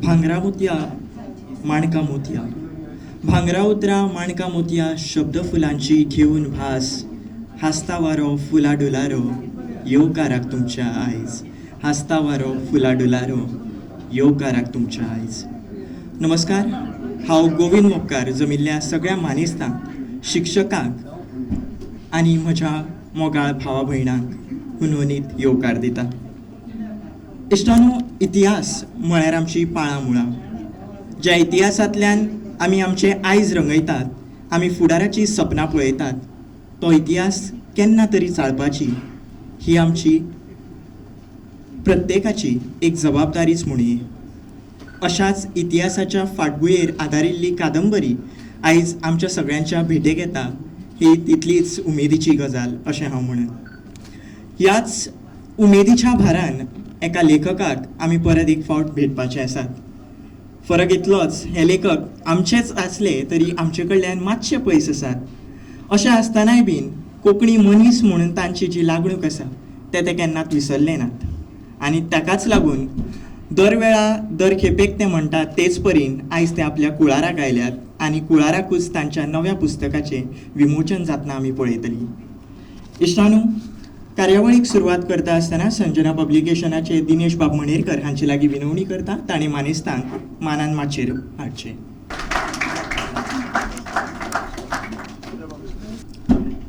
भांगरा मोतिया माणका मोतिया, भांगरा उतरा माणका मोतिया, शब्द फुलांची घेऊन भास, हासता वारो फुला डुलारो, येवकाराक तुमच्या आयज, हासता वारो फुला डुलारो, येवकाराक तुमच्या आयज. नमस्कार, हांव गोविंद मोपकार जमिल्ल्या सगळ्या मानेस्तांक, शिक्षकांक आनी म्हज्या मोगाळ भावा भयणांक हुनहुनीत येवकार दिता. इश्टानो, इतिहास म्हळ्यार आमची पाळामुळां. ज्या इतिहासांतल्यान आमी आमचे आयज रंगयतात, आमी फुडाराची सपनां पळयतात, तो इतिहास केन्ना तरी चाळपाची ही आमची प्रत्येकाची एक जबाबदारीच म्हणुये. अशाच इतिहासाच्या फाटभुंयेर आदारिल्ली कादंबरी आयज आमच्या सगळ्यांच्या भेटेक येता, ही तितलीच उमेदीची गजाल अशें हांव म्हणन. ह्याच उमेदीच्या भारान एका लेखकाक आमी परत एक फावट भेटपाचे आसात. फरक इतलोच, हे लेखक आमचेच आसले तरी आमचे कडल्यान मातशे पयस आसात. अशें आसतनाय बीन कोंकणी मनीस म्हणून तांची जी लागणूक आसा ते केन्नाच विसरले नात. आनी ताकाच लागून दर वेळा दर खेपेक ते म्हणटात तेच परीन आयज ते आपल्या कुळाराक आयल्यात आनी कुळाराकूच तांच्या नव्या पुस्तकाचें विमोचन जातना आमी पळयतलीं. इश्टानू, कार्यावळीक सुरवात करता आसतना संजना पब्लिकेशनाचे दिनेश बाब मणेरकर हांचे लागीं विनवणी करता, ताणें मानेस्तांक मानान माचयेर हाडचें.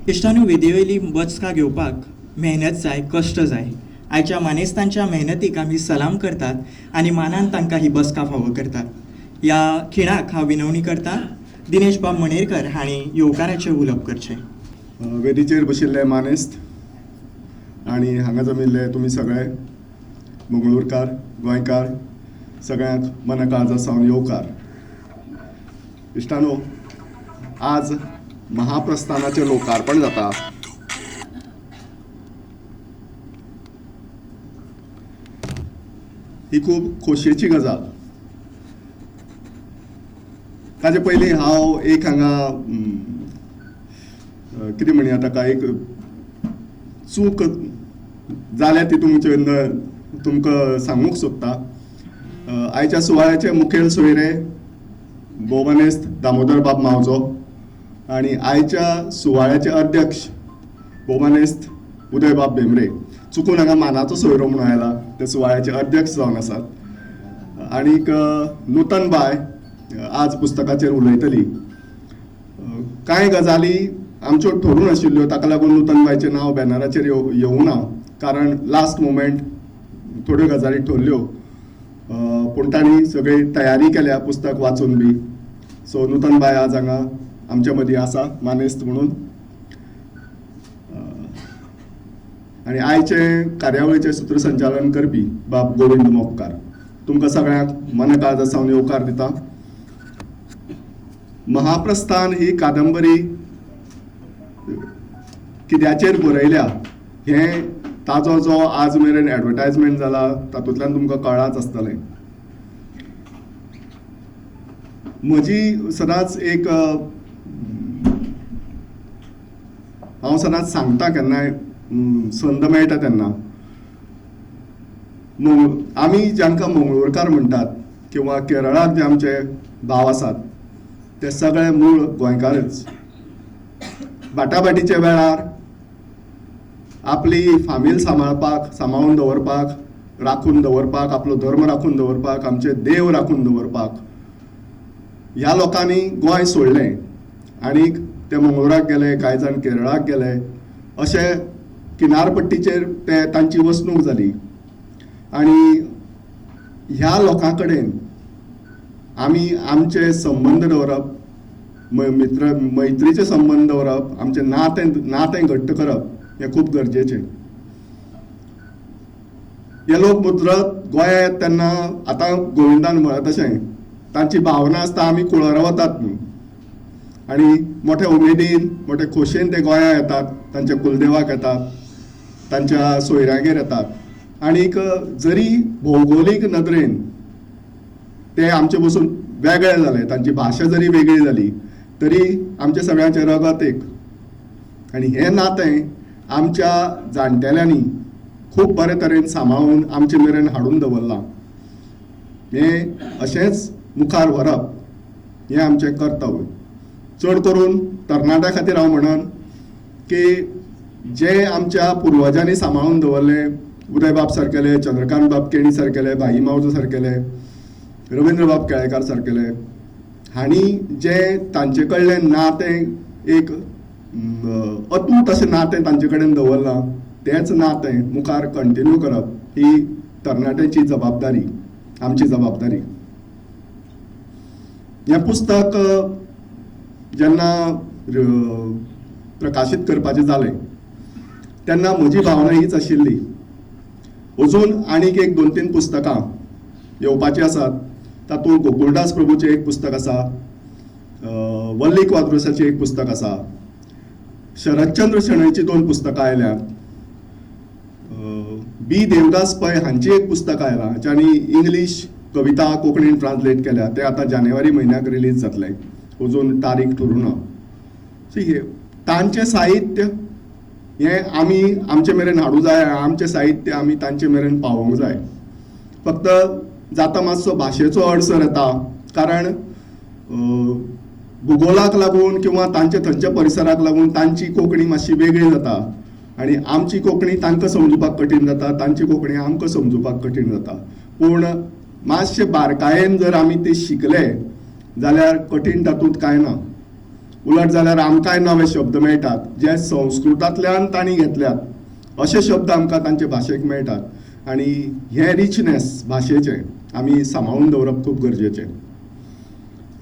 इश्टानू, वेदेवयली बसका घेवपाक मेहनत जाय, कश्ट जाय. आयच्या मानेस्तांच्या मेहनतीक आमी सलाम करतात आनी मानान तांकां ही बसका फावो करतात. ह्या खिणाक हांव विनवणी करता. दिनेश बाब मणेरकर हांणी येवकाराचें उलोवप करचें. वेदीचेर बशिल्ले मानेस्त आनी हांगा जमिल्ले तुमी सगळे मंगळूरकार, गोंयकार, सगळ्यांक मनकाळजा सावन येवकार. इश्टानो, आज महाप्रस्थानाचें लोकार्पण जाता. ही खूब खोशयेची गजाल. ताचे पयलीं हांव एक हांगा कितें म्हणया ताका एक चूक जाल्या ती तुमकां सांगूंक सोदता. आयच्या सुवाळ्याचे मुखेल सोयरे भोवमानेस्त दामोदर बाब मावजो आनी आयच्या सुवाळ्याचे अध्यक्ष भोवमानेस्त उदय बाब भेंब्रे. चुकून हांगा मानाचो सोयरो म्हणून आयला, ते सुवाळ्याचे अध्यक्ष जावन आसात. आनीक नूतन बाय आज पुस्तकाचेर उलयतली. कांय गजाली आमच्यो ठरून आशिल्ल्यो, ताका लागून नूतन बायचें नांव बॅनराचेर येवना, कारण लास्ट मोमेंट थोड्यो गजाली ठरल्यो. पूण तांणी सगळी तयारी केल्या पुस्तक वाचून बी. सो नूतन बाय आज हांगा आमच्या मदीं आसा मानेस्त म्हणून. आनी आयचे कार्यावळीचें सूत्रसंचालन करपी बाब गोविंद मोपकार. तुमकां सगळ्यांक मनकाळजा सावन येवकार दिता. महाप्रस्थान ही कादंबरी कित्याचेर बरयल्या हें ताजो जो आज मेरेन एडवर्टायजमेंट जाला तातूंतल्यान तुमकां कळ्ळाच आसतलें. म्हजी सदांच एक हांव सदांच सांगता केन्नाय संद मेळटा तेन्ना, आमी जांकां मंगळूरकार म्हणटात किंवा केरळाक जे आमचे भाव आसात ते सगळे मूळ गोंयकारच. बाटाबाटीच्या वेळार आपली फामील सांबाळून दवरपाक, राखून दवरपाक, आपलो धर्म राखून दवरपाक, आमचे देव राखून दवरपाक ह्या लोकांनी गोंय सोडलें आनीक ते मंगळूराक गेले, कांय जाण केरळाक गेले. अशे किनारपट्टीचेर ते तांची वसणूक जाली. आनी ह्या लोकां कडेन आमी आमचे संबंद दवरप, मैत्रीचे संबंद दवरप, आमचे नातें घट्ट करप हें खूब गरजेचें. हे लोक मुद्रत गोंया येत तेन्ना आतां गोविंदान म्हळ्ळें तशें तांची भावना आसता आमी कुळारा वतात न्हू, आनी मोठ्या उमेदीन मोठ्या खोशयेन ते गोंया येतात, तांच्या कुलदेवाक येतात, तांच्या सोयऱ्यागेर येतात. आनीक जरी भौगोलीक नदरेन ते आमचे पसून वेगळे जाले, तांची भाशा जरी वेगळी जाली तरी आमचे सगळ्यांचे रगत एक. आनी हें नातें आमच्या जाणटेल्यांनी खूब बरे तरेन सांबाळून आमचे मेरेन हाडून दवरलां. हें अशेंच मुखार व्हरप हें आमचें कर्तव्य. चड करून तरणाट्या खातीर हांव म्हणन की जे आमच्या पुर्वजांनी सांबाळून दवरले, उदय बाब सारकेले, चंद्रकांत बाब केणी सारकेले, भाई मावजो सारकेले, रविंद्र बाब केळेकार सारकेले, हांणी जे तांचे कडलें नातें एक अतूट अशें नातें तांचे कडेन दवरलां, तेंच नातें मुखार कंटिन्यू करप ही तरणाट्याची जबाबदारी, आमची जबाबदारी. हें पुस्तक जेन्ना प्रकाशीत करपाचें जालें तेन्ना म्हजी भावना हीच आशिल्ली. अजून आनीक एक 2-3 पुस्तकां येवपाची आसात. तातूंत गोकुळदास प्रभूचें एक पुस्तक आसा, वल्ली क्वाद्रोसाचें एक पुस्तक आसा, शरदचंद्र शेणयची 2 पुस्तकां आयल्यात, बी देवदास पै हांची एक पुस्तक आयलां ज्यांनी इंग्लीश कविता कोंकणीन ट्रान्सलेट केल्या. ते आतां जानेवारी म्हयन्याक रिलीज जातलें, अजून तारीख ठरूना. तांचें साहित्य हें आमी आमचे मेरेन हाडूं जाय, आमचें साहित्य आमी तांचे मेरेन पावोवंक जाय. फक्त जाता मातसो भाशेचो अडसर येता, कारण भुगोलाक लागून किंवा तांचे थंयच्या परिसराक लागून तांची कोंकणी मातशी वेगळी जाता आनी आमची कोंकणी तांकां समजुपाक कठीण जाता, तांची कोंकणी आमकां समजुपाक कठीण जाता. पूण मातशे बारकायेन जर आमी ते शिकले जाल्यार कठीण तातूंत कांय ना. उलट जाल्यार आमकांय नवे शब्द मेळटात जे संस्कृतांतल्यान तांणी घेतल्यात, अशे शब्द आमकां तांचे भाशेक मेळटात आनी हें रिचनेस भाशेचें आमी सांबाळून दवरप खूब गरजेचें.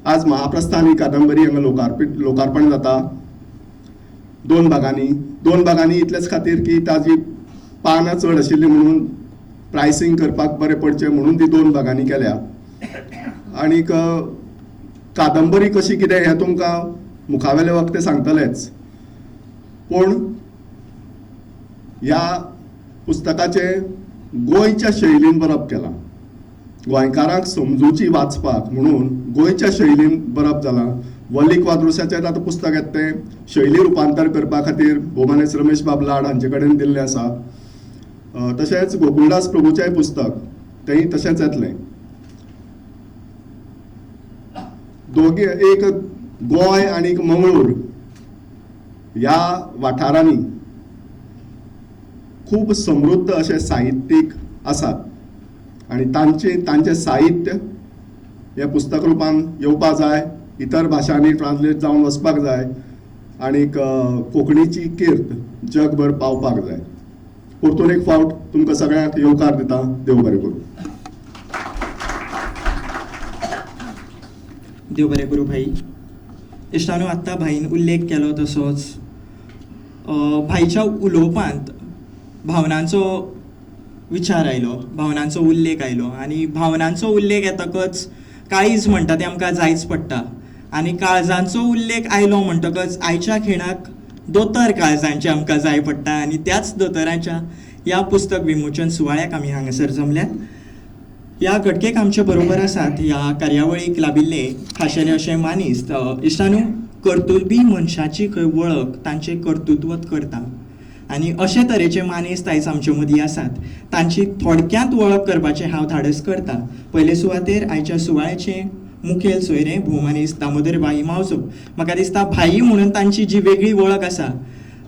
आज महाप्रस्थान ही कादंबरी हांगा लोकार्पण जाता 2 भागांनी इतलेच खातीर की ताजी पानां चड आशिल्ली म्हणून प्रायसींग करपाक बरें पडचें म्हणून ती 2 भागांनी केल्या. आनीक कादंबरी कशी कितें हें तुमकां मुखावेले वक्ते सांगतलेच, पूण ह्या पुस्तकाचें गोंयच्या शैलीन बरप केलां. गोंयकारांक समजुची वाचपाक म्हणून गोंयच्या शैलीन बरप जालां. वल्ली क्वाद्रोसाचें आतां पुस्तक येता तें शैली रुपांतर करपा खातीर भोमानेस रमेश बाब लाड हांचे कडेन दिल्लें आसा. तशेंच गोकुळदास प्रभूचेंय पुस्तक तेंय तशेंच येतलें. दोगे एक गोंय आनीक मंगळूर ह्या वाठारांनी खूब समृद्ध अशे साहित्यीक आसात आनी तांचें साहित्य हे पुस्तक रुपान येवपा जाय, इतर भाशांनी ट्रान्सलेट जावन वचपाक जाय आनीक कोंकणीची कीर्त जगभर पावपाक जाय. परतून एक फावट तुमकां सगळ्यांक येवकार दिता. देव बरें करूं. देव बरें करूं भाई. इश्टानो, आत्तां भाईन उल्लेख केलो तसोच भाईच्या उलोवपांत भावनांचो विचार आयलो, भावनांचो उल्लेख आयलो आनी भावनांचो उल्लेख येतकच काळीज म्हणटा तें आमकां जायच पडटा आनी काळजांचो उल्लेख आयलो म्हणटकच आयच्या खिणाक दोतोर काळजांचे आमकां जाय पडटा आनी त्याच दोतोराच्या ह्या पुस्तक विमोचन सुवाळ्याक आमी हांगासर जमल्यात. ह्या घटकेक आमचे बरोबर आसात ह्या कार्यावळीक लाबिल्ले खाशेले अशे मानिस्त. इश्टानू, कर्तुबी मनशाची खंय वळख तांचे कर्तृत्वच करता आनी अशे तरेचे मानिस्त आयज आमचे मदीं आसात. तांची थोडक्यांत वळख करपाचें हांव धाडस करतां. पयले सुवातेर आयच्या सुवाळ्याचे मुखेल सोयरे भोवमानीस दामोदर भाई मावजो. म्हाका दिसता भाई म्हणून तांची जी वेगळी वळख आसा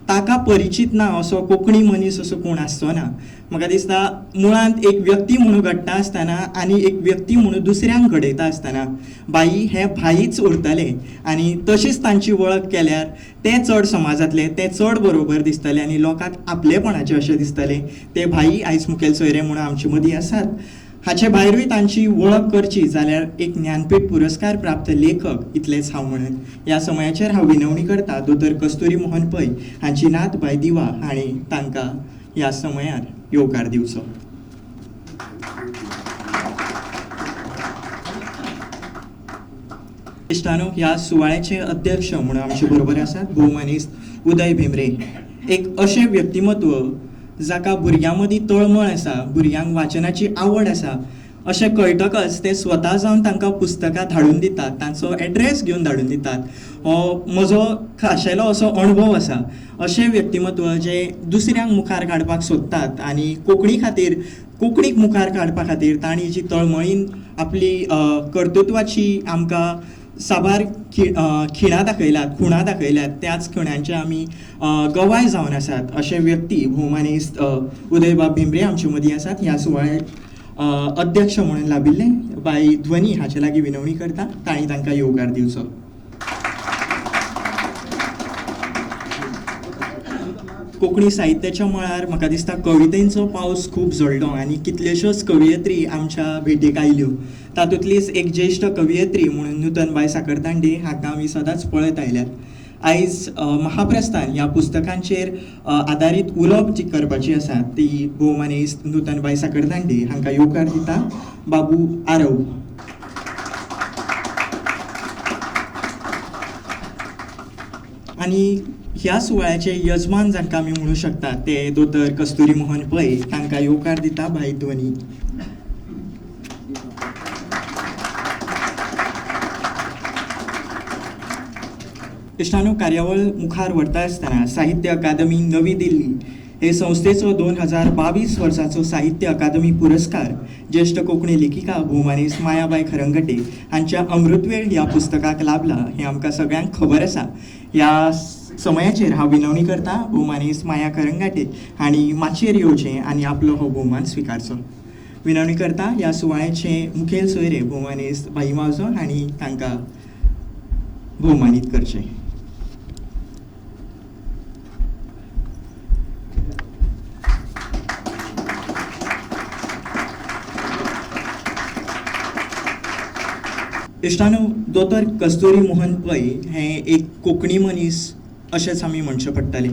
ताका परिचीत ना असो कोंकणी मनीस असो कोण आसचो ना. म्हाका दिसता मुळांत एक व्यक्ती म्हणून घडटा आसतना आनी एक व्यक्ती म्हणून दुसऱ्यांक घडयता आसतना बाई हे भाईच उरतले आनी तशीच तांची वळख केल्यार ते चड समाजांतले, ते चड बरोबर दिसतले आनी लोकांक आपलेपणाचे अशें दिसतले. ते भाई आयज मुखेल सोयरे म्हणून आमचे मदीं आसात. हाचे भायरूय तांची वळख करची जाल्यार एक ज्ञानपीठ पुरस्कार प्राप्त लेखक इतलेंच हांव म्हणन. ह्या समयाचेर हांव विनवणी करता दोतोर कस्तुरी मोहन पै हांची नात बाय दिवा हांणी तांकां ह्या समयार येवकार दिवचो. इश्टानो, ह्या सुवाळ्याचे अध्यक्ष म्हणून आमचे बरोबर आसात भोवमानीस उदय भेंब्रे. एक अशें व्यक्तिमत्व जाका भुरग्यां मदीं तळमळ आसा, भुरग्यांक वाचनाची आवड आसा, अशें कळटकच ते स्वता जावन तांकां पुस्तकां धाडून दितात, तांचो एड्रेस घेवन धाडून दितात. हो म्हजो खाशेलो असो अणभव आसा. अशें व्यक्तिमत्व जे दुसऱ्यांक मुखार काडपाक सोदतात आनी कोंकणी खातीर, कोंकणीक मुखार काडपा खातीर तांणी जी तळमळीन आपली कर्तृत्वाची आमकां साबार खिणां दाखयल्यात, खुणां दाखयल्यात, त्याच खिणांचे आमी गवाय जावन आसात. अशे व्यक्ती भोवमानेस्त उदयबाब भिंब्रे आमचे मदीं आसात. ह्या सुवाळ्याक अध्यक्ष म्हणून लाभिल्ले बाई ध्वनी हाचे लागीं विनवणी करता तांणी तांकां येवकार दिवचो. कोंकणी साहित्याच्या मळार म्हाका दिसता कवितेंचो पावस खूब झडलो आनी कितल्योश्योच कवयित्री आमच्या भेटेक आयल्यो. तातूंतलीच एक ज्येश्ठ कवयित्री म्हणून नूतनबाई साखरदांडे हाका आमी सदांच पळयत आयल्यात. आयज महाप्रस्थान ह्या पुस्तकांचेर आदारीत उलोवप जी करपाची आसा ती भोवमानेस्त नूतनबाई साखरदांडे हांकां येवकार दिता बाबू आरव. आनी ह्या सुवाळ्याचे यजमान जांकां आमी म्हणूं शकतात ते दोतोर कस्तुरी मोहन पै, तांकां येवकार दिता बाई ध्वनी. इश्टानो, कार्यावळ मुखार व्हरता आसतना साहित्य अकादमी नवी दिल्ली हे संस्थेचो 2022 वर्साचो साहित्य अकादमी पुरस्कार ज्येश्ठ कोंकणी लेखिका भोवमानेस्त मायाबाई खरंगटे हांच्या अमृतवेळ ह्या पुस्तकाक लाभला हें आमकां सगळ्यांक खबर आसा. ह्या समयाचेर हांव विनवणी करता भोवमानेस्त माया खरंगाटे हांणी माचयेर येवचें आनी आपलो हो भोवमान स्विकारचो. विनवणी करता ह्या सुवाळ्याचे मुखेल सोयरे भोवमानेस्त भाई मावजो हांणी तांकां भोवमानीत करचें. इश्टानो, दोतोर कस्तुरी मोहन पै हे एक कोंकणी मनीस अशेंच आमी म्हणचें पडटलें.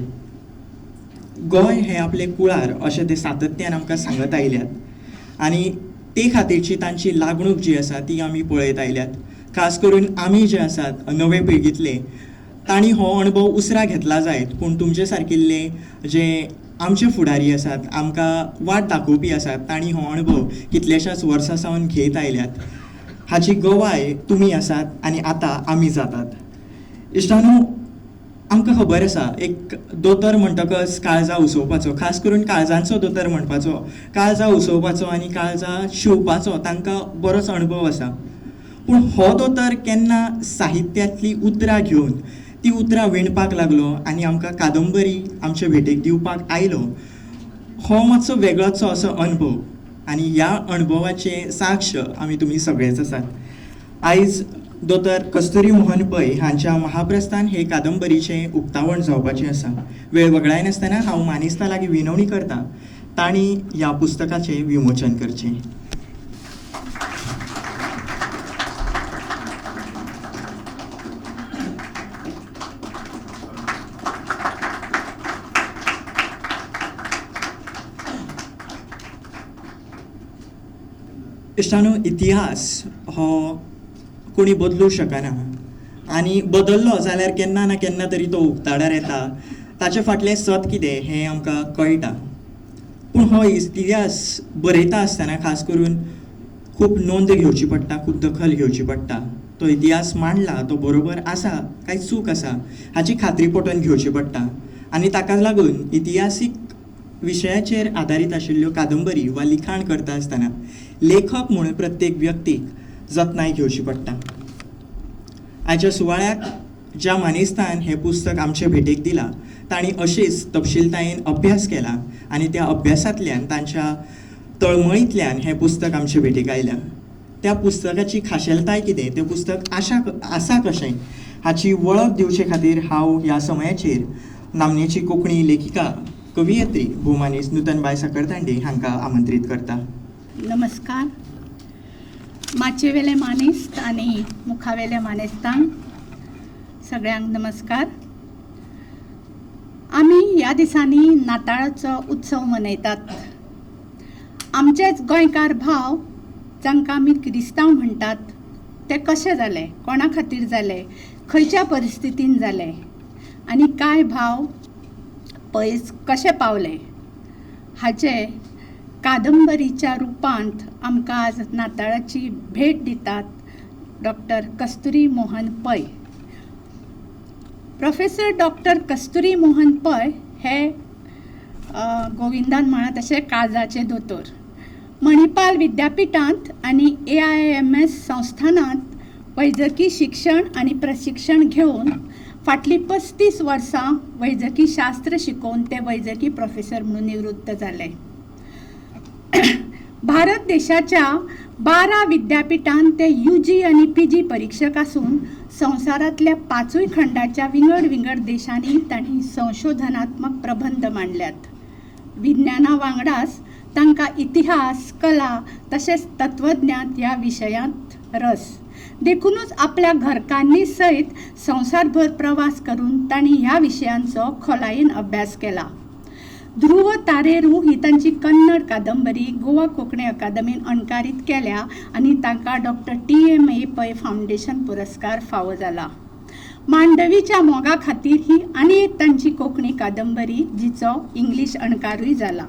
गोंय हें आपले कुळार अशें ते सातत्यान आमकां सांगत आयल्यात आनी ते खातीरची तांची लागणूक जी आसा ती आमी पळयत आयल्यात. खास करून आमी जे आसात नवे पिळगेंतले तांणी हो अणभव उसरां घेतला जायत, पूण तुमचे सारकिल्ले जे आमचे फुडारी आसात, आमकां वाट दाखोवपी आसात, तांणी हो अणभव कितल्याशाच वर्सां सावन घेत आयल्यात. हाची गवाय तुमी आसात आनी आतां आमी जातात. इश्टानो, आमकां खबर आसा एक दोतोर म्हणटकच काळजां उसोवपाचो, खास करून काळजांचो दोतोर म्हणपाचो, काळजां उसोवपाचो आनी काळजां शिवपाचो तांकां बरोच अणभव आसा. पूण हो दोतोर केन्ना साहित्यांतलीं उतरां घेवन ती उतरां विणपाक लागलो आनी आमकां कादंबरी आमचे भेटेक दिवपाक आयलो, हो मातसो वेगळोचो असो अणभव. आनी ह्या अणभवाचे साक्ष आमी तुमी सगळेच आसात. आयज दोतोर कस्तुरी मोहन पै हांच्या महाप्रस्थान हे कादंबरीचें उक्तावण जावपाचें आसा. वेळ वगडाय नासतना हांव मानेस्ता लागीं विनवणी करता तांणी ह्या पुस्तकाचें विमोचन करचें. इश्टानो, इतिहास हो कोणी बदलूंक शकना आनी बदल्लो जाल्यार केन्ना ना केन्ना तरी तो उक्ताडार येता. ताचे फाटलें सत कितें हें आमकां कळटा. पूण हो इतिहास बरयता आसतना खास करून खूब नोंद घेवची पडटा, खूब दखल घेवची पडटा. तो इतिहास मांडला तो बरोबर आसा काय चूक आसा हाची खात्री पटोवन घेवची पडटा. आनी ताका लागून इतिहासीक विशयाचेर आदारीत आशिल्ल्यो कादंबरी वा लिखाण करता आसतना लेखक म्हणून प्रत्येक व्यक्तीक जतनाय घेवची पडटा. आयच्या सुवाळ्याक ज्या मानेस्तान हें पुस्तक आमचे भेटेक दिलां तांणी अशीच तपशीलतायेन अभ्यास केला आनी त्या अभ्यासांतल्यान तांच्या तळमळींतल्यान हें पुस्तक आमचे भेटेक आयलां. त्या पुस्तकाची खाशेलताय कितें, तें पुस्तक आसा कशें हाची वळख दिवचे खातीर हांव ह्या समयाचेर नामनेची कोंकणी लेखिका कवयित्री भोवमानेस्त नूतनबाई साखरदांडे हांकां आमंत्रीत करता. नमस्कार. माचयेवेले मानेस्त आनी मुखावेले मानेस्तांक सगळ्यांक नमस्कार. आमी ह्या दिसांनी नाताळाचो उत्सव मनयतात. आमचेच गोंयकार भाव जांकां आमी क्रिस्तांव म्हणटात ते कशे जाले, कोणा खातीर जाले, खंयच्या परिस्थितीन जाले आनी कांय भाव पयस कशे पावले हाचे कादंबरीच्या रुपांत आमकां आज नाताळाची भेट दितात डॉक्टर कस्तुरी मोहन पै. प्रोफेसर डॉक्टर कस्तुरी मोहन पै हे गोविंदान म्हणा तशे काळजाचे दोतोर. मणिपाल विद्यापीठांत आनी AIMS संस्थानांत वैजकी शिक्षण आनी प्रशिक्षण घेवन फाटलीं 35 वर्सां वैजकी शास्त्र शिकोवन ते वैजकी प्रोफेसर म्हणून निवृत्त जाले. भारत देशाच्या 12 विद्यापीठांत ते UG आनी PG परीक्षक आसून संवसारांतल्या 5 खंडाच्या विंगड विंगड देशांनी तांणी संशोधनात्मक प्रबंध मांडल्यात. विज्ञाना वांगडाच तांकां इतिहास, कला तशेंच तत्वज्ञान ह्या विशयांत रस. देखूनच आपल्या घरकान्नी सयत संवसारभर प्रवास करून तांणी ह्या विशयांचो खोलायेन अभ्यास केला. ध्रुव तारेरू ही तांची कन्नड कादंबरी गोवा कोंकणी अकादमीन अणकारीत केल्या आनी तांकां डॉक्टर TMA पै फावंडेशन पुरस्कार फावो जाला. मांडवीच्या मोगा खातीर ही आनी एक तांची कोंकणी कादंबरी जिचो इंग्लीश अणकारूय जाला.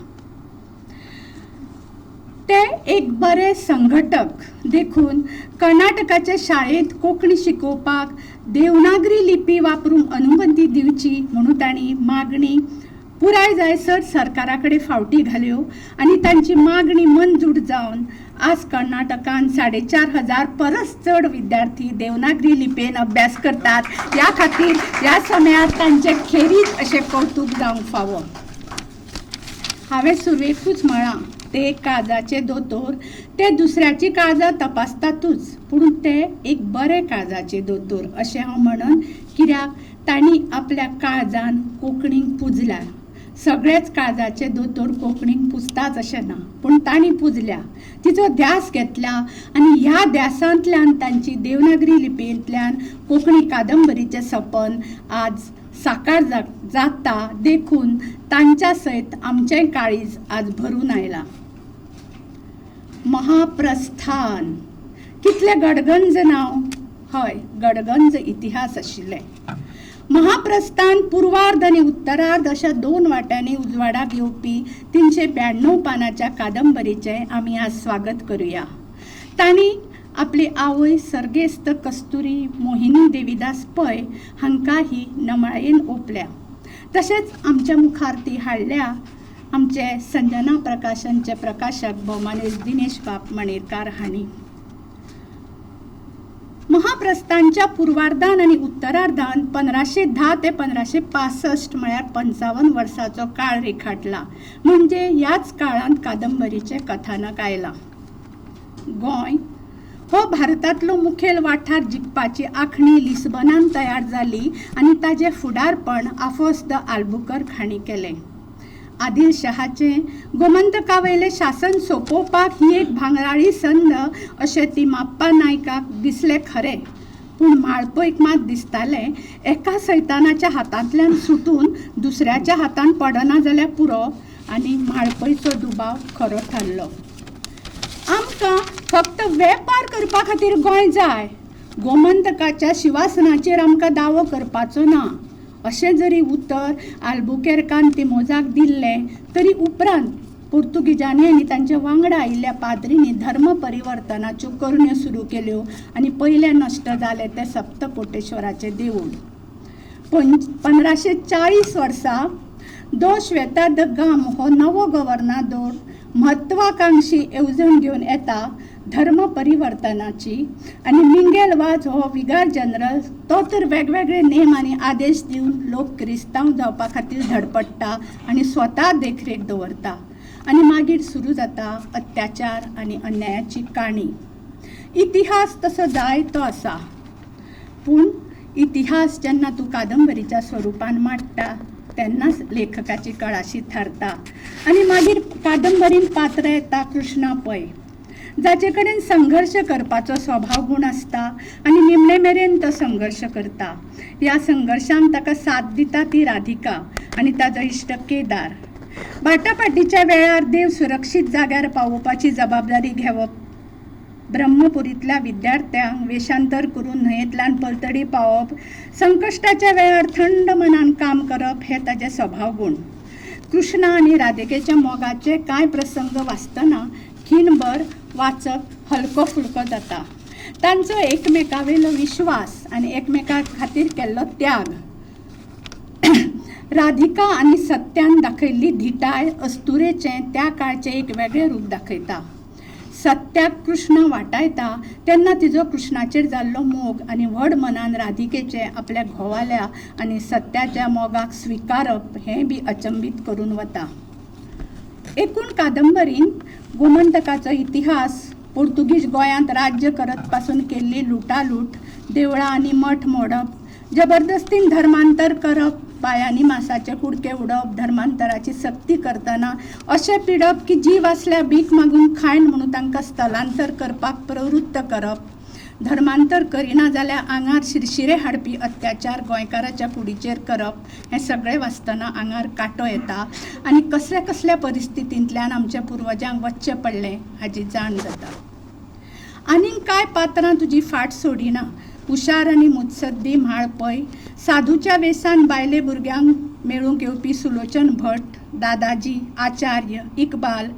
ते एक बरे संघटक देखून कर्नाटकाचे शाळेंत कोंकणी शिकोवपाक देवनागरी लिपी वापरून अनुमती दिवची म्हणून तांणी मागणी पुराय जायसर सरकारा कडेन फावटी घाल्यो आनी तांची मागणी मंजूर जावन आज कर्नाटकान 4,500 परस चड विद्यार्थी देवनागरी लिपयेन अभ्यास करतात. ह्या खातीर ह्या समयार तांचे खेरीज अशें कौतुक जावंक फावो. हांवें सुरवेकूच म्हळां ते काळजाचे दोतोर. ते दुसऱ्याची काळजां तपासतातूच पूण ते एक बरे काळजाचे दोतोर अशें हांव म्हणन. कित्याक तांणी आपल्या काळजान कोंकणीक पुजल्या. सगळेच काळजाचे दोतोर कोंकणीक पुजताच अशें ना पूण तांणी पुजल्या, तिचो ध्यास घेतला आनी ह्या ध्यासांतल्यान तांची देवनागरी लिपयेंतल्यान कोंकणी कादंबरीचें सपन आज साकार जाता. देखून तांच्या सयत आमचें काळीज आज भरून आयलां. महाप्रस्थान कितलें गडगंज नांव. हय, गडगंज इतिहास आशिल्लें. महाप्रस्थान पूर्वार्ध आनी उत्तरार्ध अशा 2 वाट्यांनी उजवाडाक येवपी 392 पानाच्या कादंबरीचें आमी आज स्वागत करुया. तांणी आपली आवय सर्गेस्त कस्तुरी मोहिनी देविदास पै हांकां ही नमळायेन ओपल्या. तशेंच आमच्या मुखार ती हाडल्या आमचे संजना प्रकाशनचे प्रकाशक भौमानेश दिनेश बाब मणेरकार हांणी. महाप्रस्थांच्या पूर्वार्धान आनी उत्तरार्धान 1510 ते 1565 म्हळ्यार 55 वर्साचो काळ रेखाटला. म्हणजे ह्याच काळांत कादंबरीचें कथानक आयलां. गोंय हो भारतांतलो मुखेल वाठार जिखपाची आंखणी लिस्बनान तयार जाली आनी ताजें फुडारपण आफोस द आल्बुकर्क हांणी केलें. आदिल शहाचें गोमंतकावयलें शासन सोंपोवपाक ही एक भांगराळी संद अशें तिम्माप्पा नायकाक दिसलें खरें. पूण माळपयक मात दिसतालें एका सैतानाच्या हातांतल्यान सुटून दुसऱ्याच्या हातांत पडना जाल्यार पुरो आनी माळपयचो दुबाव खरो थारलो. आमकां फक्त वेपार करपा खातीर गोंय जाय, गोमंतकाच्या शिवासनाचेर आमकां दावो करपाचो ना अशें जरी उतर आल्बुकेर्कान तिमोजाक दिल्लें तरी उपरांत पोर्तुगीजांनी आनी तांच्या वांगडा आयिल्ल्या पाद्रींनी धर्म परिवर्तनाच्यो करण्यो सुरू केल्यो आनी पयलें नश्ट जालें तें सप्तकोटेश्वराचें देवूळ. 1540 वर्सा दो श्वेता द गाम हो नवो गव्हर्नदोर म्हत्वाकांक्षी येवजण घेवन येता धर्म परिवर्तनाची आनी मिंगेल वाज हो विगार जनरल तो तर वेगवेगळे नेम आनी आदेश दिवन लोक क्रिस्तांव जावपा खातीर धडपडटा आनी स्वता देखरेख दवरता आनी मागीर सुरू जाता अत्याचार आनी अन्यायाची काणी. इतिहास तसो जायतो आसा पूण इतिहास जेन्ना तूं कादंबरीच्या स्वरुपान मांडटा तेन्नाच लेखकाची कळाशी थारता. आनी मागीर कादंबरीन पात्र येता कृष्णा पै जाचे कडेन संघर्श करपाचो स्वभाव गूण आसता आनी निमणे मेरेन तो संघर्श करता. ह्या संघर्शांत ताका साथ दिता ती राधिका आनी ताजो इश्ट केदार. बाटाबाटीच्या वेळार देव सुरक्षीत जाग्यार पावोवपाची जबाबदारी घेवप, ब्रह्मपुरींतल्या विद्यार्थ्यांक वेशांतर करून न्हंयेंतल्यान परतडी पावप, संकश्टाच्या वेळार थंड मनान काम करप हे ताजे स्वभाव गूण. कृष्णा आणि राधिकेच्या मोगाचे कांय प्रसंग वाचतना खिणभर वाचप हलको फुलको जाता. तांचो एकमेकावेलो विश्वास आनी एकमेका खातीर केल्लो त्याग, राधिका आनी सत्यान दाखयल्ली धिटाय अस्तुरेचें त्या काळचें एक वेगळें रूप दाखयता. सत्याक कृष्ण वाटायता तेन्ना तिजो कृष्णाचेर जाल्लो मोग आनी व्हड मनान राधिकेचे आपल्या घोवाल्या आनी सत्याच्या मोगाक स्विकारप हें बी अचंबीत करून वता. एकूण कादंबरीन गोमंतकाचो इतिहास, पोर्तुगीज गोंयांत राज्य करत पासून केल्ली लुटालूट, देवळां आनी मठ मोडप, जबरदस्तीन धर्मांतर करप, बायांनी मांसाचे कुडके उडप, धर्मांतराची सक्ती करतना अशें पिडप की जीव आसल्या भीक मागून खायन म्हणून तांकां स्थलांतर करपाक प्रवृत्त करप, धर्मांतर करिना जाल्यार आंगार शिरशिरे हाडपी अत्याचार गोंयकाराच्या कुडीचेर करप, हें सगळें वाचतना आंगार कांटो येता आनी कसल्या कसल्या परिस्थितींतल्यान आमच्या पुर्वजांक वच्चें पडलें हाची जाण जाता. आनीक कांय पात्रां तुजी फाट सोडिना. हुशार आनी मुत्सद्दी म्हाळ पै, साधूच्या वेसान बायले भुरग्यांक मेळूंक येवपी सुलोचन भट, दादाजी, आचार्य, इकबाल,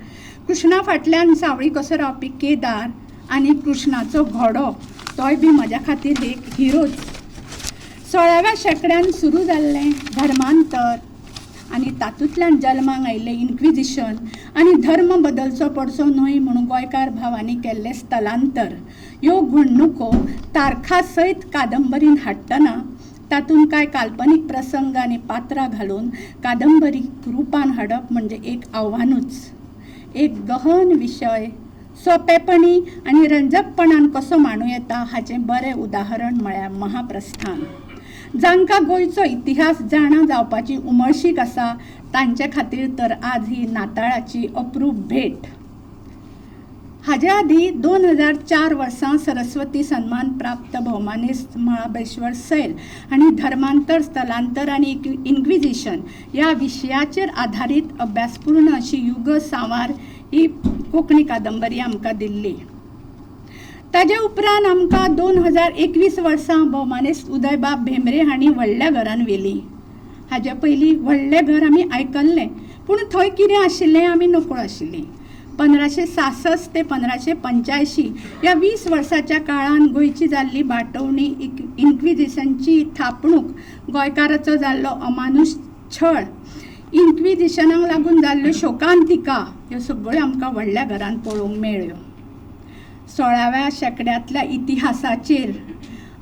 कृष्णा फाटल्यान सावळी कसो रावपी केदार आनी कृष्णाचो घोडो तोय बी म्हज्या खातीर एक हिरोच. 16व्या शेंकड्यान सुरू जाल्लें धर्मांतर आनी तातूंतल्यान जल्माक आयिल्लें इन्क्विजिशन आनी धर्म बदलचो पडचो न्हय म्हणून गोंयकार भावांनी केल्लें स्थलांतर, ह्यो घडणुको तारखा सयत कादंबरीन हाडटना तातूंत कांय काल्पनीक प्रसंग आनी पात्रां घालून कादंबरीक रुपान हाडप म्हणजे एक आव्हानूच. एक गहन विशय सोंपेपणी आनी रंजकपणान कसो मांडूं येता हाचें बरें उदाहरण म्हळ्यार महाप्रस्थान. जांकां गोंयचो इतिहास जाणा जावपाची उमळशीक आसा तांचे खातीर तर आज ही नाताळाची अप्रूप भेट. हाज्या आदी 2004 वर्सा सरस्वती सन्मान प्राप्त भौमानिस्ट महाबळेश्वर सैल हांणी धर्मांतर, स्थलांतर आनी इन्क्विजिशन ह्या विशयाचेर आधारीत अभ्यासपूर्ण अशी युग सांवार ही कोंकणी कादंबरी आमकां दिल्ली. ताजे उपरांत आमकां 2021 वर्सा भौमानिस्ट उदयबाब भेंब्रे हांणी व्हडल्या घरान व्हेली. हाज्या पयलीं व्हडलें घर आमी आयकल्लें, पूण थंय कितें आशिल्लें आमी नकळो आशिल्लीं. 1566 ते 1585 ह्या 20 वर्साच्या काळान गोंयची जाल्ली बाटवणी, इन्क्विजिशनची थापणूक, गोंयकाराचो जाल्लो अमानुश छळ, इन्क्विजिशनाक लागून जाल्ल्यो शोकांतिका ह्यो सगळ्यो आमकां व्हडल्या घरान पळोवंक मेळ्ळ्यो. 16व्या शेंकड्यांतल्या इतिहासाचेर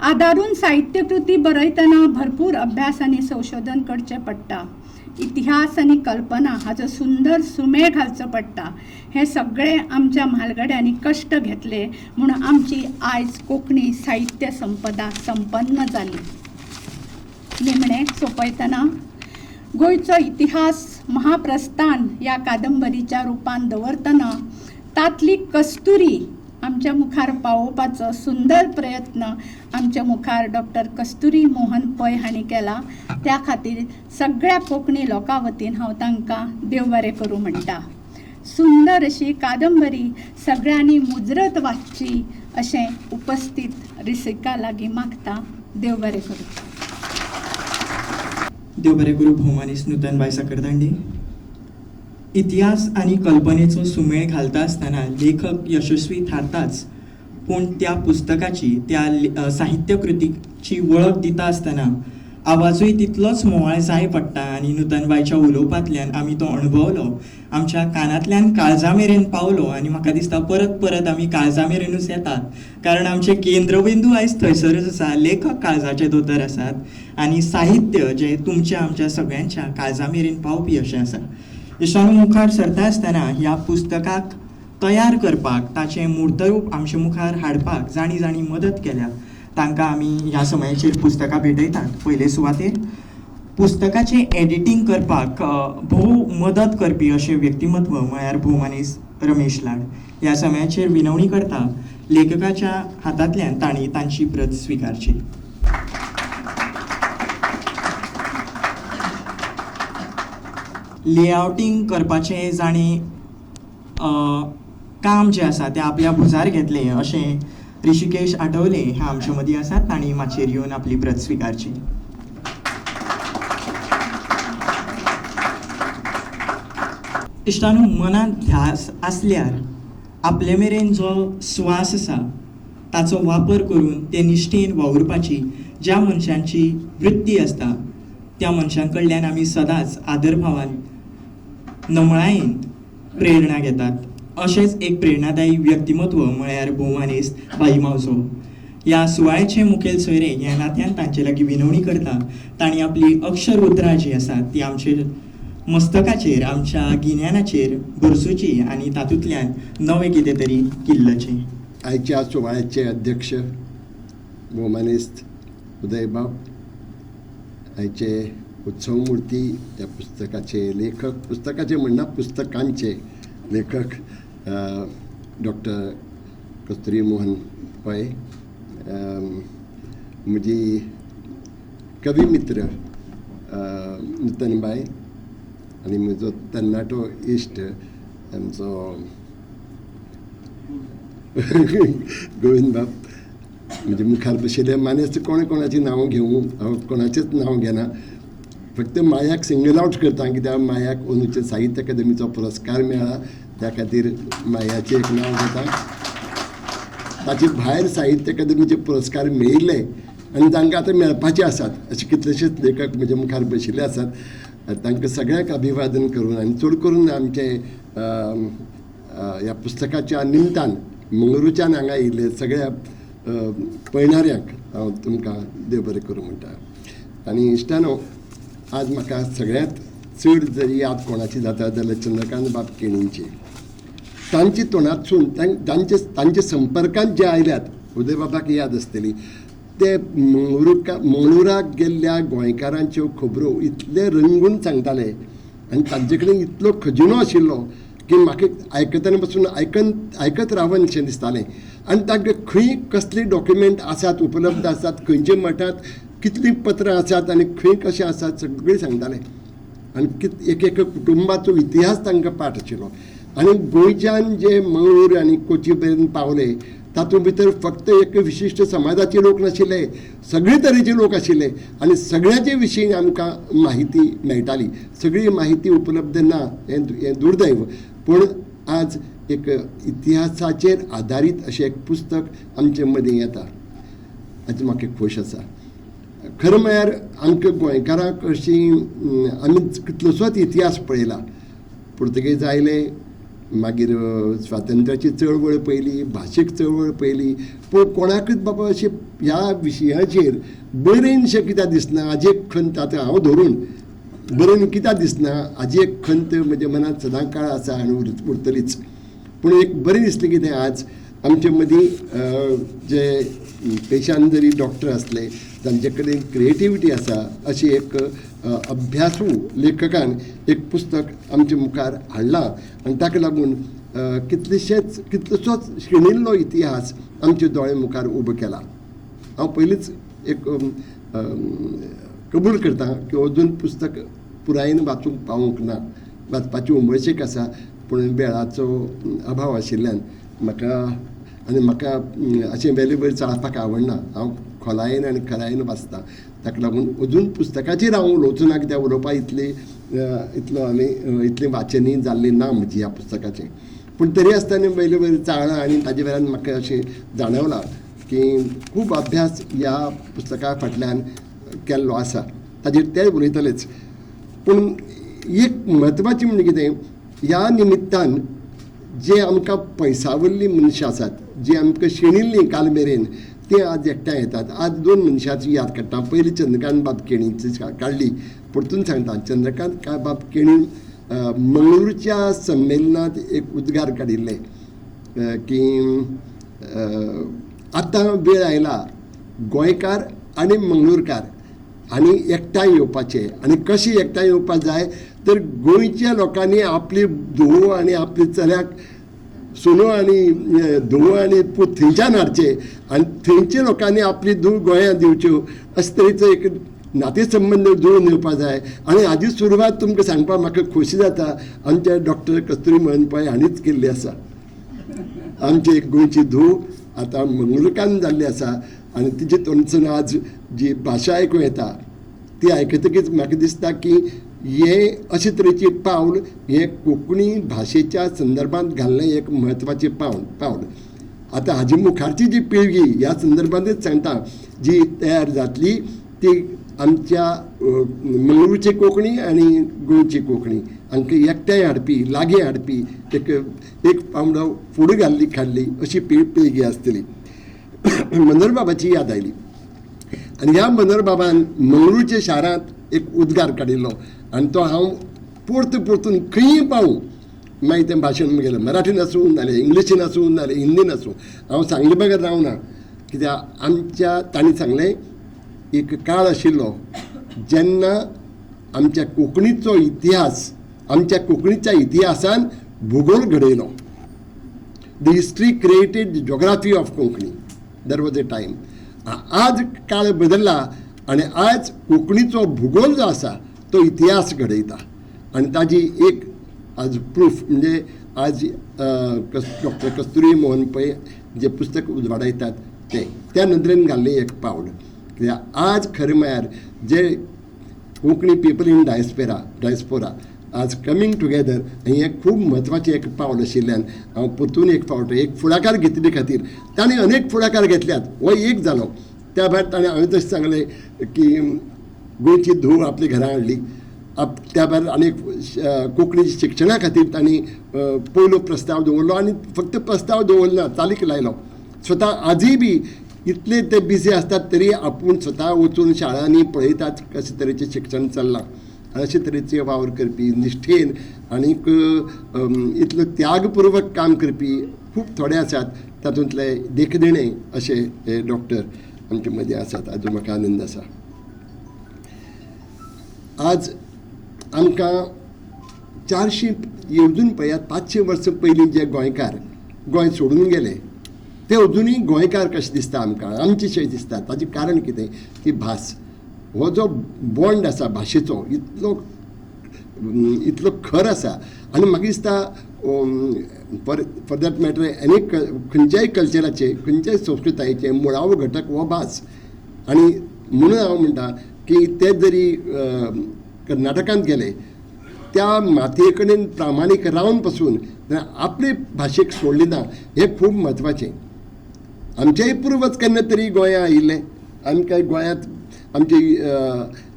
आदारून साहित्यकृती बरयतना भरपूर अभ्यास आनी संशोधन करचें पडटा. इतिहास आनी कल्पना हाचो सुंदर सुमेळ घालचो पडटा. हे सगळे आमच्या म्हालगड्यांनी कश्ट घेतले म्हणून आमची आयज कोंकणी साहित्य संपदा संपन्न जाली. निमणें सोंपयतना गोंयचो इतिहास महाप्रस्थान ह्या कादंबरीच्या रुपान दवरतना तातली कस्तुरी आमच्या मुखार पावोवपाचो सुंदर प्रयत्न आमच्या मुखार डॉक्टर कस्तुरी मोहन पै हांणी केला. त्या खातीर सगळ्या कोंकणी लोकां वतीन हांव तांकां देव बरें करूं म्हणटा. सुंदर अशी कादंबरी सगळ्यांनी मुजरत वाचची अशें उपस्थित रिसिका लागीं मागता. देव बरें करूं. देव बरें करूं भौमानिस्ट नुतनबाई सकरदांडे. इतिहास आनी कल्पनेचो सुमेळ घालता आसतना लेखक यशस्वी थारताच, पूण त्या पुस्तकाची, त्या साहित्य कृतीची वळख दिता आसतना आवाजूय तितलोच मोवाळ जाय पडटा. आनी नुतनबाईच्या उलोवपांतल्यान आमी तो अणभवलो, आमच्या कानांतल्यान काळजा मेरेन पावलो आनी म्हाका दिसता परत परत आमी काळजा मेरेनूच येतात, कारण आमचे केंद्रबिंदू आयज थंयसरच आसा. लेखक काळजाचे दोतोर आसात आनी साहित्य जें तुमच्या आमच्या सगळ्यांच्या काळजा मेरेन पावपी अशें आसा. यशान मुखार सरता आसतना ह्या पुस्तकाक तयार करपाक, ताचें मूर्तरूप आमचे मुखार हाडपाक जाणी जाणी मदत केल्या तांकां आमी ह्या समयाचेर पुस्तकां भेटयतात. पयले सुवातेर पुस्तकाचें एडिटींग करपाक भोव मदत करपी अशें व्यक्तिमत्व म्हळ्यार भौमानिस्ट रमेश लाड. ह्या समयाचेर विनवणी करता लेखकाच्या हातांतल्यान तांणी तांची प्रत स्विकारची. लेआउटींग करपाचें जाणें काम जें आसा तें आपल्या भुजार घेतलें अशें ऋषिकेश आठवले हे आमचे मदीं आसात. तांणी माचयेर येवन आपली प्रत स्विकारची. इश्टानो, मनांत ध्यास आसल्यार आपले मेरेन जो स्वास आसा ताचो वापर करून ते निश्ठेन वावुरपाची ज्या मनशांची वृत्ती आसता त्या मनशां कडल्यान आमी सदांच आदर भावान नमळायेन प्रेरणा घेतात. अशेंच एक प्रेरणादायी व्यक्तिमत्व म्हळ्यार भोवमानेस्त बाई मावजो. ह्या सुवाळ्याचे मुखेल सोयरे ह्या नात्यान तांचे लागीं विनवणी करता. तांणी आपली अक्षर उतरां जी आसात ती आमचेर मस्तकाचेर, आमच्या गिन्यानाचेर भरसुची आनी तातूंतल्यान नवें कितें तरी किल्लचें. आयच्या सुवाळ्याचे अध्यक्ष भोवमानेस्त उदयबाब, आयचे उत्सव मूर्ती त्या पुस्तकाचे लेखक, पुस्तकाचे म्हणना पुस्तकांचे लेखक डॉक्टर कस्तुरी मोहन पै, म्हजी कवी मित्र नूतनबाई आनी म्हजो तरणाटो इश्ट आमचो गोविंद बाब. म्हणजे मुखार बशिल्ले मानेस्त कोणाचें नांव घेवं, हांव कोणाचेंच नांव घेना, फक्त मायाक सिंगल आउट करता कित्याक मायाक अंदूचे साहित्य अकादमीचो पुरस्कार मेळ्ळा त्या खातीर मायाचें एक नांव घेता. ताचे भायर साहित्य अकादमीचे पुरस्कार मेळिल्ले आनी तांकां आतां मेळपाचे आसात अशे कितलेशेच लेखक म्हजे मुखार बशिल्ले आसात. तांकां सगळ्यांक अभिवादन करून आनी चड करून आमचे ह्या पुस्तकाच्या निमतान मंगळुरूच्यान हांगा येयल्ले सगळ्या पळयणाऱ्यांक हांव तुमकां देव बरें करूं म्हणटा. आनी इश्टानो, आज म्हाका सगळ्यांत चड जरी याद कोणाची जाता जाल्यार चंद्रकांत बाब केणींची. तांची तोंडांतसून तांचे संपर्कांत जे आयल्यात उदय बाबाक याद आसतली ते मंगळुराक गेल्ल्या गोंयकारांच्यो खबरो इतले रंगून सांगताले आनी तांचे कडेन इतलो खजिनो आशिल्लो की म्हाका आयकतना पासून आयकत रावन अशें दिसतालें. आनी तांकां खंय कसली डॉक्युमेंट आसात, उपलब्ध आसात, खंयच्या मठांत कितलीं पत्रां आसात आनी खंय कशें आसात सगळें सांगतालें. आनी एक कुटुंबाचो इतिहास तांकां पाठ आशिल्लो. आनी गोंयच्यान जे मंगळूर आनी कोची पर्यंत पावले तातूंत भितर फक्त एक विशिश्ट समाजाचे लोक नाशिल्ले, सगळे तरेचे लोक आशिल्ले आनी सगळ्याचे विशीं आमकां माहिती मेळटाली. सगळी माहिती उपलब्ध ना हें दुर्दैव, पूण आज एक इतिहासाचेर आदारीत अशें एक पुस्तक आमचे मदीं येता. हाची म्हाका खोश आसा. खरें म्हळ्यार आमकां गोंयकारांक अशी आमी कितलोसोच इतिहास पळयला. पुर्तुगेज आयले, मागीर स्वातंत्र्याची चळवळ पयली, भाशीक चळवळ पयली, पूण कोणाकूच बाबा अशें ह्या विशयाचेर बरेंशें कित्याक दिसना. हाजी एक खंत आतां हांव धरून बरें कित्याक दिसना, हाजी एक खंत म्हज्या मनांत सदां काळ आसा आनी उरतलीच. पूण एक बरें दिसलें कितें आज आमचे मदीं जे पेशान जरी डॉक्टर आसले तांचे कडेन क्रिएटिविटी आसा अशी एक अभ्यासू लेखकान एक पुस्तक आमच्या मुखार हाडलां आनी ताका लागून कितलोसोच शिणिल्लो इतिहास आमचे दोळे मुखार उबो केला. हांव पयलींच एक कबूल करता की अजून पुस्तक पुरायेन वाचूंक पावूंक ना. वाचपाची उमळशीक आसा पूण वेळाचो अभाव आशिल्ल्यान म्हाका अशें वेले वयर चाळपाक आवडना. हांव खोलायेन आनी खरायेन वाचता. ताका लागून अजून पुस्तकाचेर हांव उलोवचो ना कित्याक उलोवपाक इतलें वाचनय जाल्लें ना म्हजी ह्या पुस्तकाचें. पूण तरी आसतना वेले वयर चाळ्ळां आनी ताजे वेल्यान म्हाका अशें जाणवलां की खूब अभ्यास ह्या पुस्तका फाटल्यान केल्लो आसा. ताजेर ते उलयतलेच. पूण एक म्हत्वाचें म्हणजे कितें, ह्या निमित्तान जे आमकां पयसावल्लीं मनशां आसात, जी आमकां शिणिल्लीं काल मेरेन, ते आज एकठांय येतात. आज दोन मनशांची याद काडटा. पयली चंद्रकांत बाब केणीची काडली. परतून सांगता चंद्रकांत बाब केणी मंगळूरच्या संमेलनांत एक उद्गार काडिल्ले की आतां वेळ आयला गोंयकार आनी मंगळूरकार आनी एकठांय येवपाचे. आनी कशें एकठांय येवपाक जाय तर गोंयच्या लोकांनी आपली धुवो आनी आपली चल्याक सुनो आनी धुवो आनी पूत थंयच्यान हाडचे आनी थंयच्या लोकांनी आपली धूव गोंयांत दिवच्यो. अशे तरेचो एक नातेसंबंद जुळून येवपाक जाय. आनी हाजी सुरवात तुमकां सांगपाक म्हाका खोशी जाता, आमच्या डॉक्टर कस्तुरी मोहन पै हांणीच केल्ली आसा. आमची एक गोंयची धूव आतां मंगळुरकान जाल्ली आसा आनी तिचे तोंडसून आज जी भाशा आयकूं येता ती आयकतकीच म्हाका दिसता की हे अशे तरेचे पावल हे कोंकणी भाशेच्या संदर्भात घालणें एक म्हत्वाचें पावल आतां हाजी मुखारची जी पिळगी ह्या संदर्भांतच सांगता जी तयार जातली ती आमच्या मंगळूरची कोंकणी आनी गोंयची कोंकणी हांकां एकठांय हाडपी लागीं हाडपी एक पावलो फुडें काडली अशी पिळगी आसतली. मनोहर बाबाची याद आयली आनी ह्या मनोहर बाबान मंगळूरच्या शारांत एक उद्गार काडिल्लो आनी तो हांव परतून खंयी पावूं मागीर तें भाशण गेलें मराठीन आसूं नाल्यार इंग्लिशीन आसूं नाल्यार हिंदीन आसूं हांव सांगले बगर रावना कित्याक आमच्या तांणी सांगलें एक काळ आशिल्लो जेन्ना आमच्या कोंकणीचो इतिहास आमच्या कोंकणीच्या इतिहासान भुगोल घडयलो. The history created the geography of Konkani. There was a time. आज काळ बदलला आनी आज कोंकणीचो भूगोल जो आसा तो इतिहास घडयता आनी ताजी एक आज प्रूफ म्हणजे आज डॉक्टर कस्तुरी मोहन पै जे पुस्तक उजवाडायतात त्या नदरेन घाल्लें एक पावल. कित्याक आज खरें म्हळ्यार जे कोंकणी पीपल इन डायस्पोरा आज कमिंग टुगेदर हें खूब म्हत्वाचें एक पावल आशिल्ल्यान हांव परतून एक फावट एक फुडाकार घेतले खातीर ताणें अनेक फुडाकार घेतल्यात हो एक जालो. त्या भायर ताणें हांवें तशें सांगलें की गोंयची धूव आपल्या घरा हाडली. त्या भायर आनीक कोंकणी शिक्षणा खातीर तांणी पयलो प्रस्ताव दवरलो आनी फक्त प्रस्ताव दवरना चालीक लायलो. स्वता आजूय बी इतले ते बिजी आसतात तरी आपूण स्वता वचून शाळांनी पळयतात कशे तरेचें शिक्षण चल्लां. अशे तरेचे वावर करपी निश्ठेन आनीक इतलो त्यागपूर्वक काम करपी खूब थोडे आसात. तातूंतले देखदिणे अशे हे डॉक्टर आमचे मदीं आसात. हाजो म्हाका आनंद आसा. आज आमकां 400 येवजून पळयात 500 वर्सां पयलीं जे गोंयकार गोंय सोडून गेले ते अजुनूय गोंयकार कशे दिसता आमकां आमचे शें दिसता. ताजें कारण कितें ती भास. हो जो बॉन्ड आसा भाशेचो इतलो खर आसा आनी म्हाका दिसता फॉर दॅट मॅटर एनी खंयच्याय कल्चराचे खंयच्याय संस्कृतायेचे मुळावो घटक हो भास. आनी म्हणून हांव म्हणटा की ते जरी कर्नाटकांत गेले त्या मातये कडेन प्रामाणीक रावन पासून आपले भाशेक सोडले ना हें खूब म्हत्वाचें. आमचेय पुर्वज केन्ना तरी गोंया आयिल्ले. आमी काय गोंयांत आमची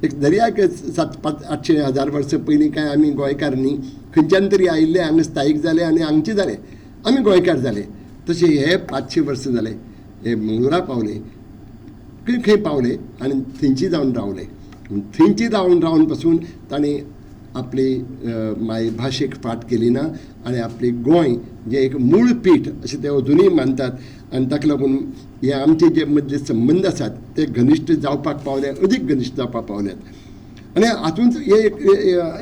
एक दर्याक 700-800 वर्सां पयलीं काय आमी गोंयकार न्ही खंयच्यान तरी आयिल्ले हांगा स्थायीक जाले आनी हांगचे जाले आमी गोंयकार जाले. तशें हे 500 वर्सां जाले हे मंगळुरा पावले खंय पावले आनी थंयची जावन रावले. थंयची रावन पासून ताणें आपली मायभाशेक फाट केली ना आनी आपली गोंय जे एक मूळ पीठ अशें ते अजुनूय मानतात. आनी ताका लागून हे आमचे जे मदले संबंद आसात ते घनिश्ट जावपाक पावले अदीक घनिश्ट जावपाक पावल्यात. आनी हातूंत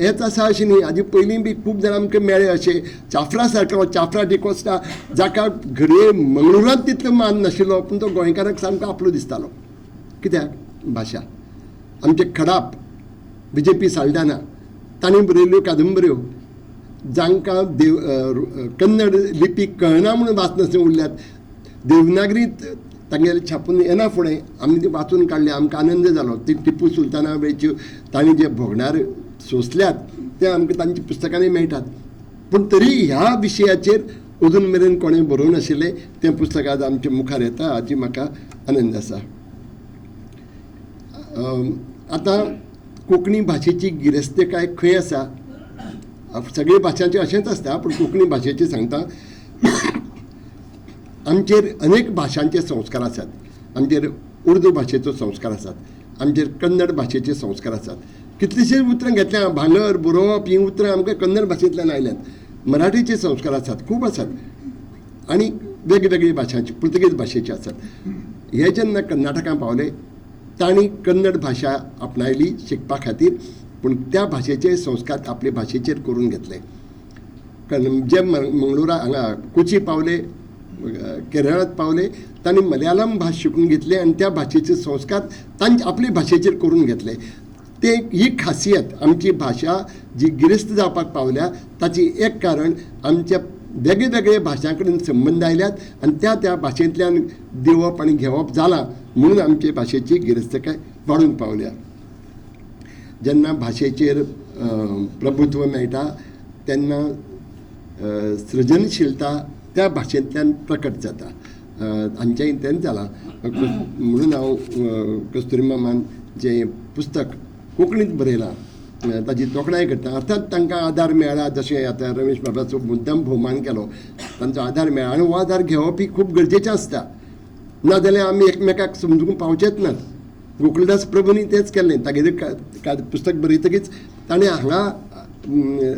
हेच आसा अशें न्ही. हाजे पयलीं बी खूब जाण आमकां मेळ्ळे अशे चाफ्रा सारको चाफ्रा डिकोस्टा जाका घडये मंगळुरांत तितलो मान नाशिल्लो पूण तो गोंयकाराक सामको आपलो दिसतालो. कित्याक भाशा. आमचे खडाप BJP साल्डाना तांणी बरयल्ल्यो कादंबऱ्यो जांकां कन्नड लिपी कळना म्हणून वाचनासतना उरल्यात. देवनागरींत तांगेले छापून येना फुडें आमी ते वाचून काडले आमकां आनंद जालो. ती टिपू सुलताना वेळच्यो तांणी जे भोगणार सोंसल्यात ते आमकां तांच्या पुस्तकांनी मेळटात. पूण तरी ह्या विशयाचेर अजून मेरेन कोणें बरोवंक नाशिल्लें तें पुस्तक आज आमच्या मुखार येता हाची म्हाका आनंद आसा. आतां कोंकणी भाशेची गिरेस्तकाय खंय आसा. सगळे भाशांचें अशेंच आसता पूण कोंकणी भाशेचें सांगता. आमचेर अनेक भाशांचे संस्कार आसात. आमचेर उर्दू भाशेचो संस्कार आसात. आमचेर कन्नड भाशेचे संस्कार आसात. कितलींशींच उतरां घेतल्या भांगर बरोवप हीं उतरां आमकां कन्नड भाशेंतल्यान आयल्यात. मराठीचे संस्कार आसात खूब आसात आनी वेगवेगळी भाशांचे पुर्तुगेज भाशेचे आसात. हे जेन्ना कर्नाटकांत पावले तांणी कन्नड भाशा आपणायली शिकपा खातीर पूण त्या भाशेचे संस्कार आपले भाशेचेर करून घेतले. जे मंगळुरा हांगा कोची पावले केरळांत पावले तांणी मलयाळम भास शिकून घेतले आनी त्या भाशेचे संस्कार तांचे आपले भाशेचेर करून घेतले. ते ही खासियत आमची भाशा जी गिरेस्त जावपाक पावल्या ताची एक कारण आमच्या वेगवेगळे भाशां कडेन संबंद आयल्यात आनी त्या भाशेंतल्यान दिवप आनी घेवप जालां म्हणून आमचे भाशेची गिरेस्तकाय वाडून पावल्या. जेन्ना भाशेचेर प्रभुत्व मेळटा तेन्ना सृजनशीलता त्या भाशेंतल्यान प्रकट जाता. हांचेंय तेंच जालां. म्हणून हांव कस्तुरी मामान जें पुस्तक कोंकणींत बरयलां ताची तोखणाय करता. अर्थात तांकां आदार मेळ्ळा, जशें आतां रमेश बाबाचो मुद्दम भोवमान केलो, तांचो आदार मेळ्ळा आनी हो आदार घेवप ही खूब गरजेचें आसता. नाजाल्यार आमी एकमेकाक समजूंक पावचेच नात. गोकुळदास प्रभुनी तेंच केल्लें. तागेलें पुस्तक बरयतकीच ताणें हांगा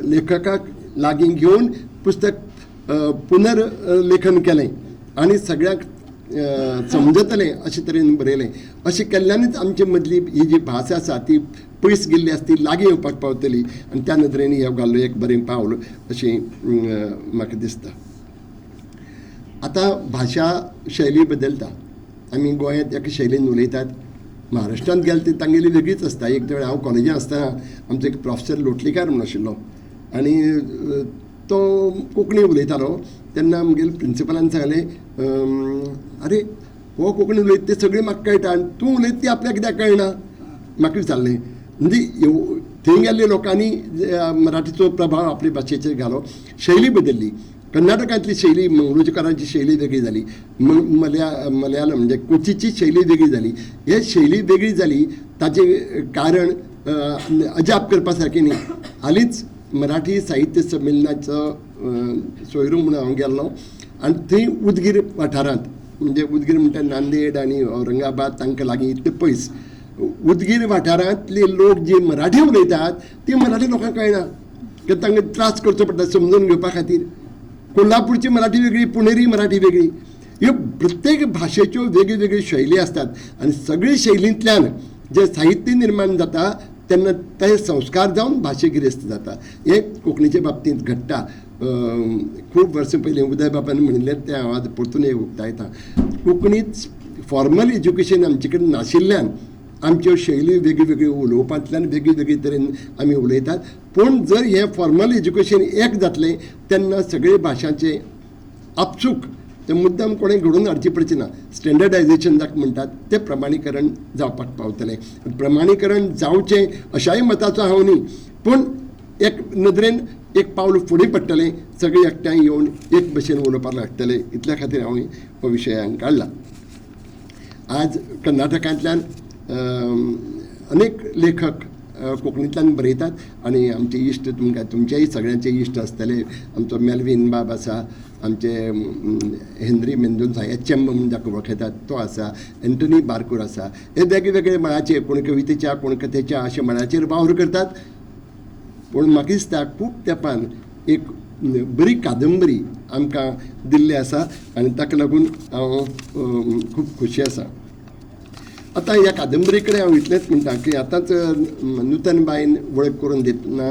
लेखकाक लागीं घेवन पुस्तक पुनर्लेखन केलें आनी सगळ्यांक समजतलें अशे तरेन बरयलें. अशें केल्ल्यानूच आमचे मदली ही जी भास आसा ती पयस गेल्ली आसा ती लागीं येवपाक पावतली आनी त्या नदरेन हें घाल्लो एक बरें पावल अशें म्हाका दिसता. आतां भाशा शैली बदलता. आमी गोंयांत एका शैलीन उलयतात. महाराष्ट्रांत गेले ती तांगेली वेगळीच आसता. एक वेळ हांव कॉलेजींत आसतना आमचो एक प्रोफेसर लोटलीकार म्हूण आशिल्लो आनी तो कोंकणी उलयतालो. तेन्ना म्हगेले प्रिंसिपलान सांगलें, आरे हो कोंकणी उलयता ते सगळें म्हाका कळटा आनी तूं उलयता ती आपल्याक कित्याक कळना. म्हाका विचारलें. म्हणजे थंय गेल्ल्या लोकांनी मराठीचो प्रभाव आपले भाशेचेर घालो. शैली बदल्ली. कर्नाटकांतली शैली, मंगळूरकारांची शैली वेगळी जाली. मलयालम म्हणजे कोचीची शैली वेगळी जाली. हे शैली वेगळी जाली ताचें कारण अजाप करपा सारकें न्ही. हालींच मराठी साहित्य संमेलनाचो सोयरो म्हणून हांव गेल्लो आनी थंय उदगीर वाठारांत, म्हणजे उदगीर म्हणटा नांदेड आनी औरंगाबाद तांकां लागीं इतले पयस, उदगीर वाठारांतले लोक जे मराठी उलयतात ती मराठी लोकांक कळना कित्याक तांकां त्रास करचो पडटा समजून घेवपा खातीर. कोल्हापूरची मराठी वेगळी, पुणेरी मराठी वेगळी. ह्यो प्रत्येक भाशेच्यो वेगळ्यो वेगळ्यो शैली आसतात आनी सगळे शैलींतल्यान जे साहित्य निर्माण जाता तेन्ना ते संस्कार जावन भाशेक गिरेस्त जाता. हें कोंकणीच्या बाबतींत घडटा. खूब वर्सां पयलीं उदय बाबान म्हणिल्लें तें हांव आतां परतून उक्तायतां. कोंकणींत फॉर्मल एज्युकेशन आमचे कडेन नाशिल्ल्यान आमच्यो शैली वेगळ्यो वेगळ्यो उलोवपांतल्यान वेगळी वेगळी तरेन आमी उलयतात. पूण जर हें फॉर्मल एज्युकेशन एक जातलें तेन्ना सगळे भाशांचे आपसूक ते मुद्दाम कोणें घडोवन हाडची पडचें ना. स्टँडर्डायजेशन जाका म्हणटात तें प्रमाणीकरण जावपाक पावतलें. प्रमाणीकरण जावचें अशाय मताचो हांव न्ही, पूण एक नदरेन एक पावल फुडें पडटलें. सगळे एकठांय येवन एक भशेन उलोवपाक लागतले. इतल्या खातीर हांव हो विशय हांगा काडला. आज कर्नाटकांतल्यान अनेक लेखक कोंकणींतल्यान बरयतात आनी आमचे इश्ट तुमचेय सगळ्यांचे इश्ट आसतले. आमचो मेल्विन बाब आसा, आमचे हेनरी मेंदोन्सा एचएम म्हणून जाका वळखतात तो आसा, एंटनी बारकूर आसा. हे वेगवेगळे मळाचेर, कोण कवितेच्या कोण कथेच्या अशा मळाचेर वावर करतात. पूण म्हाका दिसता खूब तेंपान एक बरी कादंबरी आमकां दिल्ली आसा आनी ताका लागून हांव खूब खोशी आसा. आतां ह्या कादंबरी कडेन हांव इतलेंच म्हणटा की आतांच नूतन बायन वळख करून दितना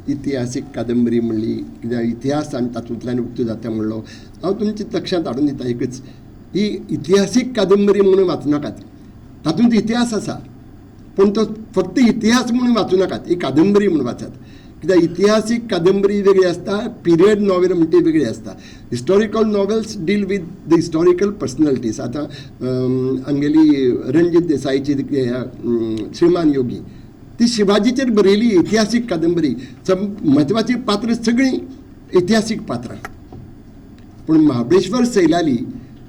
इतिहासीक कादंबरी म्हणली, कित्याक इतिहास आनी तातूंतल्यान उक्तो जाता म्हणलो. हांव तुमच्या लक्षांत हाडून दिता एकच, ही इतिहासीक कादंबरी म्हणून वाचूं नाकात. तातूंत इतिहास आसा पूण तो फक्त इतिहास म्हणून वाचूं नाकात, ही कादंबरी म्हणून वाचात. कित्याक इतिहासीक कादंबरी वेगळी आसता, पिरियड नॉवेल म्हणटा ती वेगळी आसता. Historical novels deal with the historical personalities. आतां आमगेली रणजीत देसाईची श्रीमान योगी ती शिवाजीचेर बरयली इतिहासीक कादंबरी. म्हत्वाची पात्रां सगळीं इतिहासीक पात्रां. पूण महाबळेश्वर सैलाली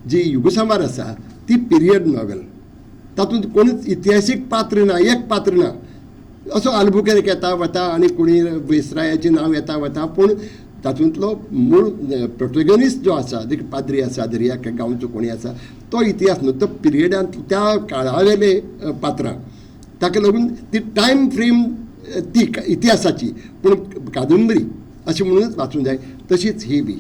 जी युगसंवार आसा ती पिरियड नॉवेल. तातूंत कोणूच इतिहासीक पात्र ना, एक पात्र ना. असो आल्बुकेर्क येता वता आनी कोणी वेसरायाचें नांव येता वता, पूण तातूंतलो मूळ प्रोटॅगनिस्ट जो आसा, देखीक पाद्री आसा, दर्या गांवचो कोणी आसा, तो इतिहास न्हू, तो पिरियडांत त्या काळावेले पात्रां. ताका लागून ती टायम फ्रेम ती इतिहासाची, पूण कादंबरी अशी म्हणूनच वाचूंक जाय. तशीच ही बी.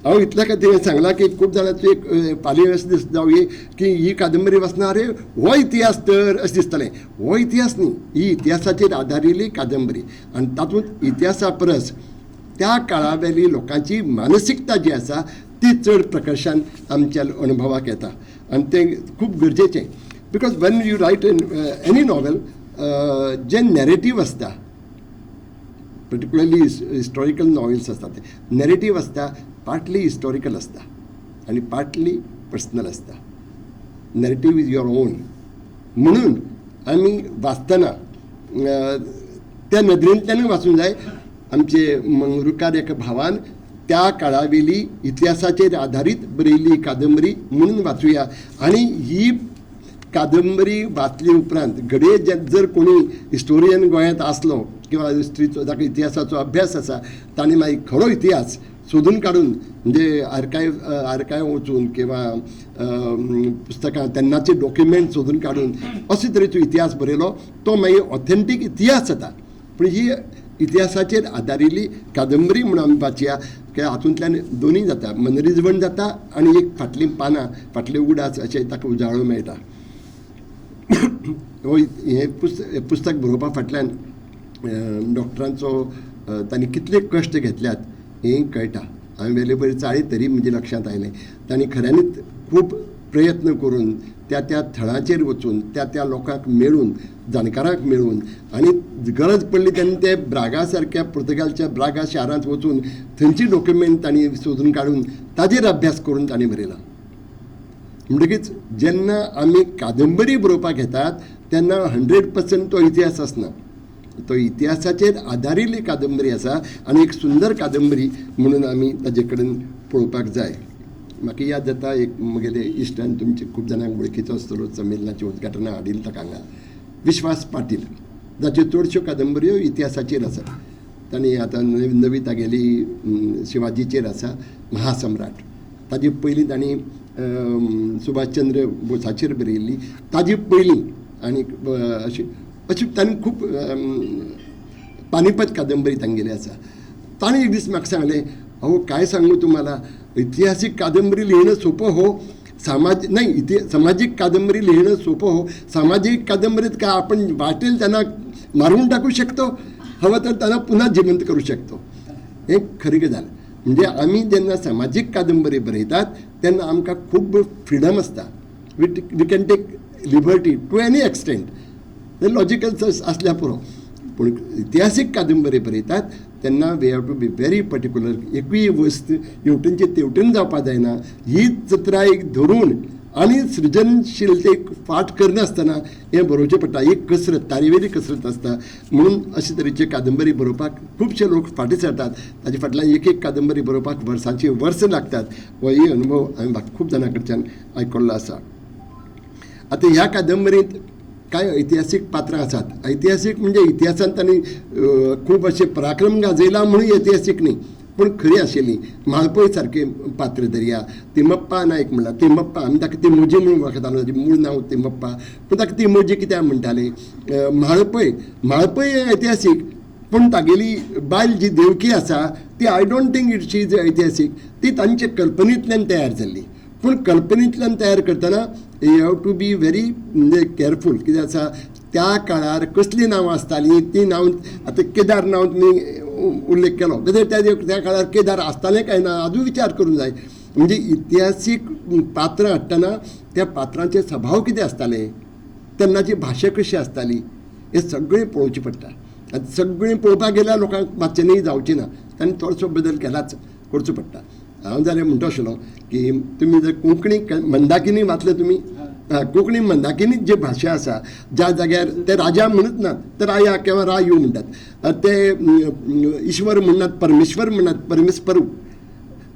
हांव इतल्या खातीर सांगलां की खूब जाणांचो एक फाल्यां अशें जावं की ही कादंबरी वाचना अरे हो इतिहास तर अशें दिसतलें. हो इतिहास न्ही, ही इतिहासाचेर आदारिल्ली कादंबरी आनी तातूंत इतिहासा परस त्या काळावेली लोकांची मानसिकता जी आसा ती चड प्रकर्शान आमच्या अनुभवाक येता आनी तें खूब गरजेचें. Because when you write any novel जे नॅरेटीव आसता, पर्टिक्युलरली हिस्टॉरिकल नॉवेल्स आसता ते नॅरेटीव आसता, पार्टली हिस्टॉरिकल आसता आनी पार्टली पर्सनल आसता. Narrative is your own. म्हणून आमी वाचतना त्या नदरेंतल्यानूय वाचूंक जाय. आमचे मंगरुकार एका भावान त्या काळावेली इतिहासाचेर आधारीत बरयल्ली कादंबरी म्हणून वाचुया. आनी ही कादंबरी वाचली उपरांत घडये जर कोणी हिस्टोरियन गोंयांत आसलो किंवा हिस्ट्रीचो ताका इतिहासाचो अभ्यास आसा ताणें मागीर खरो इतिहास सोदून काडून म्हणजे आर्कायव वचून किंवा पुस्तकां तेन्नाचे डॉक्युमेंट सोदून काडून अशे तरेचो इतिहास बरयलो तो मागीर ऑथेंटीक इतिहास जाता. पूण ही इतिहासाचेर आदारिल्ली कादंबरी म्हणून आमी वाचया की हातूंतल्यान दोनूय जाता, मनरिजवण जाता आनी एक फाटलीं पानां फाटले उडास अशें ताका उजाळो मेळटा. हे पुस्तक बरोवपा फाटल्यान डॉक्टरांचो तांणी कितले कश्ट घेतल्यात हें कळटा. हांवें वेले बरे 40 तरी म्हणजे लक्षांत आयलें. तांणी खऱ्यांनीच खूब प्रयत्न करून त्या थळांचेर वचून त्या लोकांक मेळून जाणकारांक मेळून आनी गरज पडली तेन्ना ते ब्रागा सारक्या पुर्तगालच्या ब्रागा शारांत वचून थंयची डॉक्युमेंट तांणी सोदून काडून ताजेर अभ्यास करून तांणी बरयला. म्हणटकीच जेन्ना आमी कादंबरी बरोवपाक येतात तेन्ना 100% तो इतिहास आसना. तो इतिहासाचेर आदारिल्ली कादंबरी आसा आनी एक सुंदर कादंबरी म्हणून आमी ताजे कडेन पळोवपाक जाय. म्हाका याद जाता एक म्हगेले इश्टान तुमचे खूब जाणांक वळखीचो आसतलो संमेलनाची उद्घाटनां हाडिल्ली ताका हांगा विश्वास पाटील जाच्यो चडश्यो कादंबऱ्यो इतिहासाचेर आसात. तांणी आतां नवी तागेली शिवाजीचेर आसा महासम्राट. ताजे पयलीं तांणी सुभाषचंद्र बोसाचेर बरयल्ली ताजे पयलीं आनी अशी तांणी खूब पानिपत कादंबरी तांगेली आसा. ताणें एक दीस म्हाका सांगलें अहो काय सांगू तुम्हाला ऐतिहासिक कादंबरी लिहिणं सोपं हो सामाजिक कादंबरी लिहिणं सोपं हो. सामाजिक कादंबरीत काय आपण वाटेल त्यांना मारून टाकू शकतो, हवं तर त्यांना पुन्हा जिवंत करू शकतो. हे खरी गजाल. म्हणजे आम्ही जेन्ना सामाजिक कादंबरी बरयतात तेन्ना आमकां खूब फ्रिडम आसता. We can take liberty to any extent logical असल्या पुरो. पूण इतिहासीक कादंबरी बरयतात तेन्ना we have to be very particular. एकूय वस्त हेवटेनचे तेवटेन जावपाक जायना. ही चत्राईक धरून आनी सृजनशीलतेक फाट करनासतना हें बरोवचें पडटा. एक कसरत तारेवेली कसरत आसता. म्हणून अशे तरेचे कादंबरी बरोवपाक खुबशे लोक फाटीं सरतात. ताजे फाटल्यान एक कादंबरी बरोवपाक वर्सांची वर्स लागतात. हो ही अनुभव हांवें खूब जाणां कडच्यान आयकल्लो आसा. आतां ह्या कादंबरींत काय ऐतिहासीक पात्रां आसात. ऐतिहासीक म्हणजे इतिहासांत तांणी खूब अशे पराक्रम गाजयला म्हणून ऐतिहासीक न्ही, पूण खरी आशिल्ली. म्हाळपय सारके पात्र धरया. तिम्मप्पा नायक म्हणला. तिम्मप्पा आमी ताका तिमोजी म्हणून वळखतालो. ताचें मूळ नांव तिम्मप्पा, पूण ताका तिमोजी कित्याक म्हणटाले. म्हाळपय ऐतिहासीक, पूण तागेली बायल जी देवकी आसा ती I don't think she is ऐतिहासीक. ती तांचे कल्पनेंतल्यान तयार जाल्ली. पूण कल्पनेंतल्यान तयार करतना you have to be very म्हणजे केअरफूल. कित्याक आसा त्या काळार कसलीं नांवां आसतालीं ती नांव. आतां केदार नांव तुमी उल्लेख केलो जाल्यार त्या काळार केदार आसतालें काय ना हाजूय विचार करूंक जाय. म्हणजे इतिहासीक पात्रां हाडटना त्या पात्रांचे स्वभाव कितें आसताले, तेन्नाची भाशा कशी आसताली, हें सगळें पळोवचें पडटा. आतां सगळें पळोवपाक गेल्यार लोकांक मातशेंय जावचें ना. तांणी थोडोसो बदल केलाच करचो पडटा. हांव जाल्यार म्हणटा आशिल्लो की तुमी जर कोंकणी मंदाकिनी वाचले तुमी कोंकणी मंदाकिनीत जी भाशा आसा ज्या जाग्यार ते राजा म्हणत नात तर राया किंवा रायू म्हणटात. ते ईश्वर म्हणनात परमेश्वर म्हणनात परमेस्परू.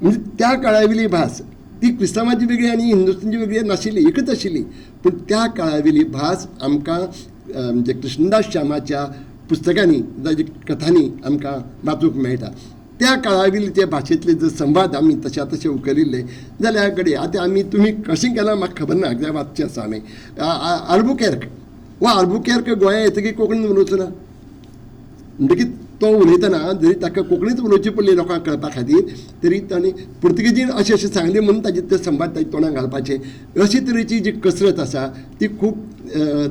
म्हणजे त्या काळावेली भास ती क्रिस्तांवांची वेगळी आनी हिंदुस्तानची वेगळी नाशिल्ली, एकच आशिल्ली. पूण त्या काळावेली भास आमकां म्हणजे कृष्णदास श्यामाच्या पुस्तकांनी ताच्या कथांनी आमकां वाचूंक मेळटा. त्या काळावेली त्या भाशेंतले जर संवाद आमी तशे उखलिल्ले जाल्यार घडये आतां आमी तुमी कशें केलां म्हाका खबर ना. कित्याक वाचचें आसा आमी आल्बुकेर्क वा आल्बुकेर्क गोंया येतकीर कोंकणीन उलोवचो ना. म्हणटकीर तो उलयतना जरी ताका कोंकणीच उलोवची पडली लोकांक कळपा खातीर तरी तांणी पुर्तुगेजीन अशें सांगलें म्हणून ताजे ते संवाद ताच्या तोंडाक घालपाचे. अशे तरेची जी कसरत आसा ती खूब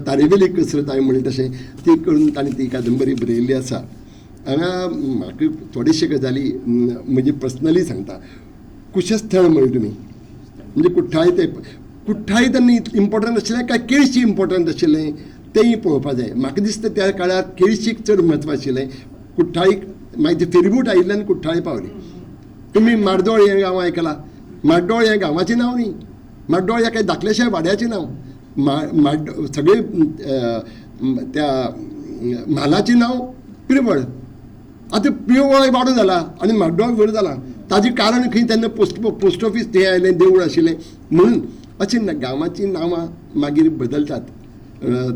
तारेवेली कसरत हांवें म्हणलें तशें ती करून तांणी ती कादंबरी बरयल्ली आसा. हांगा म्हाका थोडेशे गजाली म्हणजे पर्सनली सांगता. कुशस्थळ म्हणलें तुमी म्हणजे कुठ्ठाळी तेन्ना इम्पॉर्टंट आशिल्लें काय केळशी इम्पॉर्टंट आशिल्लें तेंय पळोवपाक जाय. म्हाका दिसता त्या काळार केळशीक चड म्हत्व आशिल्लें. कुठ्ठाळीक मागीर ती फेरीबूट आयिल्ल्यान कुठ्ठाळी पावली. तुमी मार्दोळ हें गांव आयकलां. माड्डोळ हें गांवाचें नांव न्ही. माड्डोळ हें काही धाकल्याशा वाड्याचें नांव. सगळे त्या म्हालाचें नांव पिरवळ आतां पिरवळ वाडो जाला आनी म्हाड्डोळ वयर जाला. ताजें कारण खंय तेन्ना पोस्ट ऑफीस थंय आयलें, देवूळ आशिल्लें म्हणून अशें गांवांची नांवां मागीर बदलतात.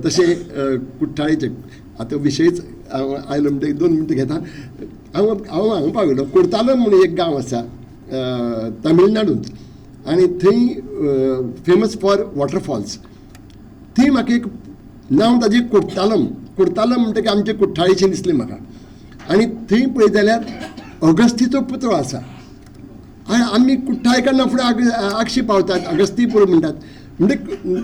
तशें कुट्टाळेचे आतां विशयच आयलो म्हणटकीर 2 मिनटां घेता. हांव हांगा पाविल्लो कोर्तालम म्हणून एक गांव आसा तमिळनाडूंत आनी थंय फेमस फॉर वॉटरफॉल्स. थंय म्हाका एक नांव ताजें कोर्तालम म्हणटकीर आमचे कुट्टाळेचें दिसलें म्हाका. आनी थंय पळयत जाल्यार अगस्तीचो पुतळो आसा. आनी आमी कुट्टाळेकारां फुडें आगशी पावतात, अगस्तीपूर म्हणटात. म्हणजे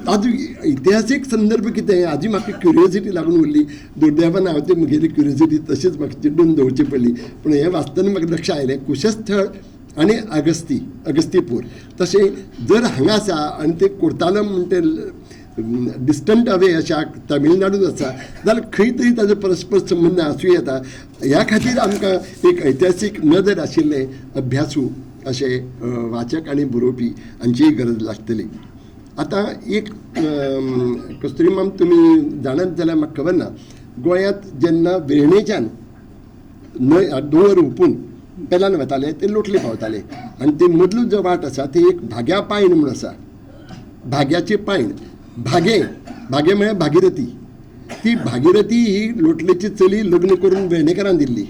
ताजो इतिहासीक संदर्भ कितें हाजी म्हाका क्युरियोसिटी लागून उरली. दुर्दैवान हांव ती म्हगेली क्युरियोसिटी तशीच म्हाका चिड्डून दवरची पडली. पूण हें वाचतना म्हाका लक्ष आयलें कुशस्थळ आनी अगस्तीपूर तशें जर हांगा आसा आनी ते कोर्तालम म्हणटा ते डिस्टंट अवे अशा तमिळनाडूंत आसा जाल्यार खंय तरी ताजो परस्पर संबंद आसूं येता. ह्या खातीर आमकां एक ऐतिहासीक नदर आशिल्ले अभ्यासू अशे वाचक आनी बरोवपी हांचीय गरज लागतली. आतां एक कस्तुरी मॅम तुमी जाणत जाल्यार म्हाका खबर ना, गोंयांत जेन्ना वेर्णेच्यान न्हंय दोंगर हुपून पेलान वताले ते लोटले पावताले आनी ते मदलो जो वाट आसा ते एक भाग्या पायण म्हणून आसा. भाग्याचे पायण भागे म्हळ्यार भागिरथी. ती भागिरथी ही लोटलेची चली लग्न करून वेर्णेकारान दिल्ली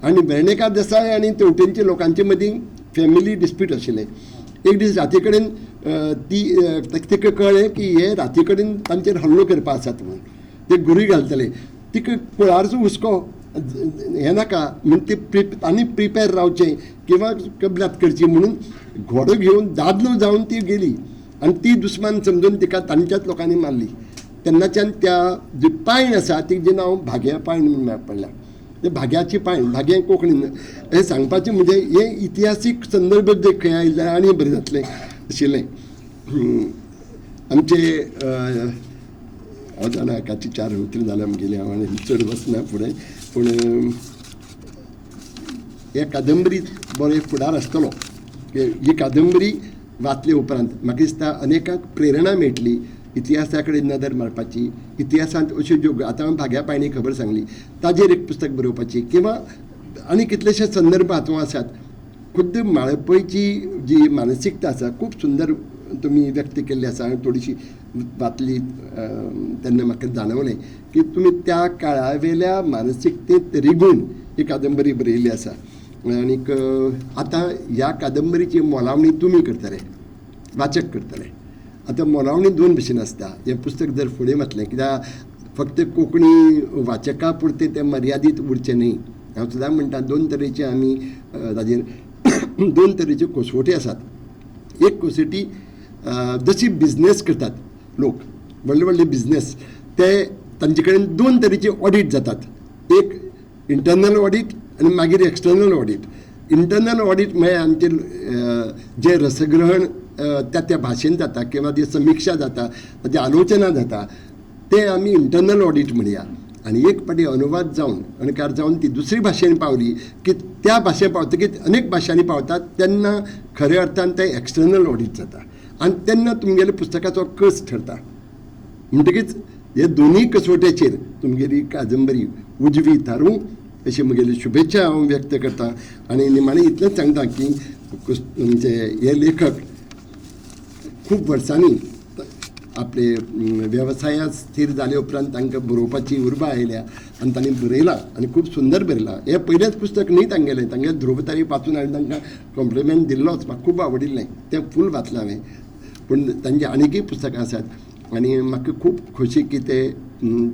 आनी वेर्णेकार देसाय आनी तेवटेंच्या लोकांचे मदीं फॅमिली डिस्प्यूट आशिल्लें. एक दीस राती कडेन तिका कळ्ळें की हे राती कडेन तांचेर हल्लो करपा आसात म्हणून. ते गुरी घालतले. तिका कुळारचो हुस्को हें नाका म्हूण ते आनी प्रिपेर रावचें किंवा कबलात करची म्हणून घोडो घेवन दादलो जावन ती गेली आनी ती दुस्मान समजून तिका तांच्याच लोकांनी मारली. तेन्नाच्यान त्या जी पायण आसा तिजें नांव भाग्या पायण म्हणून पडलां. ते भाग्याची पायण भाग्या कोंकणीन हें सांगपाचें म्हणजे हे इतिहासीक संदर्भ जे खंय आयले जाल्यार आनी बरें जातलें आशिल्लें. आमचे जाणा एकाची 4 उतरां जाल्यार म्हगेली हांव आनी चड वचना फुडें. पूण हे कादंबरीत बरो एक फुडार आसतलो. ही कादंबरी वाचले उपरांत म्हाका दिसता अनेकांक प्रेरणा मेळटली इतिहासा कडेन नदर मारपाची. इतिहासांत अश्यो ज्यो आतां हांवें भाग्या पायणी खबर सांगली ताजेर एक पुस्तक बरोवपाची किंवा आनी कितलेशे संदर्भ हातूंत आसात. खुद्द माळपयची जी मानसिकता आसा खूब सुंदर तुमी व्यक्त केल्ली आसा. हांवें थोडीशी वाचली तेन्ना म्हाका जाणवलें की तुमी त्या काळा वेल्या मानसिकतेंत रिगून ही कादंबरी बरयल्ली आसा. आनीक आतां ह्या कादंबरीची मोलावणी तुमी करतले, वाचक करतले. आतां मोलावणी 2 भशेन आसता. हें पुस्तक जर फुडें वतलें कित्याक फक्त कोंकणी वाचका पुरतें तें मर्यादीत उरचें न्ही. हांव सदां म्हणटा 2 तरेचे आमी ताजेर 2 तरेच्यो कसोटी आसात. एक कसोटी जशी बिझनेस करतात लोक, व्हडले व्हडले बिझनेस, ते तांचे कडेन 2 तरेचे ऑडीट जातात. एक इंटरनल ऑडीट आनी मागीर एक्सटर्नल ऑडीट. इंटरनल ऑडीट म्हळ्यार आमचे जे रसग्रहण त्या भाशेन जाता किंवा जी समिक्षा जाता, ताची आलोचना जाता, ते आमी इंटरनल ऑडीट म्हणया. आनी एक फावटी अनुवाद जावन अणकार जावन ती दुसरी भाशेन पावली की त्या भाशेन पावतकीच अनेक भाशांनी पावतात तेन्ना खऱ्या अर्थान ते एक्सटर्नल ऑडीट जाता आनी तेन्ना तुमगेल्या पुस्तकाचो कस ठरता. म्हणटकीच हे दोनूय कसोटेचेर तुमगेली कादंबरी उजवी थारूं अशी म्हगेली शुभेच्छा हांव व्यक्त करतां. आनी निमाणें इतलेंच सांगता की म्हणजे हे लेखक खूब वर्सांनी आपले वेवसायांत स्थिर जाले उपरांत तांकां बरोवपाची उर्बा आयल्या आनी तांणी बरयलां आनी खूब सुंदर बरयलां. हें पयलेंच पुस्तक न्ही तांगेलें, तांगे ध्रुवतारी वाचून हांवें तांकां कॉम्प्लिमेंट दिल्लोच. म्हाका खूब आवडिल्लें तें फूल वाचलां हांवें. पूण तांची आनीकय पुस्तकां आसात आनी म्हाका खूब खोशी की ते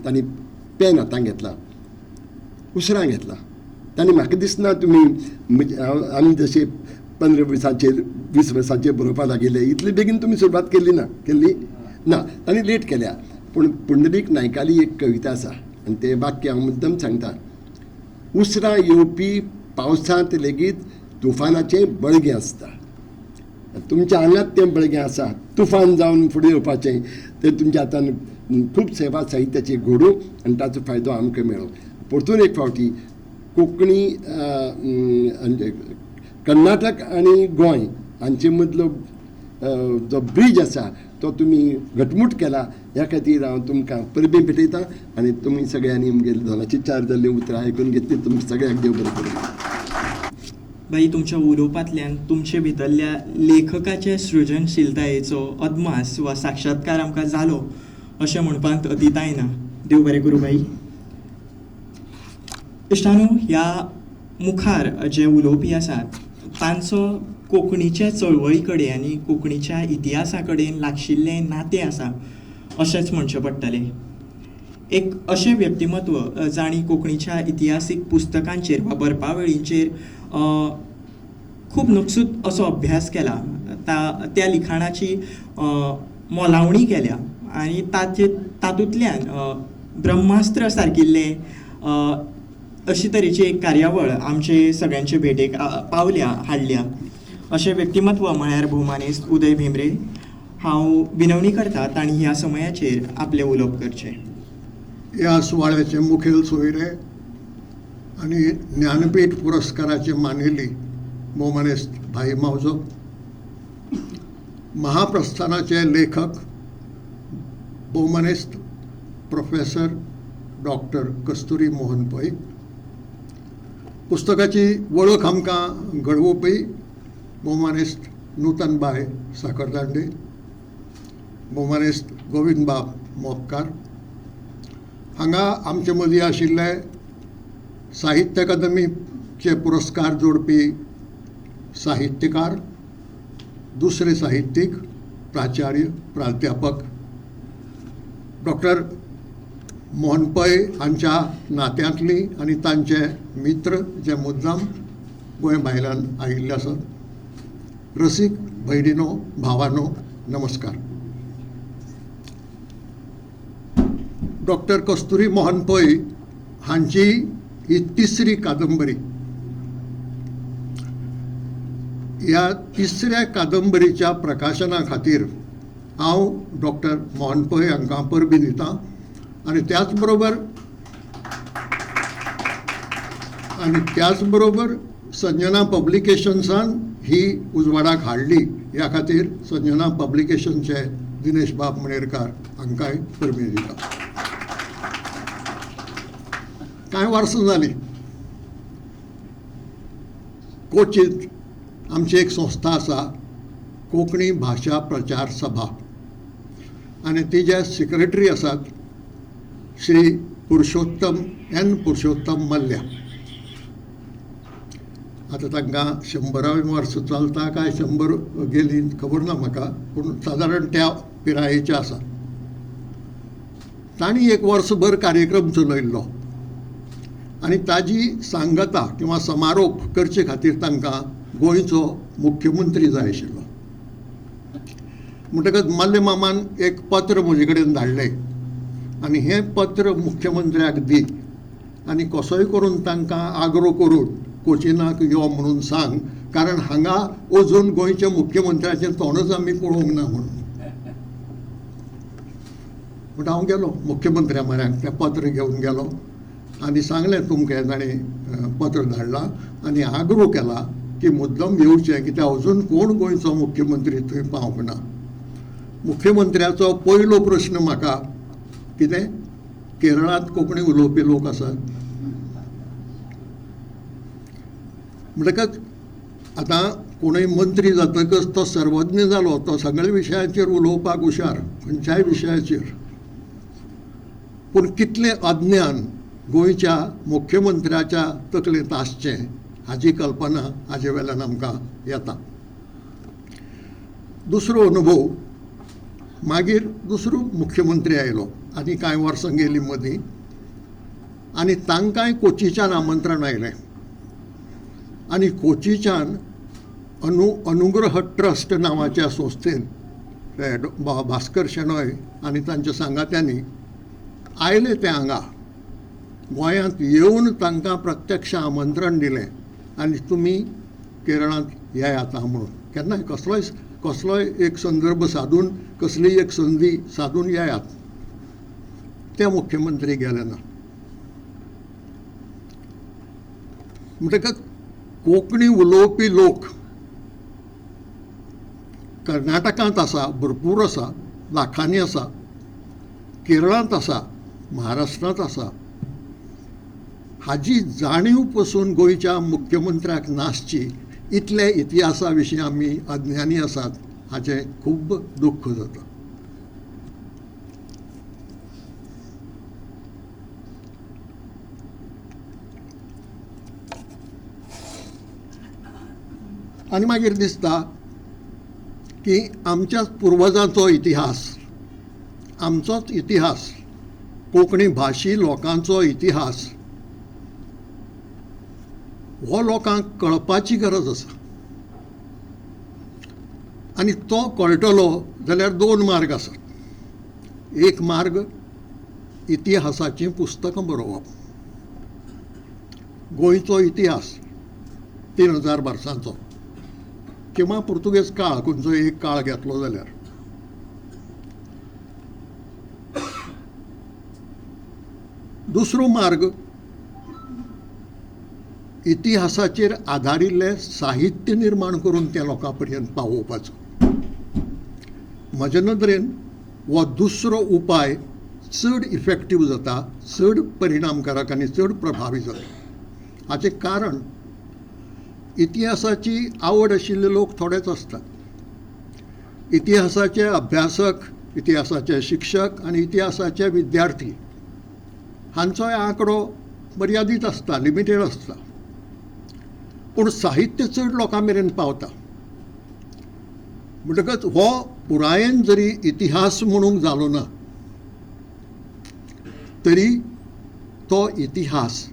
तांणी पेन हातांत घेतलां, उसरां घेतलां. तांणी म्हाका दिसना तुमी आमी जशे 15-20 वर्सांचेर बरोवपाक लागिल्ले इतले बेगीन तुमी सुरवात केल्ली ना. तांणी लेट केल्या. पूण पुंडलीक नायकाली एक कविता आसा आनी तें वाक्य हांव मुद्दम सांगता. उसरां येवपी पावसांत लेगीत तुफानाचें बळगें आसता. तुमच्या आंगात तें बळगें आसा, तुफान जावन फुडें येवपाचें. तें तुमच्या हातान खूब सेवा साहित्याची घडोवं आनी ताचो फायदो आमकां मेळो. परतून एक फावटी कोंकणी कर्नाटक आनी गोंय हांचे मदलो जो ब्रीज आसा तो तुमी घटमूट केला ह्या खातीर हांव तुमकां परबीं भेटयतां आनी तुमी सगळ्यांनी म्हगेली दोनाची 4 जाल्ली उतरां आयकून घेतली. तुमकां सगळ्यांक देव बरें करूं. बाई, तुमच्या उलोवपांतल्यान तुमचे भितरल्या लेखकाचे सृजनशीलतायेचो अदमास वा साक्षात्कार आमकां जालो अशें म्हणपाक अतिताय ना. देव बरें करूं बाई. इश्टानो, ह्या मुखार जे उलोवपी आसात तांचो कोंकणीचे चळवळी कडेन आनी कोंकणीच्या इतिहासा कडेन लागशिल्लें नातें आसा अशेंच म्हणचें पडटलें. एक अशें व्यक्तिमत्व जाणी कोंकणीच्या इतिहासीक पुस्तकांचेर वा बरपावळींचेर खूब नकसूद असो अभ्यास केला, त्या लिखाणाची मोलावणी केल्या आनी तातूंतल्यान ब्रह्मास्त्र सारकिल्ले अशे तरेची एक कार्यावळ आमचे सगळ्यांचे भेटेक हाडल्या. अशें व्यक्तिमत्व म्हळ्यार भौमानेस्त उदय भेंब्रे. हांव विनवणी करता तांणी ह्या समयाचेर आपलें उलोवप करचें. ह्या सुवाळ्याचे मुखेल सोयरे आनी ज्ञानपीठ पुरस्काराचे मानेली भौमानेस्त भाई मावजो, महाप्रस्थानाचे लेखक भौमानेस्त प्रोफेसर डॉक्टर कस्तुरी मोहन पै, पुस्तकाची वळख आमकां घडोवपी भौमानेस्त नूतनबाय साखरदांडे, भौमानेस्त गोविंदबाब मोपकार, हांगा आमचे मदीं आशिल्ले साहित्य अकादमीचे पुरस्कार जोडपी साहित्यकार, दुसरे साहित्यीक, प्राचार्य, प्राध्यापक डॉक्टर मोहन पै हांच्या नात्यांतली आनी तांचे मित्र जे मुद्दाम गोंय भायल्यान आयिल्ले आसात. रसीक भयणीनो, भावानो, नमस्कार. डॉक्टर कस्तुरी मोहन पै हांची ही 3री कादंबरी. ह्या 3ऱ्या कादंबरीच्या प्रकाशना खातीर हांव डॉक्टर मोहन पै हांकां परबीं दितां आनी त्याच बरोबर संजना पब्लिकेशन्सान ही उजवाडाक हाडली. ह्या खातीर संजना पब्लिकेशनचे दिनेश बाब मणेरकार हांकांय परबीं दिता. कांय वर्सां जालीं कोचींत आमची एक संस्था आसा, कोंकणी भाशा प्रचार सभा, आनी तिचे सेक्रेटरी आसात श्री पुरुषोत्तम मल्ल्या. आतां तांकां 100वें वर्स चलता काय 100 गेली खबर ना म्हाका, पूण सादारण त्या पिरायेचे आसा. तांणी एक वर्सभर कार्यक्रम चलयल्लो आनी ताजी सांगता किंवा समारोप करचे खातीर तांकां गोंयचो मुख्यमंत्री जाय आशिल्लो. म्हणटकच मल्ले मामान एक पत्र म्हजे कडेन धाडलें आनी हें पत्र मुख्यमंत्र्याक दी आनी कसोय करून तांकां आग्रो करून कोचिनाक यो म्हणून सांग, कारण हांगा अजून गोंयच्या मुख्यमंत्र्याचें तोंडच आमी पळोवंक ना म्हणून. पूण हांव गेलो मुख्यमंत्र्या म्हऱ्याक तें पत्र घेवन गेलो आनी सांगलें तुमकां ताणें पत्र धाडलां आनी आग्रो केला की मुद्दम येवचें, कित्याक अजून कोण गोंयचो मुख्यमंत्री थंय पावूंक ना. मुख्यमंत्र्याचो पयलो प्रश्न म्हाका कितें, केरळांत कोंकणी उलोवपी लोक आसात. म्हणटकच आतां कोणूय मंत्री जातकच तो सर्वज्ञ जालो, तो सगळ्या विशयाचेर उलोवपाक हुशार, खंयच्याय विशयाचेर. पूण कितलें अज्ञान गोंयच्या मुख्यमंत्र्याच्या तकलेंत आसचें हाची कल्पना हाजे वेल्यान आमकां येता. दुसरो अनुभव, मागीर दुसरो मुख्यमंत्री आयलो आनी कांय वर्सां गेलीं मदीं आनी तांकांय कोचीच्यान आमंत्रण आयलें आनी कोचीच्यान अनुग्रह ट्रस्ट नांवाच्या संस्थेन भास्कर शेणॉय आनी तांच्या सांगात्यांनी आयले ते हांगा गोंयांत येवन तांकां प्रत्यक्ष आमंत्रण दिलें आनी तुमी केरळांत येयात म्हणून. केन्नाय कसलोय एक संदर्भ सादून, कसलीय एक संदी सादून येयात. ते मुख्यमंत्री गेले ना. म्हणटकच कोंकणी उलोवपी लोक कर्नाटकांत आसा, भरपूर आसा, लाखांनी आसा, केरळांत आसा, महाराष्ट्रांत आसा. हाजी जाणीव पसून गोंयच्या मुख्यमंत्र्याक नासची, इतले इतिहासा विशीं आमी अज्ञानी आसात, हाचें खूब दुख्ख जाता. आनी मागीर दिसता की आमच्याच पुर्वजांचो इतिहास, आमचोच इतिहास, कोंकणी भाशी लोकांचो इतिहास हो लोकांक कळपाची गरज आसा. आनी तो कळटलो जाल्यार 2 मार्ग आसात. एक मार्ग इतिहासाचीं पुस्तकां बरोवप. गोंयचो इतिहास 3000 वर्सांचो किंवा पुर्तुगेज काळ खंयचो एक काळ घेतलो जाल्यार. दुसरो मार्ग इतिहासाचेर आदारिल्लें साहित्य निर्माण करून त्या लोकां पर्यंत पावोवपाचो. म्हजे नदरेन हो दुसरो उपाय चड इफेक्टीव जाता, चड परिणामकारक आनी चड प्रभावी जाता. हाचें कारण इतिहासाची आवड आशिल्ले लोक थोडेच आसतात. इतिहासाचे अभ्यासक, इतिहासाचे शिक्षक आनी इतिहासाचे विद्यार्थी हांचोय आंकडो मर्यादीत आसता, लिमिटेड आसता. पूण साहित्य चड लोकां मेरेन पावता. म्हणटकच हो पुरायेन जरी इतिहास म्हणूंक जालो ना, तरी तो इतिहास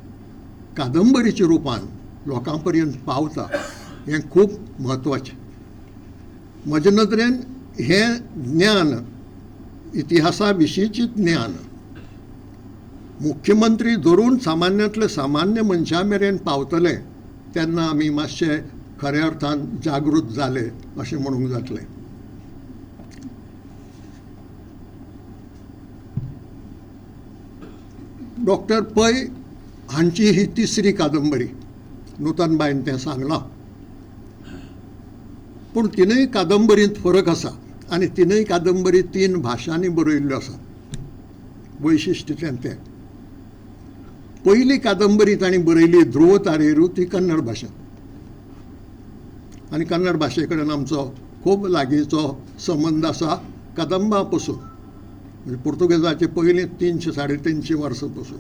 कादंबरीच्या रुपान लोकां पर्यंत पावता, हें खूब म्हत्वाचें. म्हजे नदरेन हें ज्ञान, इतिहासा विशींचें ज्ञान मुख्यमंत्री धरून सामान्यांतले सामान्य मनशा मेरेन पावतले तेन्ना आमी मातशे खऱ्या अर्थान जागृत जाले अशें म्हणूंक जातलें. डॉक्टर पै हांची ही 3री कादंबरी, नूतनबाईन तें सांगलां. पूण तिनूय कादंबरींत फरक आसा आनी तिनूय कादंबरी 3 भाशांनी बरयल्ल्यो आसात. वैशिश्ट्य तें पयली कादंबरी तांणी बरयली ध्रुव तारेरू, ती कन्नड भाशेंत. आनी कन्नड भाशे कडेन आमचो खूब लागींचो संबंद आसा कदंबा पसून, म्हणजे पुर्तुगेजाचे पयलीं 300-350 वर्सां पसून.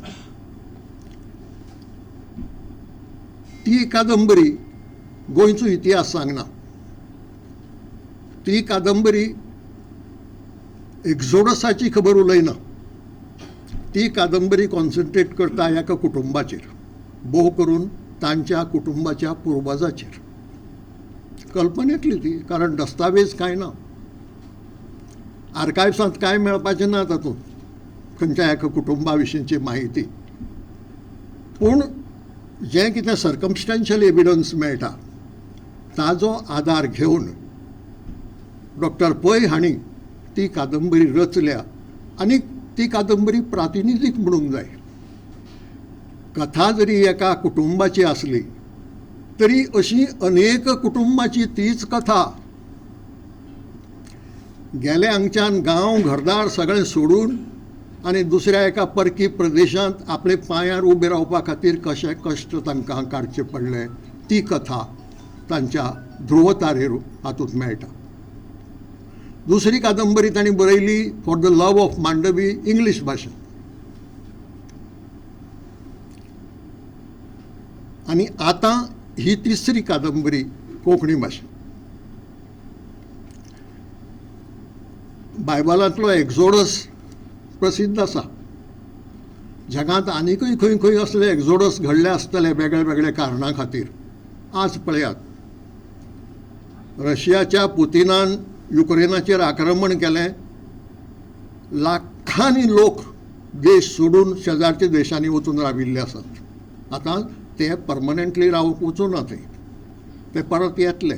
ती कादंबरी गोंयचो इतिहास सांगना. ती कादंबरी एक्झोडसाची खबर उलयना. ती कादंबरी कॉन्सन्ट्रेट करता एका कुटुंबाचेर, भोव करून तांच्या कुटुंबाच्या पुर्वजाचेर. कल्पनेतली ती, कारण दस्तावेज कांय ना, आर्कायव्सांत कांय मेळपाचें ना तातूंत खंयच्या एका कुटुंबा विशींची माहिती. पूण जें कितें सर्कमस्टॅन्शियल एविडन्स मेळटा ताजो आदार घेवन डॉक्टर पै हांणी ती कादंबरी रचल्या. आनी ती कादंबरी प्रातिनिधीक म्हणूंक जाय. कथा जरी एका कुटुंबाची आसली तरी अशी अनेक कुटुंबाची तीच कथा. गेले हांगच्यान गांव घरदार सगळें सोडून आनी दुसऱ्या एका परकी प्रदेशांत आपले पांयार उबे रावपा खातीर कशे कश्ट तांकां काडचे पडले, ती कथा तांच्या ध्रुव तारेरू हातूंत मेळटा. दुसरी कादंबरी तांणी बरयली for the love of Mandovi, English भाशेंत. आनी आतां ही 3री कादंबरी कोंकणी भाशेंत. बायबलांतलो एक्झोडस प्रसिद्ध आसा. जगांत आनीकूय खंय खंय असले एक्झोडस घडले आसतले वेगळे वेगळे कारणां खातीर. आज पळयात, रशियाच्या पुतिनान युक्रेनाचेर आक्रमण केलें, लाखांनी लोक देश सोडून शेजारच्या देशांनी वचून राविल्ले आसात. आतां ते परमनंटली रावूंक वचूना, ते परत येतले.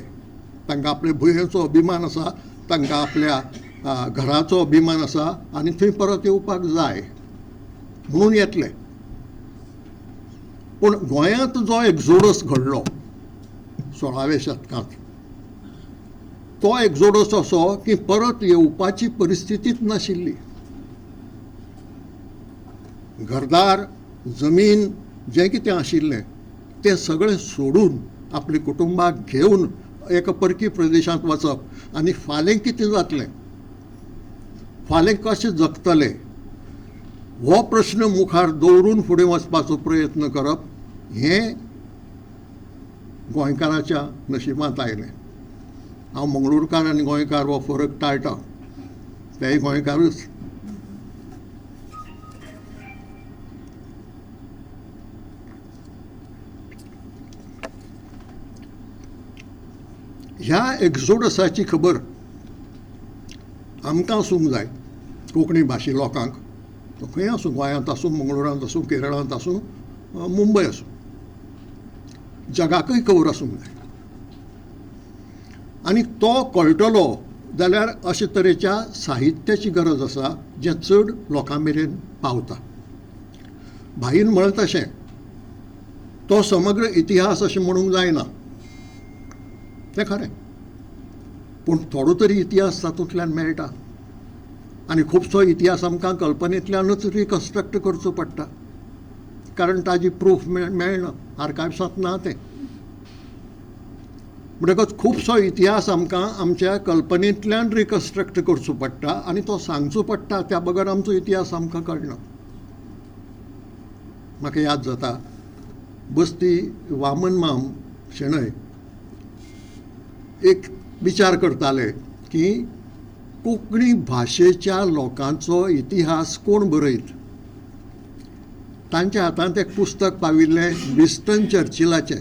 तांकां आपल्या भुंयेचो अभिमान आसा, तांकां आपल्या घराचो अभिमान आसा आनी थंय परत येवपाक जाय म्हणून येतले. पूण गोंयांत जो एक्झोडस घडलो 16व्या शतकांत, तो एक्झोडस असो की परत येवपाची परिस्थितीच नाशिल्ली. घरदार जमीन जें कितें आशिल्लें तें सगळें सोडून आपली कुटुंबाक घेवन एका परकी प्रदेशांत वचप आनी फाल्यां कितें जातलें, फाल्यां कशें जगतले हो प्रश्न मुखार दवरून फुडें वचपाचो प्रयत्न करप हें गोंयकाराच्या नशिबांत आयलें. हांव मंगळूरकार आनी गोंयकार हो फरक टाळटा, तेय गोंयकारूच. ह्या एक्झोडसाची खबर आमकां आसूंक जाय, कोंकणी भाशी लोकांक. तो खंय आसूं, गोंयांत आसूं, मंगळुरांत आसूं, केरळांत आसूं, मुंबय आसूं, जगाकय खबर आसूंक जाय. आनी तो कळटलो जाल्यार अशे तरेच्या साहित्याची गरज आसा जें चड लोकां मेरेन पावता. भाईन म्हळें तशें तो समग्र इतिहास अशें म्हणूंक जायना, तें खरें, पूण थोडो तरी इतिहास तातूंतल्यान मेळटा. आनी खुबसो इतिहास आमकां कल्पनेंतल्यानूच रिकन्स्ट्रक्ट करचो पडटा, कारण ताजी प्रूफ मेळना, आर्कायव्सांत ना तें. म्हणटकच खुबसो इतिहास आमकां आमच्या कल्पनेंतल्यान रिकन्स्ट्रक्ट करचो पडटा आनी तो सांगचो पडटा, त्या बगर आमचो इतिहास आमकां कळना. म्हाका याद जाता बस्ती वामन माम शेणय एक विचार करताले की कोंकणी भाशेच्या लोकांचो इतिहास कोण बरयत. तांच्या हातांत एक पुस्तक पाविल्लें विन्स्टन चर्चिलाचें,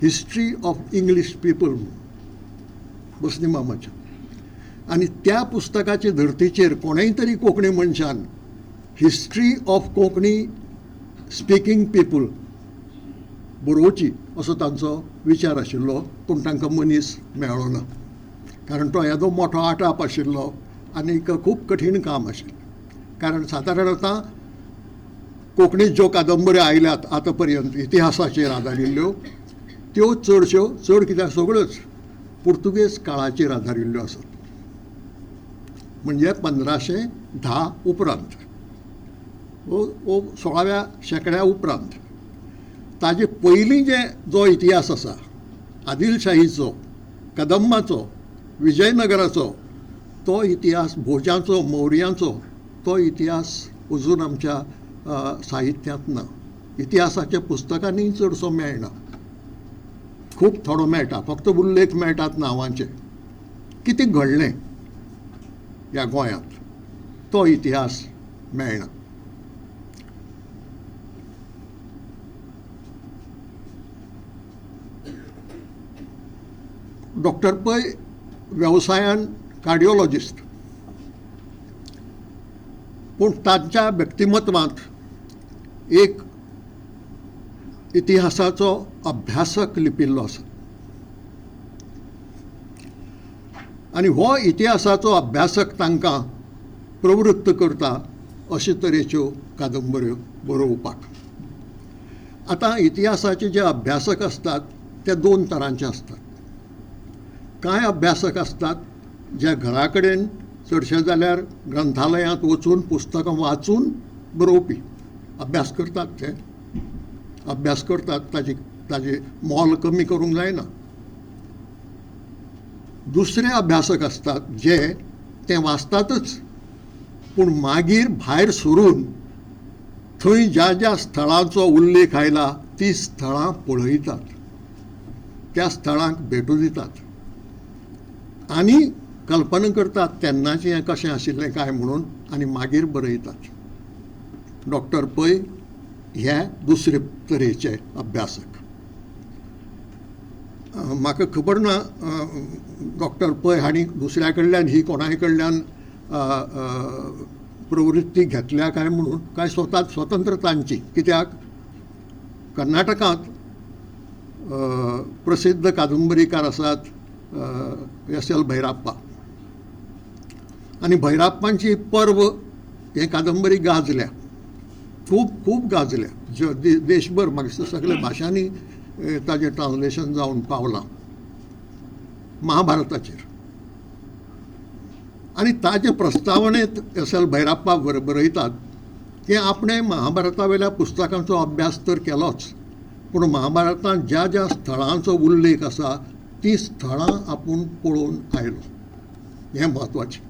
हिस्ट्री ऑफ इंग्लीश पीपल, बस्ती मामाचें. आनी त्या पुस्तकाचे धर्तीचेर कोणेय तरी कोंकणी मनशान history of Konkani speaking people बरोवची असो तांचो विचार आशिल्लो, पूण तांकां मनीस मेळ्ळो ना, कारण तो येदो मोठो आटाप आशिल्लो आनी खूब कठीण काम आशिल्लें. कारण सादारण आतां कोंकणीत ज्यो कादंबऱ्यो आयल्यात आतां पर्यंत इतिहासाचेर आदारिल्ल्यो, त्यो चडश्यो, चड कित्याक सगळ्योच पुर्तुगेज काळाचेर आदारिल्ल्यो आसात, म्हणजे 1510 उपरांत, 16व्या शेंकड्या उपरांत. ताजे पयलीं जो इतिहास आसा आदिलशाहीचो, कदंबाचो, विजयनगराचो, तो इतिहास, भोजांचो, मौर्यांचो, तो इतिहास अजून आमच्या साहित्यांत ना. इतिहासाच्या पुस्तकांनी चडसो मेळना, खूब थोडो मेळटा, फक्त उल्लेख मेळटात नांवांचे. कितें घडलें ह्या गोंयांत तो इतिहास मेळना. डॉक्टर पै वेवसायान कार्डिओलॉजिस्ट, पूण तांच्या व्यक्तिमत्वांत एक इतिहासाचो अभ्यासक लिपिल्लो आसा. आनी हो इतिहासाचो अभ्यासक तांकां प्रवृत्त करता अशे तरेच्यो कादंबऱ्यो बरोवपाक. आतां इतिहासाचे जे अभ्यासक असतात ते 2 तरांचे असतात. कांय अभ्यासक असतात जे घरा कडेन चडशे जाल्यार ग्रंथालयांत वचून पुस्तकां वाचून बरोवपी, अभ्यास करतात, ते अभ्यास करतात, ताजे मोल कमी करूंक जायना. दुसरे अभ्यासक असतात जे ते वाचतातच, पूण मागीर भायर सरून थंय ज्या ज्या स्थळांचो उल्लेख आयला ती स्थळां पळयतात, त्या स्थळांक भेटू दितात आनी कल्पना करतात तेन्नाचें हें कशें आशिल्लें काय म्हणून, आनी मागीर बरयतात. डॉक्टर पै हे दुसरे तरेचे अभ्यासक. म्हाका खबर ना डॉक्टर पै हांणी दुसऱ्या कडल्यान ही कोणाय कडल्यान प्रवृत्ती घेतल्या काय म्हणून, काय स्वतंत्र तांची. कित्याक कर्नाटकांत प्रसिद्ध कादंबरीकार आसात एस.एल. भैराप्पा, आनी भैराप्पांची पर्व हे कादंबरी गाजल्या, खूब गाजल्या देशभर. म्हाका दिसता सगळ्या भाशांनी ताजें ट्रान्सलेशन जावन पावलां महाभारताचेर. आणि ताजे प्रस्तावनेत S.L. भैराप्पा बरयतात की आपणे महाभारतावेल्या पुस्तकांचो अभ्यास तर केलोच, पूण महाभारतांत ज्या ज्या स्थळांचो उल्लेख आसा ती स्थळां आपूण पळोवन आयलो. हें म्हत्वाचें,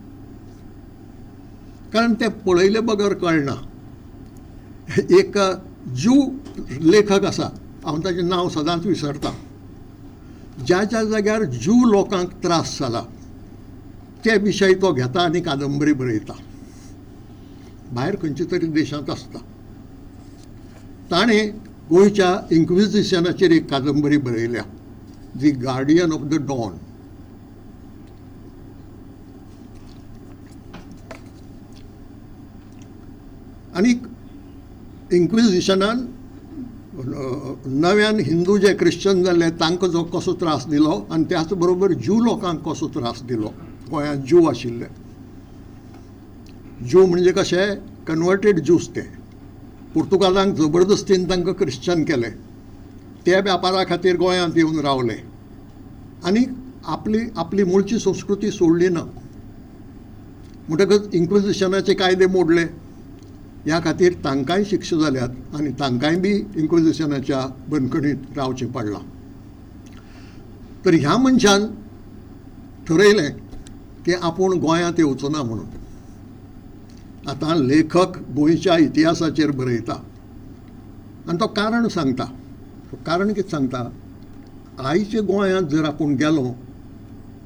कारण ते पळयले बगर कळना. एक ज्यू लेखक आसा, हांव ताचें नांव सदांच विसरतां, ज्या ज्या जाग्यार ज्यू लोकांक त्रास जाला ते विशय तो घेता आनी कादंबरी बरयता. भायर खंयच्या तरी देशांत आसता. ताणें गोंयच्या इन्क्विजिशनाचेर एक कादंबरी बरयल्या, दी गार्डियन ऑफ द डॉन. आनी इन्क्विजिशनान नव्यान हिंदू जे क्रिश्चन जाल्ले तांकां जो कसो त्रास दिलो आनी त्याच बरोबर ज्यू लोकांक कसो त्रास दिलो. गोंयांत ज्यू आशिल्ले, ज्यू म्हणजे कशे कन्वर्टेड ज्यूस, ते पुर्तुगालांक जबरदस्तीन तांकां क्रिश्चन केले, ते वेपारा खातीर गोंयांत येवन रावले आनी आपली मूळची संस्कृती सोडली ना. म्हणटकच इन्क्विजिशनाचे कायदे मोडले. ह्या खातीर तांकांय शिक्षा जाल्यात आनी तांकांय बी इन्क्विजिशनाच्या बंदखणींत रावचें पडलां. तर ह्या मनशान ठरयलें की आपूण गोंयांत येवचो ना म्हणून. आतां लेखक गोंयच्या इतिहासाचेर बरयता आनी तो कारण सांगता. कारण कितें सांगता, आयच्या गोंयांत जर आपूण गेलो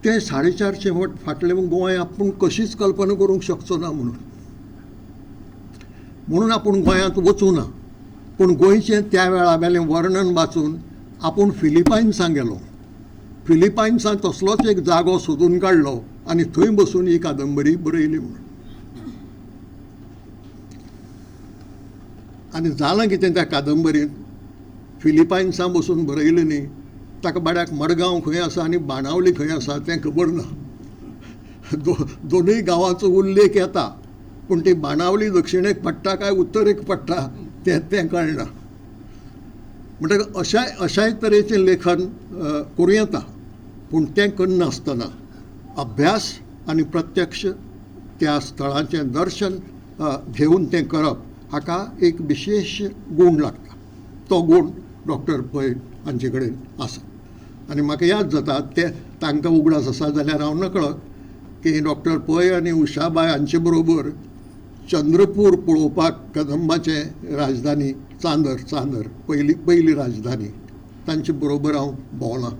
ते 450 फाटले गोंय आपूण कशीच कल्पना करूंक शकचो ना म्हणून आपूण गोंयांत वचूं ना. पूण गोंयचें त्या वेळावेलें वर्णन वाचून आपूण फिलिपायन्सां गेलो. फिलिपायन्सांत तसलोच एक जागो सोदून काडलो आनी थंय बसून ही कादंबरी बरयली म्हणून. आनी जालां कितें त्या कादंबरीन, फिलिपायन्सां बसून बरयलें न्ही, ताका बाड्याक मडगांव खंय आसा आनी बाणावली खंय आसा तें खबर ना. दोनूय गांवांचो उल्लेख येता, पूण ती बाणावली दक्षिणेक पडटा काय उत्तरेक पडटा तें कळना. म्हणटकच अशाय तरेचें लेखन करूं येता, पूण तें करनासतना अभ्यास आनी प्रत्यक्ष त्या स्थळांचें दर्शन घेवन तें करप हाका एक विशेष गूण लागता. तो गूण डॉक्टर पै हांचे कडेन आसा. आनी म्हाका याद जाता, ते तांकां उगडास आसा जाल्यार हांव नकळो की डॉक्टर पै आनी उशाबाय हांचे बरोबर चंद्रपूर पळोवपाक, कदंबाचें राजधानी चांदर पयली राजधानी, तांचे बरोबर हांव भोंवलां.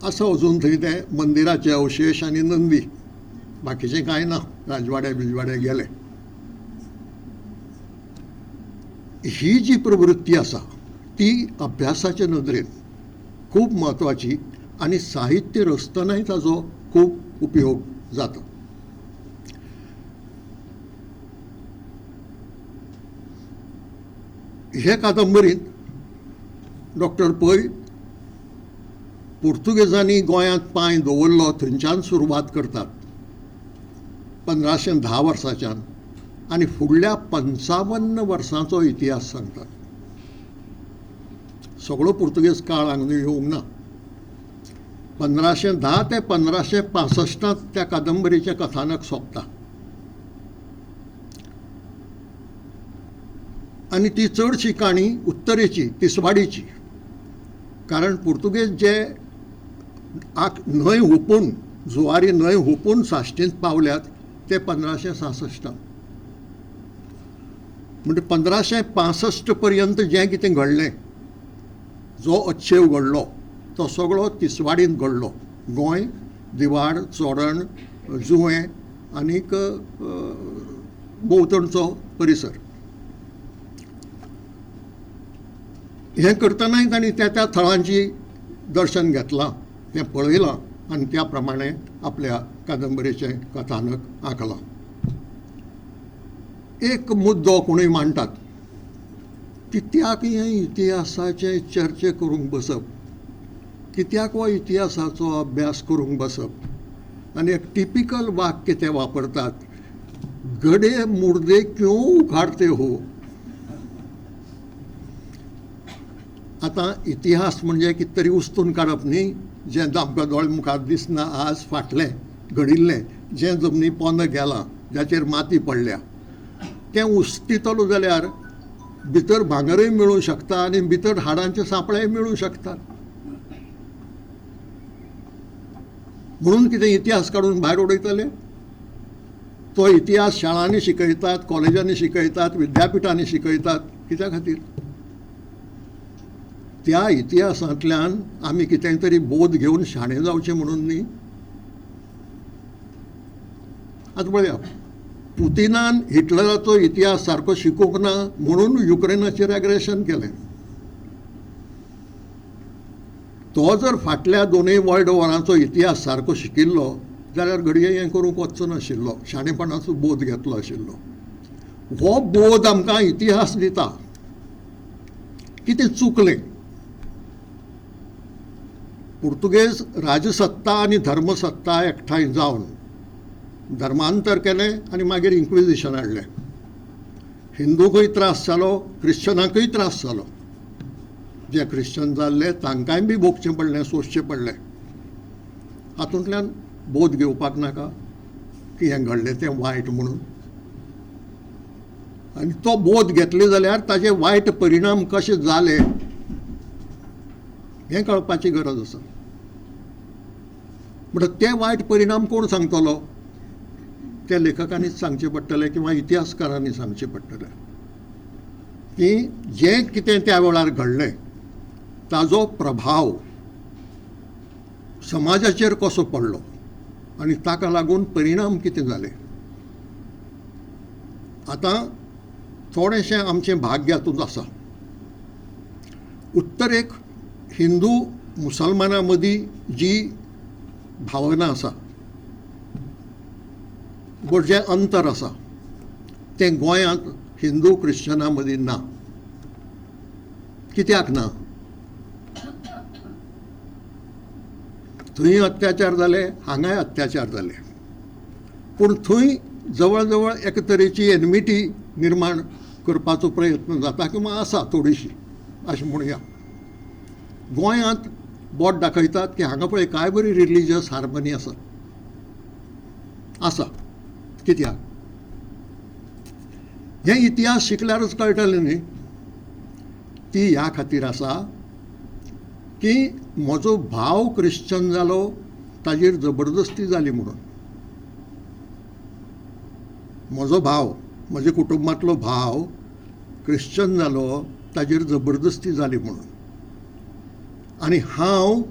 आसा अजून थंय ते मंदिराचे अवशेश आनी नंदी, बाकीचें कांय ना. राजवाड्या गेले. ही जी प्रवृत्ती आसा ती अभ्यासाचे नदरेन खूब म्हत्वाची आनी साहित्य रचतनाय ताजो खूब उपयोग जाता. हे कादंबरींत डॉक्टर पै पुर्तुगेजांनी गोंयांत पांय दवरलो थंयच्यान सुरवात करतात 1510 वर्साच्यान आनी फुडल्या 55 वर्सांचो इतिहास सांगतात. सगळो पुर्तुगेज काळ हांगा येवंक ना. 1510 ते 1565 त्या कादंबरीचें कथानक सोंपता. आनी ती चडशी काणी उत्तरेची, तिसवाडीची. कारण पुर्तुगेज जे न्हंय हुपून, जुवारी न्हंय हुपून साश्टींत पावल्यात ते 1566. म्हणजे 1565 पर्यंत जें कितें घडलें, जो अच्छेव घडलो तो सगळो तिसवाडींत घडलो. गोंय, दिवाड, चोडण, जुंवे आनीक भोंवतणचो परिसर. हें करतनाय तांणी त्या थळांची दर्शन घेतलां, तें पळयलां आनी त्या प्रमाणे आपल्या कादंबरीचें कथानक आंखलां. एक मुद्दो कोणूय मांडटात, कित्याक हे इतिहासाचे चर्चे करूंक बसप, कित्याक हो इतिहासाचो अभ्यास करूंक बसप. आनी एक टिपिकल वाक्य ते वापरतात, गडे मुर्दे क्यों उखाड़ते हो. आतां इतिहास म्हणजे कितें तरी उस्तून काडप न्ही, जें आमकां दोळे मुखार दिसना आज फाटलें, घडिल्लें जें जमनी पोंद गेलां जाचेर माती पडल्या तें उस्तितलो जाल्यार भितर भांगरय मेळूंक शकता आनी भितर हाडांचे सापळेय मेळूंक शकतात. म्हणून कितें इतिहास काडून भायर उडयतले? तो इतिहास शाळांनी शिकयतात, कॉलेजांनी शिकयतात, विद्यापिठांनी शिकयतात. कित्या खातीर? त्या इतिहासांतल्यान आमी कितें तरी बोध घेवन शाणे जावचें म्हणून न्ही. आतां पळया, पुतिनान हिटलराचो इतिहास सारको शिकूंक ना म्हणून युक्रेनाचेर एग्रेशन केलें. तो जर फाटल्या दोनूय वर्ल्ड वॉरांचो इतिहास सारको शिकिल्लो जाल्यार घडये हें करूंक वचचो नाशिल्लो, शाणेपणाचो बोध घेतलो आशिल्लो. हो बोध आमकां इतिहास दिता. कितें चुकलें? पुर्तुगेज राजसत्ता आनी धर्मसत्ता एकठांय जावन धर्मांतर केलें आनी मागीर इन्क्विजिशन हाडलें. हिंदूकय त्रास जालो, क्रिश्चनांकय त्रास जालो. जे क्रिश्चन जाल्ले तांकांय बी भोगचें पडलें, सोंसचें पडलें. हातूंतल्यान बोध घेवपाक नाका की हें घडलें तें वायट म्हणून. आनी तो बोध घेतले जाल्यार ताजे वायट परिणाम कशे जाले हें कळपाची गरज आसा. म्हणटच ते वायट परिणाम कोण सांगतलो? ते लेखकांनीच सांगचे पडटले किंवा इतिहासकारांनी सांगचे पडटले की जें कितें त्या वेळार घडलें ताजो प्रभाव समाजाचेर कसो पडलो आनी ताका लागून परिणाम कितें जाले. आतां थोडेशें आमचें भाग्य हातूंत आसा. उत्तरेक हिंदू मुसलमानां मदीं जी भावना आसा, जें अंतर आसा तें गोंयांत हिंदू क्रिश्चनां मदीं ना. कित्याक ना? थंय अत्याचार जाले, हांगाय अत्याचार जाले, पूण थंय जवळ जवळ एके तरेची एनमिटी निर्माण करपाचो प्रयत्न जाता किंवा आसा थोडीशी अशें म्हणुया. गोंयांत बोट दाखयतात की हांगा पळय काय बरी रिलिजियस हार्मनी आसा. कित्याक? हें इतिहास शिकल्यारच कळटलें न्ही. ती ह्या खातीर आसा की म्हजो भाव क्रिश्चन जालो ताजेर जबरदस्ती जाली म्हणून. म्हजो भाव, म्हज्या कुटुंबांतलो भाव क्रिश्चन जालो ताजेर जबरदस्ती जाली म्हणून. आनी हांव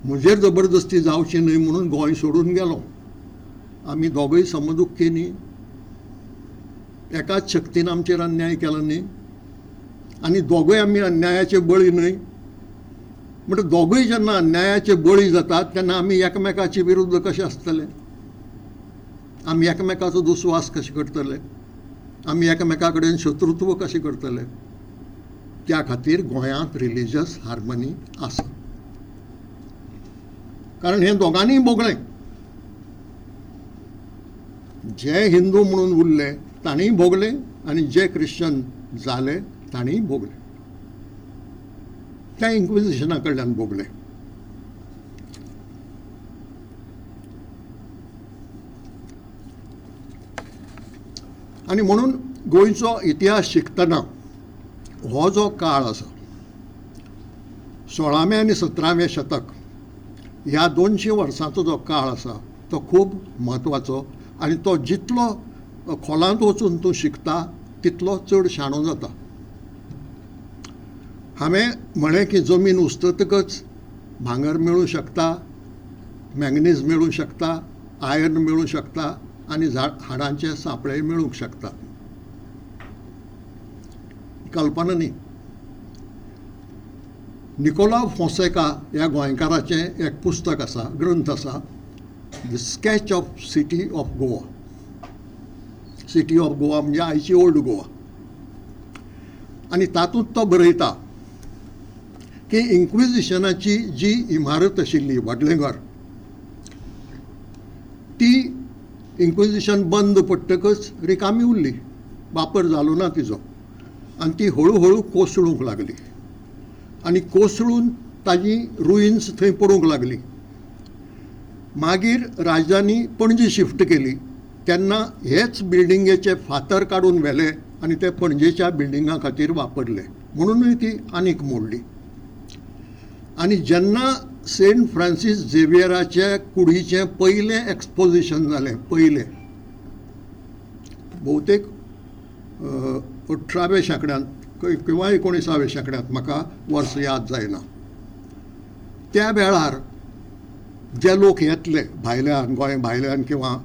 म्हजेर जबरदस्ती जावची न्हय म्हणून गोंय सोडून गेलो. आमी दोगूय समदुख्खी न्ही. एकाच शक्तीन आमचेर अन्याय केलो न्ही आनी दोगूय आमी अन्यायाचे बळी न्हय. म्हणजे दोगूय जेन्ना अन्यायाचे बळी जातात तेन्ना आमी एकामेकाचे विरुद्ध कशे आसतले? आमी एकामेकाचो दुस्वास कशे करतले? आमी एकामेका कडेन शत्रुत्व कशें करतले? त्या खातीर गोंयांत रिलिजियस हार्मनी आसा. कारण हें दोगांनीय भोगलें. जे हिंदू म्हणून उरले तांणीय भोगले आनी जे क्रिश्चन जाले तांणीय भोगले. त्या इन्क्विजिशना कडल्यान भोगले. आनी म्हणून गोंयचो इतिहास शिकतना हो जो काळ आसा 16वें आनी 17वें शतक ह्या 200 वर्सांचो जो काळ आसा तो खूब म्हत्वाचो. आनी तो जितलो खोलांत वचून तूं शिकता तितलो चड शाणो जाता. हांवें म्हळें की जमीन उस्ततकच भांगर मेळूंक शकता, मॅंगनीज मेळूंक शकता, आयर्न मेळूंक शकता आनी हाडांचे सापळे मेळूंक शकता. कल्पना न्ही. निकोला फोंसेका ह्या गोंयकाराचें एक पुस्तक आसा, ग्रंथ आसा, the sketch of city of Goa. City of Goa म्हणजे आयची ओल्ड गोवा. आनी तातूंत तो बरयता की इन्क्विजिशनाची जी इमारत आशिल्ली वडलेंगर ती इन्क्विजिशन बंद पडटकच रिकामी उरली, वापर जालो ना तिजो. आनी ती हळू कोसळूंक लागली आनी कोसळून ताजी रुइन्स थंय पडूंक लागली. मागीर राजधानी पणजी शिफ्ट केली तेन्ना हेच बिल्डिंगेचे फातर काडून व्हेले आनी ते पणजेच्या बिल्डिंगा खातीर वापरले, म्हणूनय ती आनीक मोडली. आनी जेन्ना सेंट फ्रांसीस झेवियराचे कुडीचें पयलें एक्सपोजिशन जालें, पयलें भोवतेक 18व्या शेंकड्यांत किंवा 19व्या शेंकड्यांत, म्हाका वर्स याद जायना, त्या वेळार जे लोक येतले भायल्यान, गोंय भायल्यान किंवा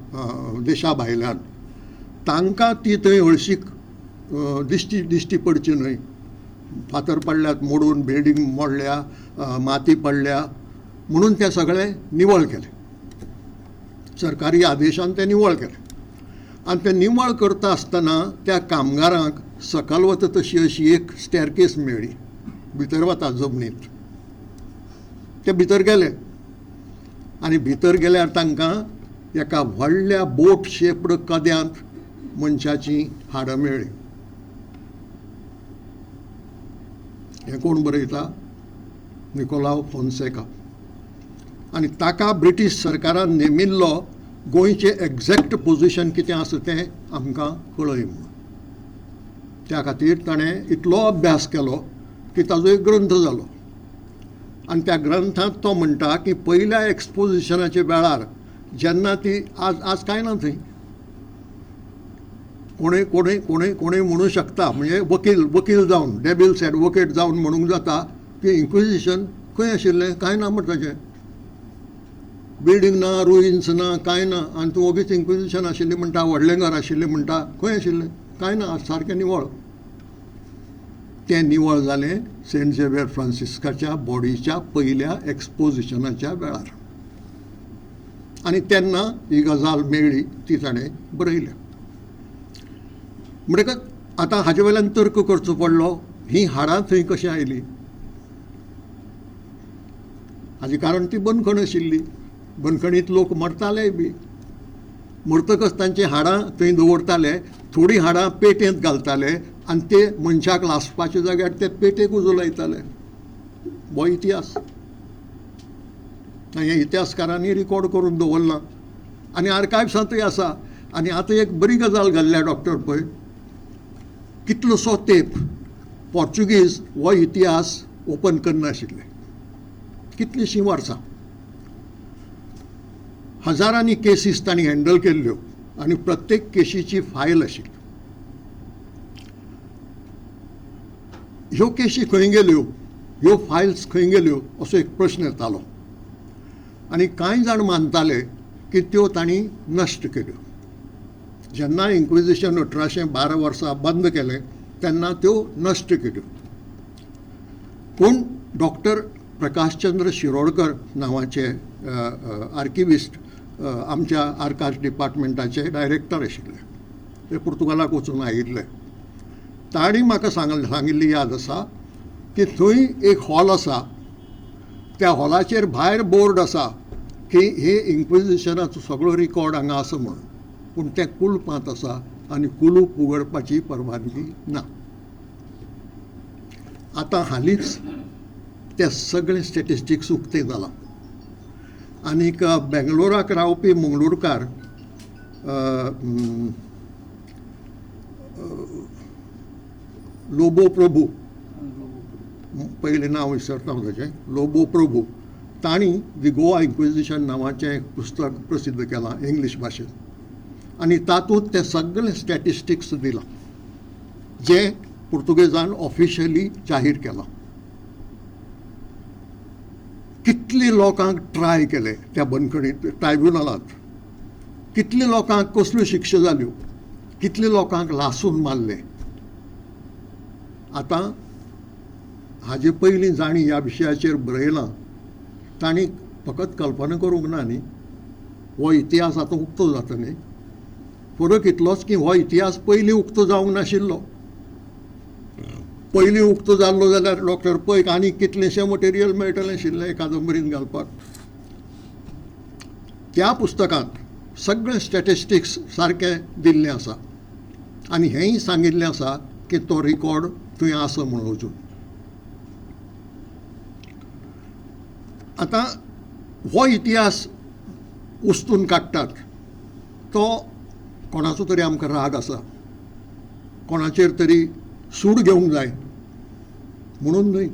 देशा भायल्यान, तांकां ती थंय हळशीक दिश्टी पडची न्हय. फातर पडल्यात मोडून, बिल्डींग मोडल्या, माती पडल्या, म्हणून ते सगळे निवळ केले. सरकारी आदेशान ते निवळ केले. आनी ते निवळ करता आसतना त्या कामगारांक सकयल वता तशी अशी एक स्टॅरकेस मेळ्ळी, भितर वता जमनींत. ते भितर गेले आनी भितर गेल्यार तांकां एका व्हडल्या बोट शेप्ड कद्यांत मनशाची हाडां मेळ्ळी. हें कोण बरयता? निकोलाव फोन्सेका. आनी ताका ब्रिटीश सरकारान नेमिल्लो गोंयचें एग्जॅक्ट पोजिशन कितें आसा तें आमकां कळय म्हणून. त्या खातीर ताणें इतलो अभ्यास केलो की ताजो एक ग्रंथ जालो. आनी त्या ग्रंथांत तो म्हणटा की पयल्या एक्सपोजिशनाच्या वेळार जेन्ना ती आज कांय ना थंय, कोणें म्हणूं शकता, म्हणजे वकील जावन, डेबिल्स एडवोकेट जावन म्हणूंक जाता की इन्क्विजिशन खंय आशिल्लें, कांय ना म्हणटा तें. बिल्डींग ना, रुइन्स ना, कांय ना, आनी तूं ओगीच इन्क्विजिशन आशिल्लें म्हणटा, व्हडलें घर आशिल्लें म्हणटा, खंय आशिल्लें, कांय ना, सारकें निवळ. तें निवळ जालें सेंट झेवियर फ्रांसिस्काच्या बॉडीच्या पयल्या एक्सपोजिशनाच्या वेळार. आनी तेन्ना ही गजाल मेळ्ळी, ती ताणें बरयल्या. म्हणटकच आतां हाजे वयल्यान तर्क करचो पडलो, ही हाडां थंय कशी आयली? हाजें कारण ती बंदखण आशिल्ली. बंदखणींत लोक मरतालेय बी. मरतकच तांची हाडां थंय दवरताले, थोडीं हाडां पेटयेंत घालताले आनी ते मनशाक लासपाच्या जाग्यार ते पेटेक उजो लायताले. हो इतिहास. हे इतिहासकारांनी रिकॉर्ड करून दवरला आनी आर्कायव्सांतूय आसा. आनी आतां एक बरी गजाल घडल्या डॉक्टर पळय, कितलोसो तेंप पोर्चुगीज हो इतिहास ओपन करनाशिल्ले, कितलींशीं वर्सां. हजारांनी केसीस तांणी हँडल केल्ल्यो आनी प्रत्येक केशीची फायल आशिल्ली. ह्यो केशी खंय गेल्यो, ह्यो फायल्स खंय गेल्यो असो एक प्रश्न येतालो. आनी कांय जाण मानताले की त्यो तांणी नश्ट केल्यो. जेन्ना इन्क्विजिशन 1812 वर्सा बंद केलें तेन्ना त्यो नश्ट केल्यो. पूण डॉक्टर प्रकाशचंद्र शिरोडकर नांवाचे आर्किविस्ट आमच्या आर्कायव्स डिपार्टमेंटाचे डायरेक्टर आशिल्ले. ते पुर्तुगालाक वचून आयिल्ले. तांणी म्हाका सांगिल्ली याद आसा की थंय एक हॉल आसा, त्या हॉलाचेर भायर बोर्ड आसा की हे इन्क्विजिशनाचो सगळो रिकॉर्ड हांगा आसा म्हणून, पूण तें कुलपांत आसा आनी कुलूप उगडपाची परवानगी ना. आतां हालींच ते सगळे स्टॅटिस्टिक्स उक्ते जाला. आनीक बेंगलोराक रावपी मंगळूरकार लोबो प्रभू, पयलें नांव विसरता हांव ताचें, लोबो प्रभू, तांणी दी गोवा इन्क्विजिशन नांवाचें एक पुस्तक प्रसिद्ध केलां इंग्लीश भाशेंत. आनी तातूंत ते सगळे स्टॅटिस्टिक्स दिलां जे पुर्तुगेजान ऑफिशियली जाहीर केलां. कितले लोकांक ट्राय केले त्या बंदखणींत, ट्रायब्युनलांत, कितले लोकांक कसल्यो शिक्षा जाल्यो, कितले लोकांक लासून मारले. आतां हाजे पयलीं जाणी ह्या विशयाचेर बरयलां, तांणी फकत कल्पना करूंक ना न्ही, हो इतिहास आतां उक्तो जाता न्ही. फरक इतलोच की हो इतिहास पयलीं उक्तो जावंक नाशिल्लो. पयलीं उक्तो जाल्लो जाल्यार डॉक्टर पैक आनी कितलेशें मटेरियल मेळटलें आशिल्लें कादंबरीन घालपाक. त्या पुस्तकांत सगळे स्टॅटिस्टिक्स सारकें दिल्लें आसा आनी हेंय सांगिल्लें आसा की तो रिकॉर्ड थंय आसा म्हणून अजून. आतां हो इतिहास उस्तून काडटात तो कोणाचो तरी आमकां राग आसा, कोणाचेर तरी सूड घेवंक जाय म्हणून न्हय,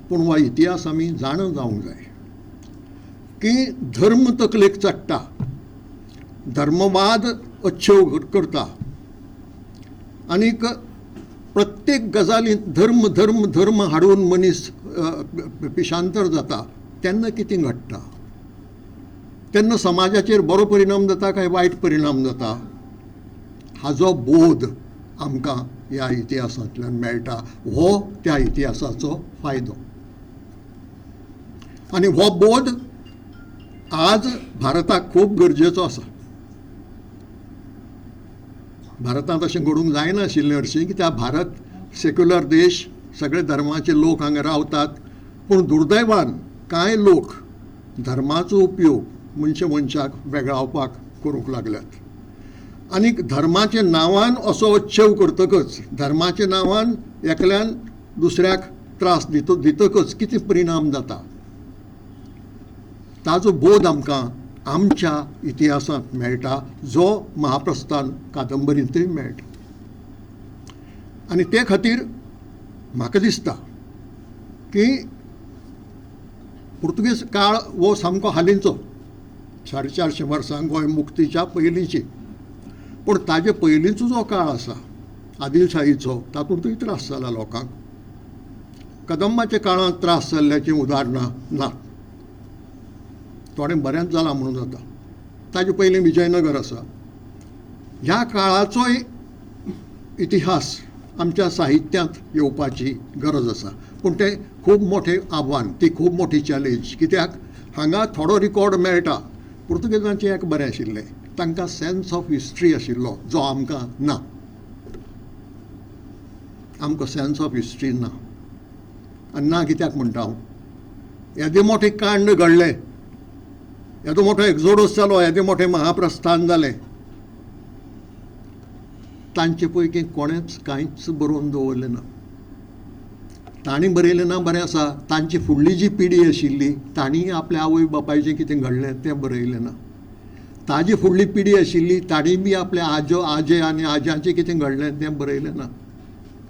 पूण हो इतिहास आमी जाणा जावंक जाय की धर्म तकलेक चडटा, धर्मवाद अच्छेव करता आनीक प्रत्येक गजालींत धर्म धर्म धर्म हाडून मनीस पिशांतर जाता तेन्ना कितें घडटा, तेन्ना समाजाचेर बरो परिणाम जाता काय वायट परिणाम जाता, हाजो बोध आमकां ह्या इतिहासांतल्यान मेळटा. हो त्या इतिहासाचो फायदो. आनी हो बोध आज भारताक खूब गरजेचो आसा. भारतांत अशें घडूंक जायनाशिल्लें हरशीं, कित्याक भारत सेक्युलर देश, सगळे धर्माचे लोक हांगा रावतात, पूण दुर्दैवान कांय लोक धर्माचो उपयोग मनशाक वेगळावपाक करूंक लागल्यात. आनीक धर्माच्या नांवान असो अच्छेव करतकच, धर्माच्या नांवान एकल्यान दुसऱ्याक त्रास दितकच कितें परिणाम जाता ताजो बोध आमकां आमच्या इतिहासांत मेळटा, जो महाप्रस्थान कादंबरींतय मेळटा. आनी ते खातीर म्हाका दिसता की पुर्तुगेज काळ हो सामको हालींचो, 450 वर्सां गोंय मुक्तीच्या पयलींची, पूण ताजे पयलींचो जो काळ आसा आदिलशाहीचो, तातूंतय त्रास जाला लोकांक. कदंबाच्या काळांत त्रास जाल्ल्याचीं उदाहरणां नात. थोडें बरेंच जालां म्हणून जाता. ताजे पयलीं विजयनगर आसा. ह्या काळाचोय इतिहास आमच्या साहित्यांत येवपाची गरज आसा, पूण तें खूब मोठें आव्हान, ती खूब मोठी चॅलेंज. कित्याक हांगा थोडो रिकॉर्ड मेळटा. पुर्तुगेजांचें एक बरें आशिल्लें, तांकां सेन्स ऑफ हिस्ट्री आशिल्लो, जो आमकां ना. आमकां सेन्स ऑफ हिस्ट्री ना. आनी ना कित्याक म्हणटा हांव, येदें मोठें कांड घडलें, येदो मोठो एक्झोडस जालो, येदें मोठें महाप्रस्थान जालें, तांचे पैकी कोणेंच कांयच बरोवन दवरलें ना. तांणी बरयलें ना बरें आसा, तांची फुडली जी पिढी आशिल्ली तांणी आपल्या आवय बापायचें कितें घडलें तें बरयलें ना. ताजी फुडली पिढी आशिल्ली तांणी बी आपल्या आजे आनी आज्याचें कितें घडलें तें बरयलें ना.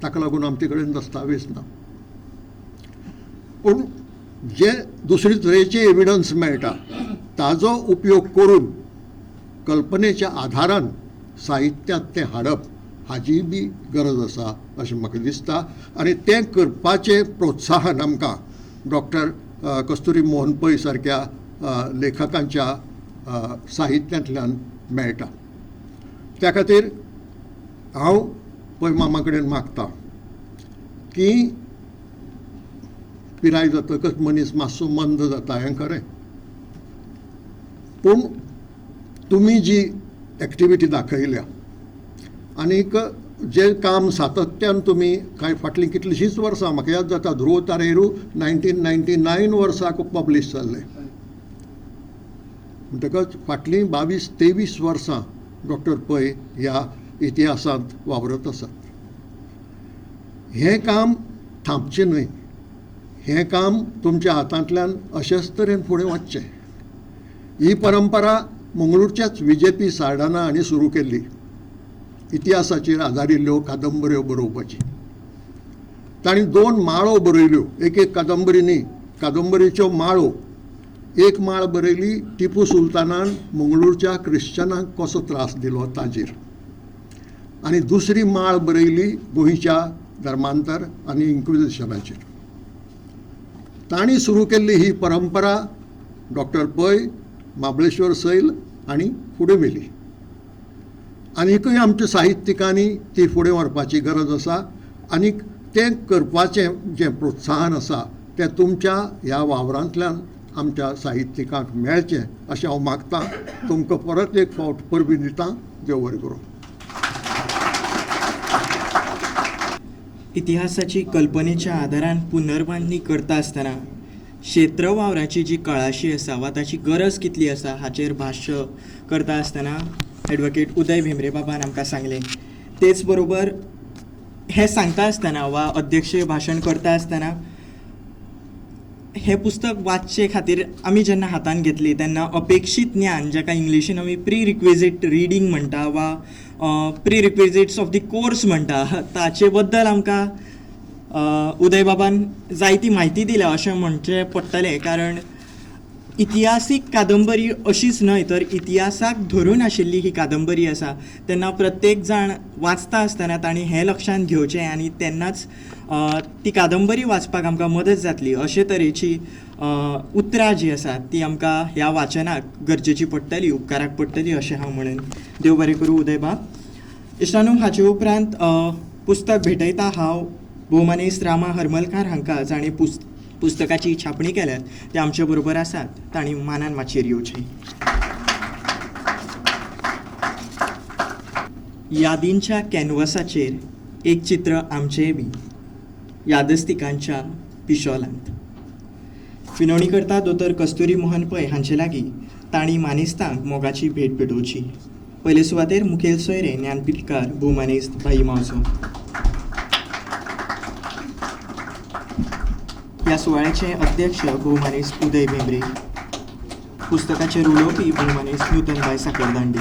ताका लागून आमचे कडेन दस्तावेज ना. पूण जे दुसरे तरेचे एविडन्स मेळटा ताजो उपयोग करून कल्पनेच्या आधारान साहित्यांत तें हाडप हाची बी गरज आसा अशें म्हाका दिसता. आनी तें करपाचें प्रोत्साहन आमकां डॉक्टर कस्तुरी मोहन पै सारक्या लेखकांच्या साहित्यांतल्यान मेळटा. त्या खातीर हांव पै मामा कडेन मागतां की पिराय जातकच मनीस मातसो मंद जाता, हें खरें, पूण तुमी जी एक्टिविटी दाखयल्या आनीक जे काम सातत्यान तुमी कांय फाटलीं कितलींशींच वर्सां, म्हाका याद जाता ध्रुव तारेरू 1999 वर्साक पब्लीश जाल्लें, म्हणटकच फाटलीं 22-23 वर्सां डॉक्टर पै ह्या इतिहासांत वावरत आसात. हें काम थांबचें न्हय, हें काम तुमच्या हातांतल्यान अशेच तरेन फुडें वचचें. ही परंपरा मंगळूरच्याच VJP साल्ढाणा हांणी सुरू केल्ली, इतिहासाचेर आदारिल्ल्यो कादंबऱ्यो बरोवपाची. तांणी 2 माळो बरयल्यो, एक कादंबरी न्ही, कादंबरीच्यो माळो. एक माळ बरयली टिपू सुलतानान मंगळूरच्या क्रिश्चनांक कसो त्रास दिलो ताजेर, आनी दुसरी माळ बरयली गोंयच्या धर्मांतर आनी इन्क्विजिशनाचेर. तांणी सुरू केल्ली ही परंपरा डॉक्टर पै, महाबळेश्वर सैल हांणी फुडें व्हेली. आनीकय आमच्या साहित्यिकांनी ती फुडें व्हरपाची गरज आसा. आनीक तें करपाचें जें प्रोत्साहन आसा तें तुमच्या ह्या वावरांतल्यान आमच्या साहित्यिकांक मेळचें अशें हांव मागतां. तुमकां परत एक फावट परबीं दितां. देव बरें करूं. इतिहासाची कल्पनेच्या आदारान पुनर्बांधणी करता आसतना क्षेत्र वावराची जी कळाशी आसा वा ताची गरज कितली आसा हाचेर भाश्य करता आसतना एडवोकेट उदय भेंब्रे बाबान आमकां सांगलें. तेच बरोबर हें सांगता आसतना वा अध्यक्षीय भाशण करता आसतना हे पुस्तक वाचचे खातीर आमी जेन्ना हातान घेतली तेन्ना अपेक्षीत ज्ञान जाका इंग्लिशीन आमी प्री रिक्विजीट रिडींग म्हणटा वा pre requisites of the course म्हणटा ताचे बद्दल आमकां उदय बाबान जायती म्हायती दिल्या अशें म्हणचें पडटलें. कारण इतिहासीक कादंबरी अशीच न्हय तर इतिहासाक धरून आशिल्ली ही कादंबरी आसा. तेन्ना प्रत्येक जाण वाचता आसतना तांणी हें लक्षांत घेवचें आनी तेन्नाच ती कादंबरी वाचपाक आमकां मदत जातली. अशे तरेची उतरां जी आसात ती आमकां ह्या वाचनाक गरजेची पडटली, उपकाराक पडटली अशें हांव म्हणून. देव बरें करूं उदय बाब. इश्टानू, हाचे उपरांत पुस्तक भेटयता हांव भोवमानेस्त रामा हरमलकार हांकां, जाणीं पुस्तकाची छापणी केल्यात. ते आमचे बरोबर आसात, तांणी मानान माचयेर येवचें. यादींच्या कॅनवसाचेर एक चित्र आमचेय बी यादस्तिकांच्या पिशॉलांत. विनवणी करता दोतोर कस्तुरी मोहन पै हांचे लागीं तांणी मानेस्तांक मोगाची भेट पेटोवची. पयले सुवातेर मुखेल सोयरे ज्ञानपीठकार भोवमानेस्त भाई मावजो. ह्या सुवाळ्याचे अध्यक्ष भोवमानेस्त उदय भेंब्रे. पुस्तकाचेर उलोवपी भोवमानेस्त नूतनबाई साखरदांडे.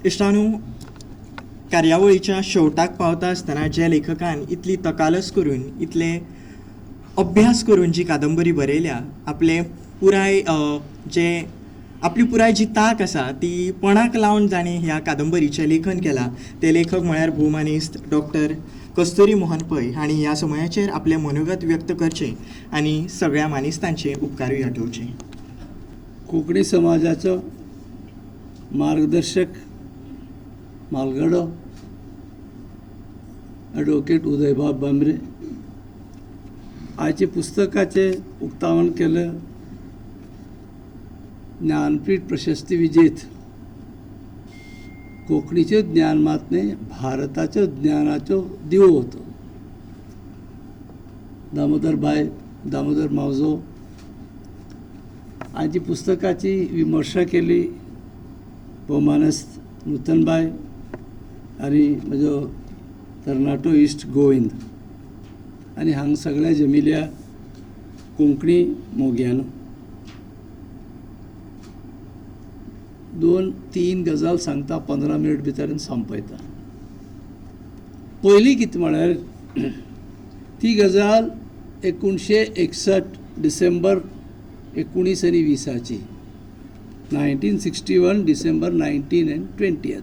इश्टानू, कार्यावळीच्या शेवटाक पावता आसतना जे लेखकान इतली तकालस करून, इतले अभ्यास करून जी कादंबरी बरयल्या, आपली पुराय जी ताक आसा ती पणाक लावन जाणें ह्या कादंबरीचें लेखन केलां. ते लेखक म्हळ्यार भोवमानेस्त डॉक्टर कस्तुरी मोहन पै हांणी ह्या समयाचेर आपलें मनोगत व्यक्त करचें आनी सगळ्या मानेस्तांचे उपकारूय आठोवचे. कोंकणी समाजाचो मार्गदर्शक म्हालगडो ॲडव्होकेट उदयबाब भांबरे आयचे पुस्तकाचें उक्तावण केलं. ज्ञानपीठ प्रशस्ती विजेत, कोंकणीचे ज्ञानमात्मे भारताच्या ज्ञानाचो दिवो होतो. दामोदर मावजो हांची पुस्तकाची विमर्शा केली. भोवमानेस्त नूतनबाई आनी म्हजो तरणाटो इश्ट गोविंद आनी हांगा सगळ्या जमिल्या कोंकणी मोग्यान 2-3 गजाल सांगता, 15 मिनट भितर संपयता. पयली कितें म्हळ्यार ती गजाल 1961 डिसेंबर 1920 1961 डिसेंबर 1920.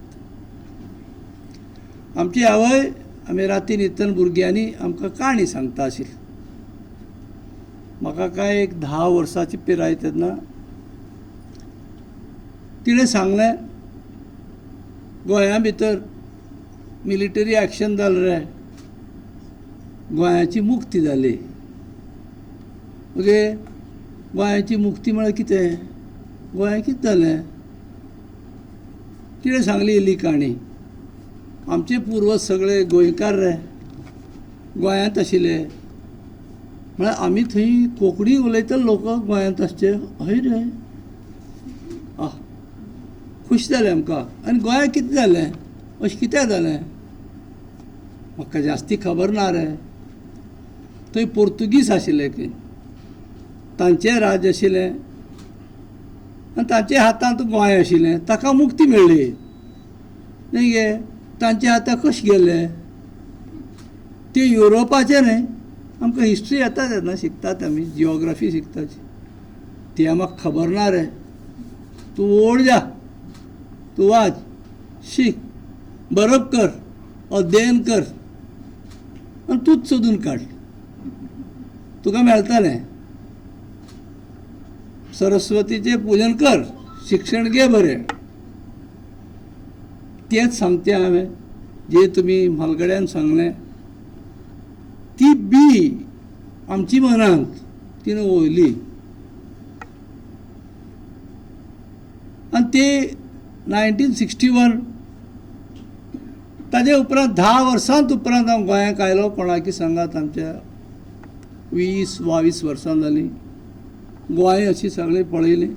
आमची आवय आमी राती न्हिदतना भुरग्यांनी आमकां काणी सांगता आशिल्ली. म्हाका काय एक 10 वर्साची पिराय तेन्ना तिणें सांगलें, गोंया भितर मिलिटरी एक्शन जालें रे, गोंयाची मुक्ती जाली. ओके, गोंयाची मुक्ती म्हळ्यार कितें? गोंया कितें जालें? तिणें सांगली इल्ली काणी. आमचे पुर्वज सगळे गोंयकार रे, गोंयांत आशिल्ले. म्हळ्यार आमी थंय कोंकणी उलयतले लोक गोंयांत आसचे. हय रे, खूश जालें आमकां. आनी गोंयांत कितें जालें, अशें कित्याक जालें म्हाका जास्ती खबर ना रे. थंय पोर्तुगीज आशिल्ले, तांचें राज आशिल्लें आनी तांच्या हातांत गोंय आशिल्लें. ताका मुक्ती मेळ्ळी. न्ही गे, तांच्या हातां कशें गेले? ते युरोपाचे न्हय. आमकां हिस्ट्री येता तेन्ना शिकतात आमी, जियोग्राफी शिकतात. ती आमकां खबर ना रे. तूं ओड जा, तूं वाच, शीक, बरप कर, अध्ययन कर आनी तूंच सोदून काड, तुका मेळटलें. सरस्वतीचें पूजन कर, शिक्षण घे बरें. तेंच सांगतें हांवें जे तुमी म्हालगड्यान सांगलें. ती बी आमची मनांत तिणें वयली. आनी ते 1961 ताजे उपरांत 10 वर्सांत उपरांत हांव गोंयांत आयलो. कोणाकी सांगात, आमच्या 20-22 वर्सां जालीं. गोंय अशी सगळी पळयली.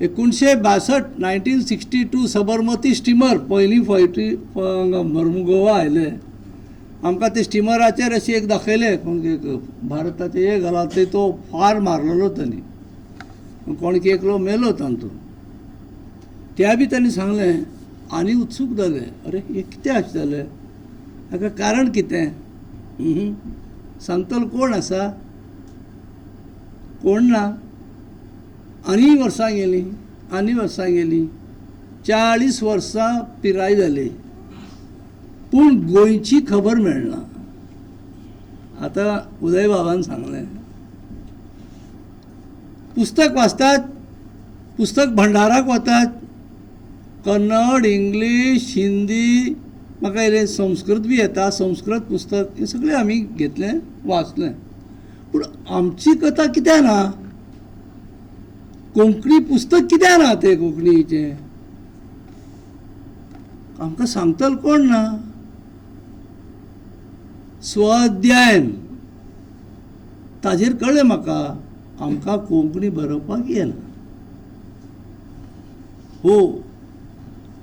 1962 1962 सबरमती स्टिमर पयलीं फावटी गोवा आयले. आमकां ते स्टिमराचेर अशी एक दाखयले भारताचे हे घाला ते तो फार मारलेलो तांणी, कोण की एकलो मेलो तांतून. त्या बी तांणी सांगलें आनी उत्सूक जाले, अरे हे कितें अशें जालें, हाका कारण कितें सांगतलो कोण आसा, कोण ना. आनी वर्सां गेलीं 40 वर्सां पिराय जाली, पूण गोंयची खबर मेळना. आतां उदय बाबान सांगलें, पुस्तक वाचतात, पुस्तक भंडाराक वतात, कन्नड, इंग्लीश, हिंदी, म्हाका इल्लें संस्कृत बी येता, संस्कृत पुस्तक हें सगळें आमी घेतलें, वाचलें. पूण आमची कथा कित्याक ना, कोंकणी पुस्तक कित्याक ना तें कोंकणीचें, आमकां सांगतलो कोण ना. स्वाध्यायन ताजेर कळ्ळें म्हाका, आमकां कोंकणी बरोवपाक येना.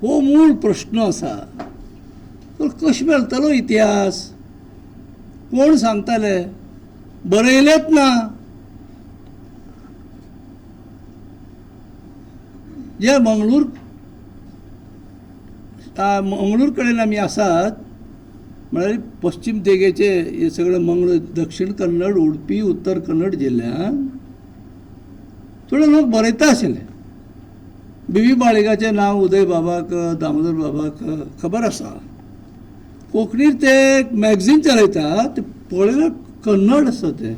हो मूळ प्रश्न आसा. तर कशें मेळटलो इतिहास, कोण सांगताले, बरयलेंच ना. जे मंगळूर कडेन आमी आसात, म्हळ्यार पश्चिम देगेचे हे सगळे मंगळूर, दक्षिण कन्नड, उडपी, उत्तर कन्नड जिल्ल्यांत थोडे लोक बरयता आशिल्ले. बी बाळिगाचें नांव उदय बाबाक, दामोदर बाबाक खबर आसा. कोंकणीर ते एक मॅगझीन चलयता, ते पळयल्यार कन्नड आसा ते.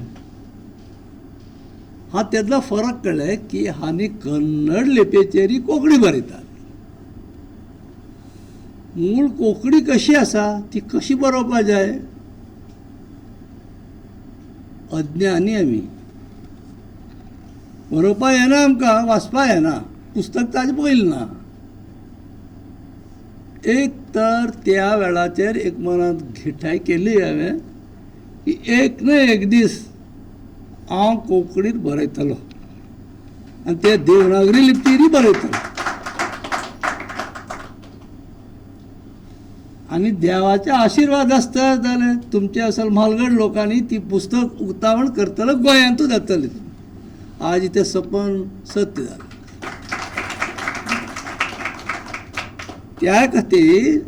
हा त्यातला फरक कळ्ळें की हांणी कन्नड लेपेचेरय कोंकणी बरयतात. मूळ कोंकणी कशी आसा, ती कशी बरोवपा जाय, अज्ञानी आमी. बरोवपा येना आमकां, वाचपा येना, पुस्तक ताजे पयलीं ना. एक तर त्या वेळाचेर एक मनांत घिटाय केली हांवें की एक न एक दीस हांव कोंकणीत बरयतलो, आनी ते देवनागरी लिपीरी बरयतलो. आनी देवाचे आशिर्वाद आसता जाल्यार तुमचे असल म्हालगड लोकांनी ती पुस्तक उक्तावण करतलो, गोंयांतूच जातली. आज तें सपन सत्य जालें. त्या खातीर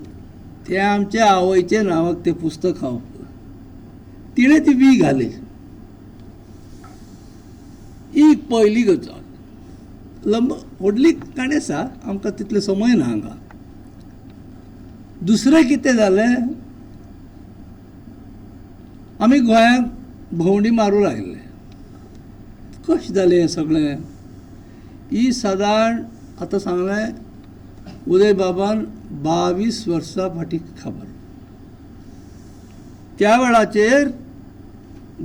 ते आमच्या आवयचे नांवाक तें पुस्तक हांव, तिणें ती वी घाली. ही पयली गजाल. व्हडली काणी आसा, आमकां तितले समय ना हांगा. दुसरें कितें जालें, आमी गोंयांत भोंवडी मारूं लागले. कशें जालें हें सगळें, ही सादारण आतां सांगलें उदय बाबान 22 वर्सां फाटीं खबर. त्या वेळाचेर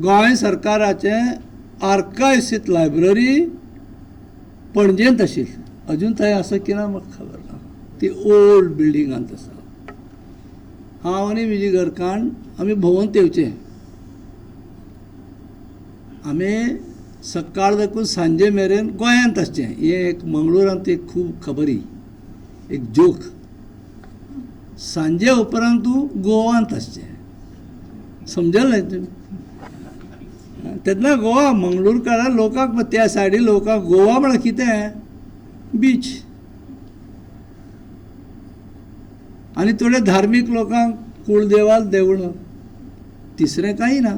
गोंय सरकाराचें आर्कायव्स लायब्ररी पणजेंत आशिल्ली. अजून थंय आसा की ना म्हाका खबर ना. ती ओल्ड बिल्डिंगांत आसा. हांव आनी म्हजी घरकान्न आमी भोंवून येवचें. आमी सकाळ देखून सांजे मेरेन गोंयांत आसचें. हें एक मंगळुरांत एक खूब खबरी, एक जोक. सांजे उपरांत तूं गोवांत आसचें. समजलें तुमी? तेन्ना गोवा मंगळूरकारां लोकांक त्या सायडी लोकांक गोवा म्हळ्यार कितें, बीच. आनी थोड्या धार्मीक लोकांक कुळदेवाल देवळां, तिसरें काही ना.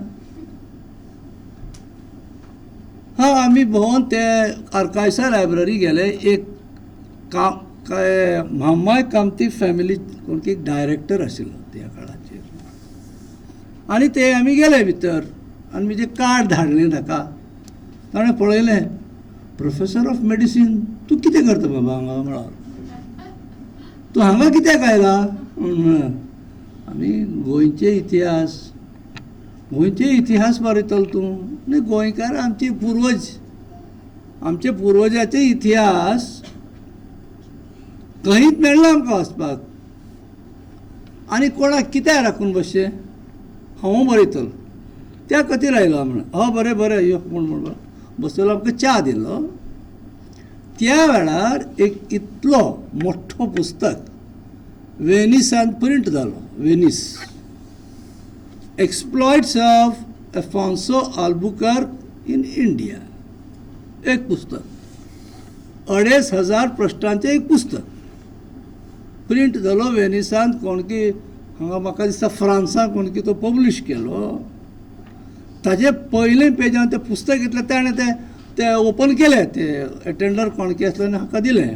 आमी भोंवन ते आर्कायव्सा लायब्ररी गेले. एक काय म्हामाय कामती फॅमिली कोण की डायरेक्टर आशिल्लो त्या काळाचेर. आनी ते आमी गेले भितर आनी म्हजें कार्ड धाडलें ताका. ताणें पळयलें, प्रोफेसर ऑफ मेडिसीन, तूं कितें करता बाबा हांगा म्हळां, तूं हांगा कित्याक आयला. आमी गोंयचे इतिहास बरयतलो तूं. न्ही, गोंयकार आमचे पुर्वजाचे इतिहास खंयच मेळना आमकां वाचपाक. आनी कोणाक कित्याक राखून बसचें, हांव बरयतलो. त्या खातीर आयलो म्हणून. बरें यो म्हण बसलो. आमकां च्या दिलो. त्या वेळार एक इतलो मोठो पुस्तक वेनिसान प्रिंट जालो. Venice exploits of Afonso Albuquerque in India. एक पुस्तक 2500 पृश्ठांचें एक पुस्तक प्रिंट जालो वेनिसान. कोण की हांगा म्हाका दिसता फ्रांसाक कोण की तो पब्लीश केलो. ताजे पयले पेजान तें पुस्तक घेतलें ताणें तें ओपन केलें. ते अटेंडर कोण की आसलो आनी हाका दिलें.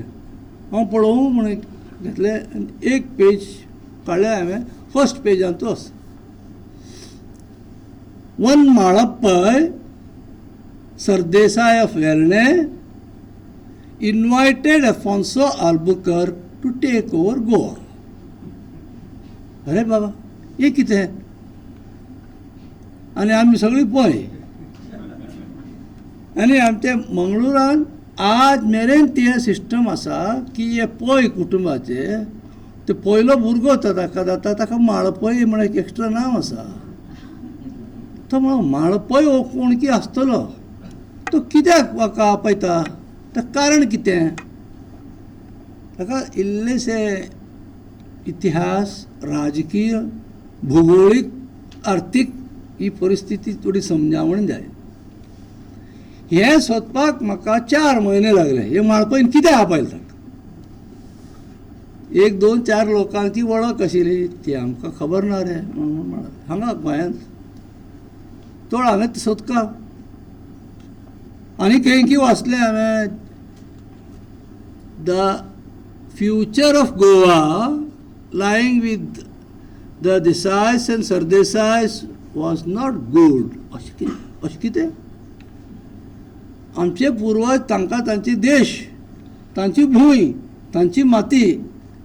हांव पळोवं म्हणून घेतलें आनी एक पेज काडलें हांवें. फर्स्ट पेजान तो आसा. One Malappai Sardesai of Verna invited Afonso Albuquerque to take over Goa. अरे बाबा हे कितें? आनी आमी सगळीं पळय. आनी आमच्या मंगळुरान आज मेरेन तें सिस्टम आसा की हे पै कुटुंबाचे ते पयलो भुरगो ताका जाता ताका माळपय म्हण एक एक्स्ट्रा नांव आसा. तो म्हणून माळपय हो कोण की आसतलो तो कित्याक म्हाका आपयता? ताका कारण कितें? ताका इल्लेशे इतिहास, राजकीय, भूगोळीक, आर्थीक ही परिस्थिती थोडी समजावण जाय. हे सोदपाक म्हाका 4 म्हयने लागले. हे माळपयन कित्याक आपयलें ताका? 1, 2, 4 लोकांची वळख आशिल्ली ती आमकां खबर ना रे. हांगा गोंयांत तोळ हांवें सोदका आनी खंयकी वाचलें हांवें. The future of Goa lying with the Desais and Sardesais was not good. अशें कितें? आमचे पुर्वज तांकां तांचे देश, तांची भूंय, तांची माती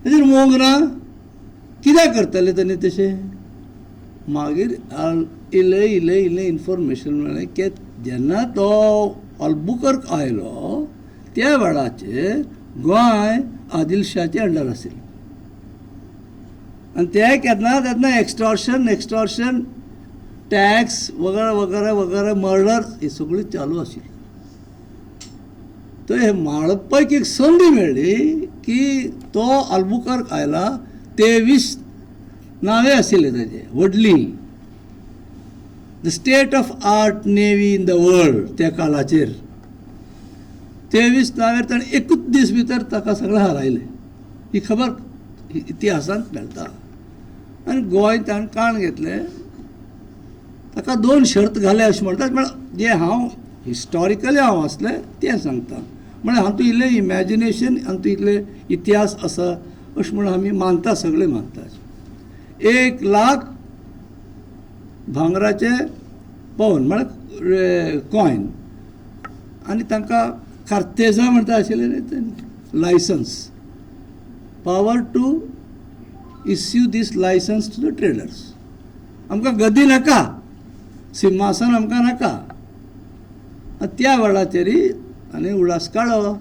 ताचेर मोग ना. कित्याक करताले ताणें तशें? मागीर इल्लें इन्फॉर्मेशन मेळ्ळें की जेन्ना तो अल्बुकर्क आयलो त्या वेळाचेर गोंय आदिलशाचे अंडर आशिल्लें. आनी ते केन्ना एक्स्टॉर्शन टॅक्स वगैरे मर्डर ही सगळी चालू आशिल्ली. तर हे माळप्पयक एक संदी मेळ्ळी की तो अल्बुकर्क आयला. 23 नावे आशिल्ले ताजे व्हडली. The state of art navy in the world त्या काळाचेर 23 नावेर ताणें 1 दीस भितर ताका सगळें हारायलें. ही खबर इतिहासांत मेळटा. आनी गोंय ताणें काण घेतलें. ताका 2 शर्त घाले अशें म्हणटात. म्हळ्यार जे हांव हिस्टॉरिकली हांव वाचलें तें सांगता. म्हळ्यार हातूंत इल्लें इमॅजिनेशन हातूंत इल्लें इतिहास आसा अशें म्हणून आमी मानता, सगळे मानता. 1 लाख भांगराचे पावन म्हळ्यार कॉयन. आनी तांकां कार्तेजा म्हणटा आशिल्लें न्ही licence. Power to issue these licence to the traders. आमकां गदी नाका, सिंहासन आमकां नाका. त्या वेळाचेरी आनी उलास काडलो.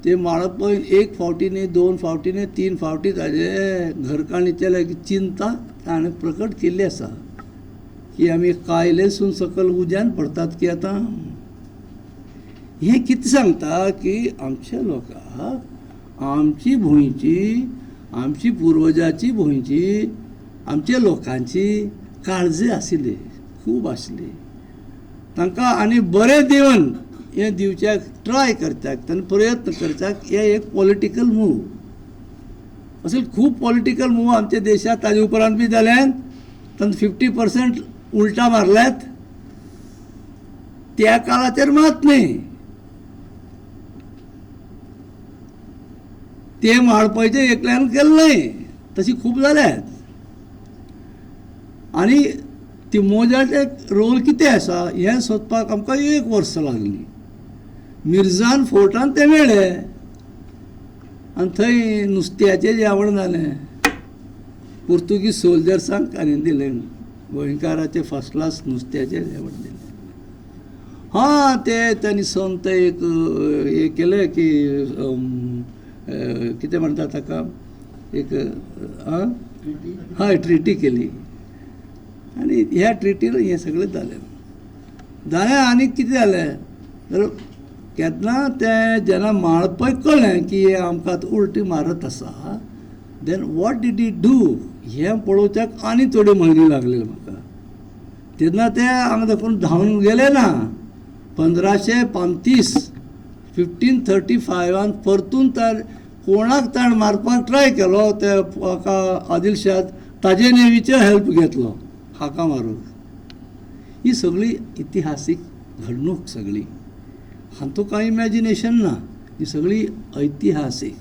ते माळपय 1 फावटी न्ही, 2 फावटी न्ही, 3 फावटी ताजे घरकाणीचे लागी चिंता ताणें प्रकट केल्ली आसा की आमी कायलेसून सकल उज्यान पडटात. की आतां हें कितें सांगता की आमच्या लोकांक आमची भुंयची, आमची पुर्वजाची भुंयची, आमच्या लोकांची काळजी आशिल्ली, खूब आशिल्ली. तांकां आनी बरें दिवन हें दिवच्याक ट्राय करतात, तांणी प्रयत्न करतात. हें एक पॉलिटिकल मूव असेल. खूब पॉलिटिकल मूव आमच्या देशांत ताजे उपरांत बी जाल्यात. तातूंत 50% उलटा मारल्यात. त्या काळाचेर मात न्ही. ते माळपयचे एकल्यान केलें न्ही, तशी खूब जाल्यात. आनी ती मोजाचे रोल कितें आसा हें सोदपाक आमकां 1 वर्स लागली. मिर्झान फोर्टान ते मेळ्ळे आनी थंय नुस्त्याचें जेवण जालें. पुर्तुगीज सोल्जर्सांक आनी दिलें. गोंयकाराचें फर्स्ट क्लास नुस्त्याचें जेवण दिलें. हां ते तांणी संत एक हें केलें की कितें म्हणटा ताका एक हय ट्रिटी केली. आनी ह्या ट्रिटीर हें सगळें जालें. आनी कितें जालें जाल्यार केन्ना तें जेन्ना माळपय कळ्ळें की हे आमकां आतां उलटी मारत आसा, then what did he do हें पळोवच्याक आनी थोड्यो म्हयने लागले म्हाका. तेन्ना ते हांगा दाखोवन धांवन गेले ना. 1535 1535 परतून कोणाक ताण मारपाक ट्राय केलो ते हाका आदिलशाह ताजे नेवीचो हेल्प घेतलो हाका मारूंक. ही सगळी इतिहासीक घडणूक सगळी, हातूंत कांय इमॅजिनेशन ना, ही सगळी ऐतिहासीक.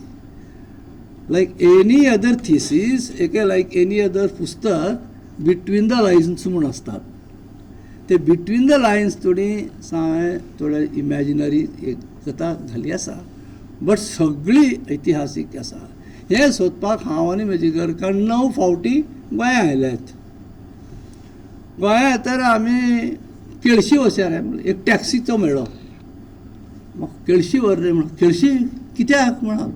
लायक एनी अदर थिसीस लायक एनी अदर पुस्तक बिटवीन द लायन्स म्हूण आसतात. ते बिटवीन द लायन्स थोडे इमॅजिनरी एक कथा घाली आसा, बट सगळी ऐतिहासीक आसा. हें सोदपाक हांव आनी म्हजी घरकान्न 9 फावटी गोंया आयल्यात. गोंया येतर आमी केळशी वचार एक टॅक्सीचो मेळ्ळो. म्हाका केळशी व्हर रे म्हणून. केळशी कित्याक म्हणून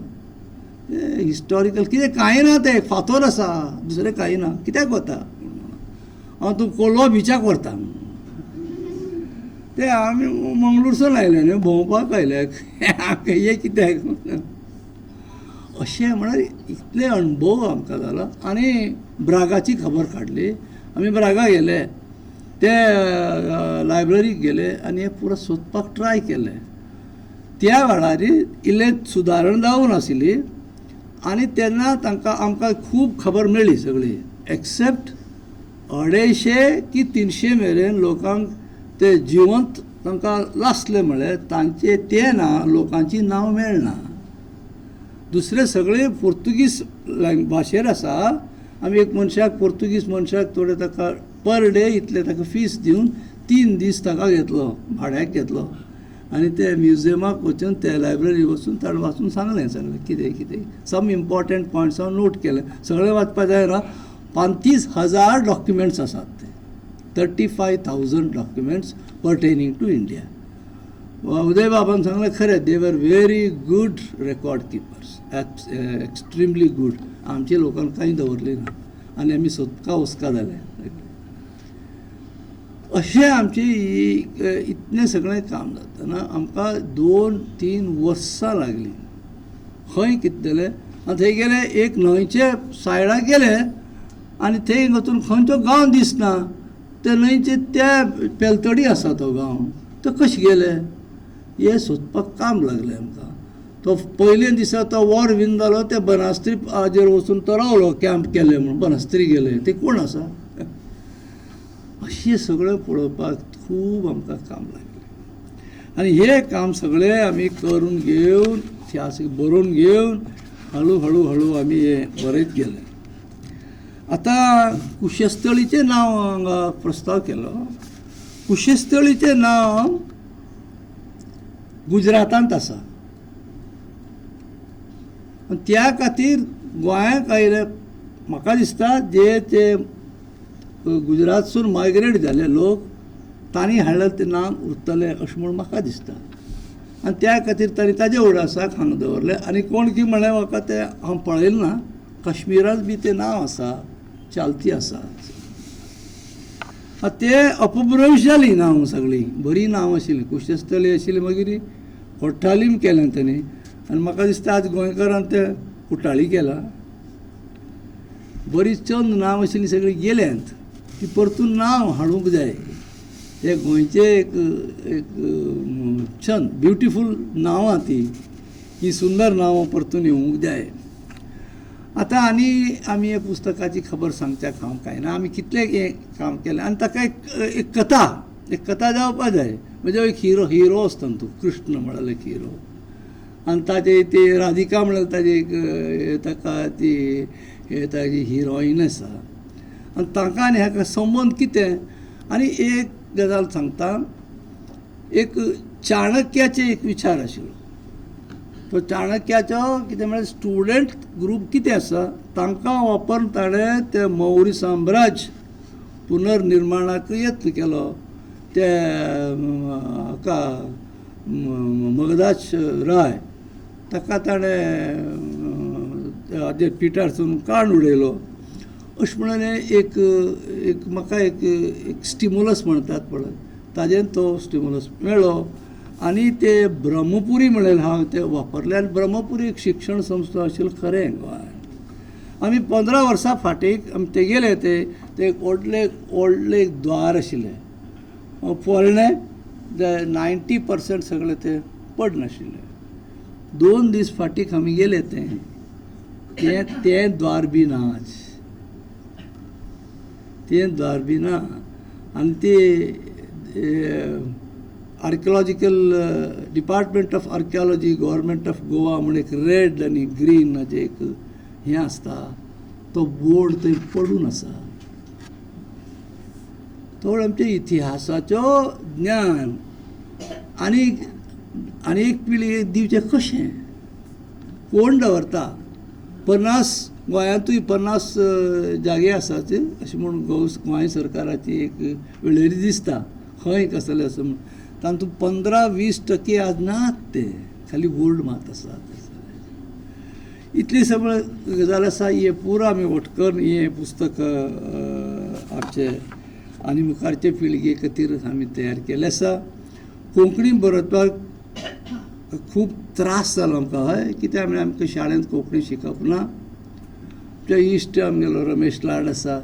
हिस्टॉरिकल कितें कांय ना, तें फातोर आसा, दुसरें कांय ना, कित्याक वता. हांव तूं कोलवा बिचाक व्हरता. ते आमी मंगळूरसून आयले न्ही भोंवपाक आयले, हे कित्याक अशें म्हळ्यार इतले अणभव आमकां जालो. आनी ब्रागाची खबर काडली. आमी ब्रागा गेले, ते लायब्ररीक गेले आनी हें पुरो सोदपाक ट्राय केलें. त्या वेळार इल्लें सुदारण जावून आशिल्ली आनी तेन्ना आमकां खूब खबर मेळ्ळी सगळी, एक्सेप्ट 250 की 300 मेरेन लोकांक ते जिवंत तांकां लासले म्हळ्यार तांचे ते ना, लोकांची नांव मेळना. दुसरे सगळे पोर्तुगीज भाशेर आसा. आमी एक मनशाक पोर्तुगीज मनशाक थोडे ताका पर डे इतले ताका फीस दिवन 3 दीस ताका घेतलो, भाड्याक घेतलो. आनी ते म्युजियमाक वचून ते लायब्ररी वचून ताणें वाचून सांगलें सगळें कितें कितें सम इम्पॉर्टंट पॉयंट्स हांव नोट केले. सगळें वाचपाक जाय ना. 35,000 डॉक्युमेंट्स आसात ते, 35,000 documents pertaining to India. Uday बाबान सांगलें खरें, they were very good record keepers, extremely good. आमच्या लोकांक कांय दवरलें ना आनी आमी सोदका वचका जाले. अशें आमची इतलें सगळें काम जातना आमकां 2-3 वर्सां लागलीं. खंय कितें जालें, आनी थंय गेले एक न्हंयचे सायडाक गेले आनी थंय वचून खंयचो गांव दिसना. ते न्हंयचे त्या पेलतडी आसा तो गांव, तो कशें गेले हे सोदपाक काम लागलें आमकां. तो पयले दिसा तो वॉर बीन जालो, ते बनास्त्री हाजेर वचून तो रावलो, कॅम्प केले म्हणून बनास्त्री गेले. ते कोण आसा अशें सगळें पळोवपाक खूब आमकां काम लागलें. आनी हे काम सगळें आमी करून घेवन बरोवन घेवन हळू हळू हळू आमी हे बरयत गेले. आतां कुशस्थळीचें नांव हांगा प्रस्ताव केलो. कुशस्थळीचें नांव गुजरातांत आसा. त्या खातीर गोंयांत आयले म्हाका दिसता जे ते गुजरातसून मायग्रेट जाले लोक तांणी हाडलें तें नांव उरतलें अशें म्हूण म्हाका दिसता. आनी त्या खातीर तांणी ताजे उडासाक हांगा दवरलें. आनी कोण की म्हळें म्हाका तें हांव पळयलें ना, काश्मीरांत बी तें नांव आसा, चालती आसा. ते अपभ्रंश जाली नांव सगळीं, बरीं नांव आशिल्लीं. कुशस्थळी आशिल्ली, मागीर कोठ्ठालीम केलें ताणें. आनी म्हाका दिसता आज गोंयकारान तें कुट्टाळी केला. बरीं चंद नांव आशिल्लीं सगळीं गेल्यांत. ती परतून नांव हाडूंक जाय. ते गोंयचे एक छंद ब्युटिफूल नांवां ती, ही सुंदर नांवां परतून येवंक जाय. आतां आमी हे पुस्तकाची खबर सांगच्याक हांव कांय ना. आमी कितलें हें काम केलें आनी ताका एक कथा जावपा जाय. म्हणजे एक हिरो आसता तूं, कृष्ण म्हळ्यार एक हिरो, आनी ताजे ती राधिका म्हळ्यार ताजे ताका ती ताजी हिरोईन आसा. आनी ताका आनी हाका संबंद कितें. आनी एक गजाल सांगता, एक चाणक्याचे एक विचार आशिल्लो. तो चाणक्याचो कितें म्हळ्यार स्टुडंट ग्रूप कितें आसा तांकां वापरून ताणें तें मौर्य साम्राज्य पुनर्निर्माणाक यत्न केलो. ते हाका मगधाच राय ताका ताणें हाजेर पिठारसून काडून उडयलो. अशें म्हणून एक म्हाका एक स्टिमुलस म्हणटात पळय, ताजेर तो स्टिमुलस मेळ्ळो. आनी ते ब्रह्मपुरी म्हणलें हांव ते वापरले आनी ब्रह्मपुरी एक शिक्षण संस्था आशिल्ली खरें गोंयांत. आमी 15 वर्सां फाटीं आमी ते गेले ते एक व्हडलें एक द्वार आशिल्लें पोरणे 90% सगळे ते पडनाशिल्ले. 2 दीस फाटीं आमी गेले तें द्वार बी ना आज. तें द्वार बी ना आनी ते archaeological department of archaeology government of Goa म्हणून एक रेड आनी ग्रीन हाजें एक हें आसता तो बोर्ड थंय पडून आसा. तो आमच्या इतिहासाचो ज्ञान आनी एक पिळगी दिवचें कशें कोण दवरता. 50 गोंयांतूय 50 जागे आसात अशें म्हणून गोंय सरकाराची एक वळेरी दिसता खंय कसले असं म्हणून. तातूंत 15-20% आज नात ते खाली बोर्ड मात आसात. इतली सगळं गजाल आसा. हे पुरो आमी वटकन हें पुस्तक आमचे आनी मुखारचे पिळगे खातीर आमी तयार केलें आसा. कोंकणी बरोवपाक खूब त्रास जालो आमकां हय कित्याक म्हळ्यार आमकां शाळेंत कोंकणी शिकप ना. ते इश्ट आमगेलो रमेश लाड आसा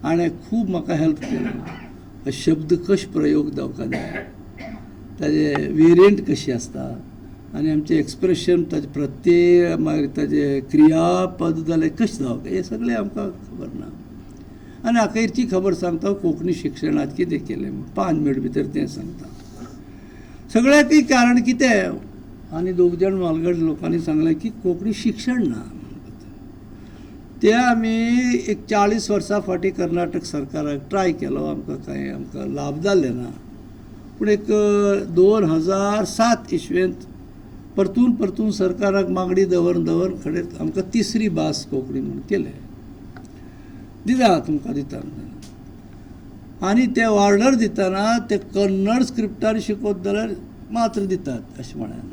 आणे खूब म्हाका हेल्प केलो. शब्द कशे प्रयोग जावपा जाय ताजे वेरियंट कशी आसता आनी आमचें एक्सप्रेशन ताजे प्रत्यय मागीर ताजे क्रियापद जाले कशें जावप हें सगळें आमकां खबर ना. आनी अखेरची खबर सांगता कोंकणी शिक्षणात कितें केलें 5 मिनट भितर तें सांगता. सगळ्याकय कारण कितें आनी 2 जाण मालगड लोकांनी सांगलें की कोंकणी शिक्षण ना. ते आमी एक 40 वर्सां फाटीं कर्नाटक सरकाराक ट्राय केलो आमकां लाभ जाल्ले ना. पूण एक 2007 इसवेंत परतून सरकाराक मागणी दवरून खडें आमकां 3री भास कोंकणी म्हणून केलें. दिता तुमकां दिता आनी ते ऑर्डर दितना ते कन्नड स्क्रिप्टार शिकवत जाल्यार मात्र दितात अशें म्हणान.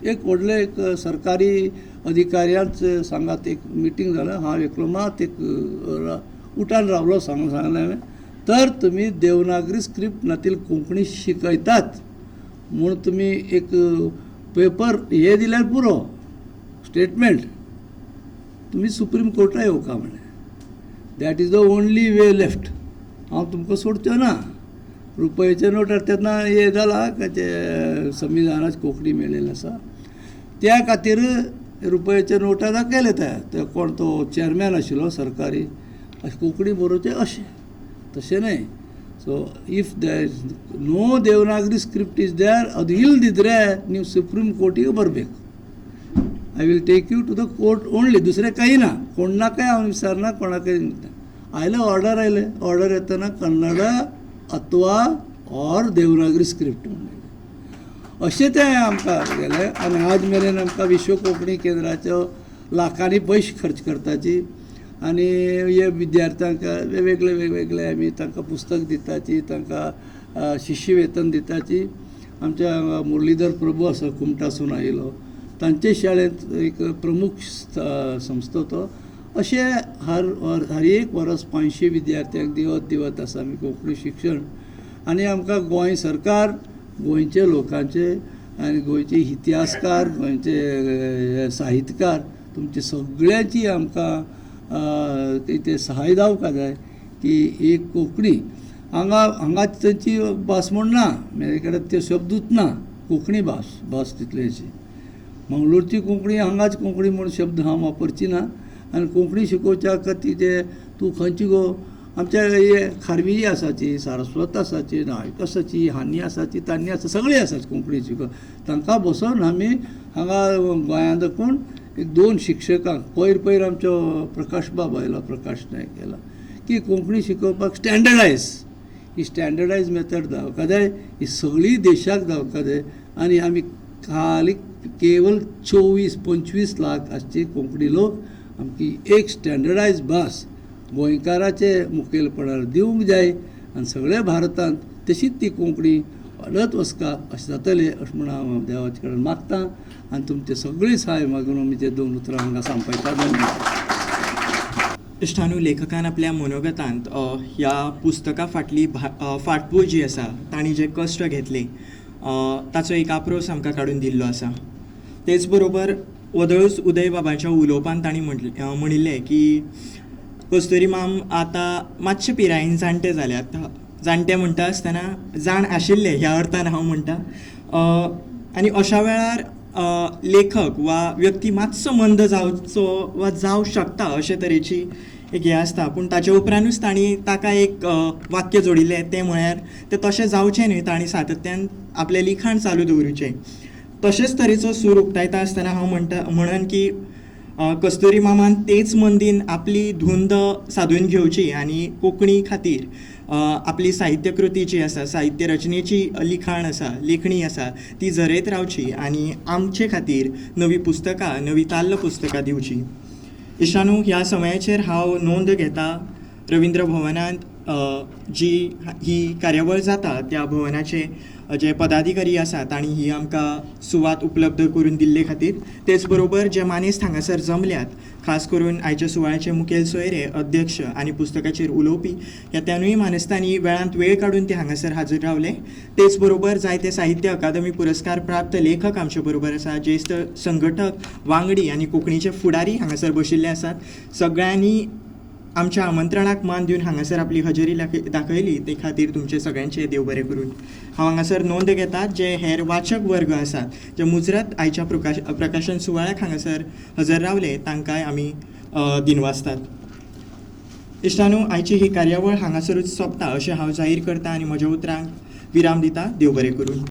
एक व्हडले एक सरकारी अधिकाऱ्यांच सांगात एक मिटींग जालें. हांव एकलो मात एक उठान रावलो सांगलें हांवें तर तुमी देवनागरी स्क्रिप्टांतली कोंकणी शिकयतात म्हूण तुमी एक पेपर हे दिल्यार पुरो स्टेटमेंट तुमी सुप्रीम कोर्टाक येवका म्हणे. That is the only way left. हांव तुमकां सोडचो ना. रुपयाच्या नोटार तेन्ना हे जाला ते संविधानात कोंकणी मेळिल्ली आसा त्या खातीर रुपयाच्या नोटा दाखयले ते कोण तो चेअरमॅन आशिल्लो सरकारी कोंकणी बरोवचें अशें तशें न्हय. So if there no Devanagari script is there ಅದು ಇಲ್ದಿದ್ರೆ ನೀವು ಸುಪ್ರೀಂ ಕೋರ್ಟಿಗೆ ಬರಬೇಕು. I will take you to the court only. दुसरें काही ना. कोणाकय हांव विचारना कोणाकय आयले ऑर्डर येतना कन्नड अथवा ऑर देवनागरी स्क्रिप्ट म्हणलें अशें तें आमकां गेलें. आनी आज मेरेन आमकां विश्व कोंकणी केंद्राच्यो लाखांनी पयशे खर्च करताची आनी हे विद्यार्थ्यांक वेगवेगळे आमी तांकां पुस्तक दिताची तांकां शिश्यवेतन दिताची. आमच्या मुरलीधर प्रभू आसा कुमटासून आयिल्लो तांचे शाळेंत एक प्रमुख संस्था तो अशें हर एक वर्स 500 विद्यार्थ्यांक दिवत आसा आमी कोंकणी शिक्षण. आनी आमकां गोंय सरकार गोंयचे लोकांचे आनी गोंयचे इतिहासकार गोंयचे साहित्यकार तुमचे सगळ्यांची आमकां ते सहाय जावपाक जाय की एक कोंकणी हांगा तांची भास म्हूण ना म्हजे कडेन ते शब्दूच ना. कोंकणी भास तितली अशी मंगळूरची कोंकणी हांगाच कोंकणी म्हूण शब्द हांव वापरची ना. आनी कोंकणी शिकोवच्या खातीर ते तूं खंयची गो आमच्या हे खारवी आसाची सारस्वत आसाची नायक आसाची हानी आसाची तान्नी आसा सगळीं आसात कोंकणी शिकोवप. तांकां बसोवन आमी हांगा गोंयांत कोण एक 2 शिक्षकांक पयर आमचो प्रकाश बाब आयलो प्रकाश नायक केला की कोंकणी शिकोवपाक ही स्टँडर्डायज मेथड जावपाक जाय. ही सगळी देशाक जावपाक जाय. आनी आमी खाली केवल 24-25 लाख आसचे कोंकणी लोक आमची एक स्टँडर्डायज भास गोंयकाराचे मुखेलपणान दिवंक जाय आनी सगळ्या भारतांत तशीच ती कोंकणी वाडत वचका अशें जातलें अशें म्हणून हांव देवाचे कडेन मागतां आनी तुमचे सगळी सहाय मागून आमी ते 2 उतरां हांगा सांपयता. इश्टानू लेखकान आपल्या मनोगतांत ह्या पुस्तका फाटली फाटभूंय जी आसा तांणी जे कश्ट घेतले ताचो एक आप्रोस आमकां काडून दिल्लो आसा. तेच बरोबर वदळूच उदय बाबाच्या उलोवपान तांणी म्हणिल्लें की कस्तुरी मॅम आतां मातशे पिरायेन जाणटे जाल्यात. जाणटे म्हणटा आसतना जाण आशिल्ले ह्या अर्थान हांव म्हणटा. आनी अशा वेळार लेखक वा व्यक्ती मातसो मंद जावचो वा जावं शकता अशे तरेची एक हें आसता. पूण ताचे उपरांतूच तांणी ताका एक वाक्य जोडिल्लें, तें म्हळ्यार तें तशें जावचें न्हय, तांणी सातत्यान आपलें लिखाण चालू दवरुचें. तशेंच तरेचो सूर उक्तायता आसतना हांव म्हणन की कस्तुरी मामान तेच मंदीन आपली धुंद सादून घेवची आनी कोंकणी खातीर आपली साहित्य कृती जी आसा, साहित्य रचनेची लिखाण आसा, लेखणी आसा, ती जरयत रावची आनी आमचे खातीर नवीं पुस्तकां, नवीं ताल्ल पुस्तकां दिवची. इश्टानू, ह्या समयाचेर हांव नोंद घेता रविंद्र भवनांत जी ही कार्यावळ जाता त्या भवनाचे जे पदाधिकारी आसा तांणी ही आमकां सुवात उपलब्ध करून दिल्ले खातीर. तेच बरोबर जे मानेस्त हांगासर जमल्यात, खास करून आयच्या सुवाळ्याचे मुखेल सोयरे, अध्यक्ष आनी पुस्तकाचेर उलोवपी, ह्या त्यानूय मानेस्तांनी वेळांत वेळ काडून ते हांगासर हाजीर रावले. तेच बरोबर जायते साहित्य अकादमी पुरस्कार प्राप्त लेखक आमचे बरोबर आसा, ज्येश्ठ संघटक, वांगडी आनी कोंकणीचे फुडारी हांगासर बशिल्ले आसात. सगळ्यांनी आमच्या आमंत्रणाक मान दिवन हांगासर आपली हजेरी दाखयली, ते खातीर तुमचे सगळ्यांचे देव बरें करून. हांव हांगासर नोंद घेतात जे हेर वाचक वर्ग आसात, जे मुजरत आयच्या प्रकाशन सुवाळ्याक हांगासर हजर रावले, तांकांय आमी दिनवासतात. इश्टानू, आयची ही कार्यावळ हांगासरूच सोंपता अशें हांव जाहीर करता आनी म्हज्या उतरांक विराम दिता. देव बरें करून.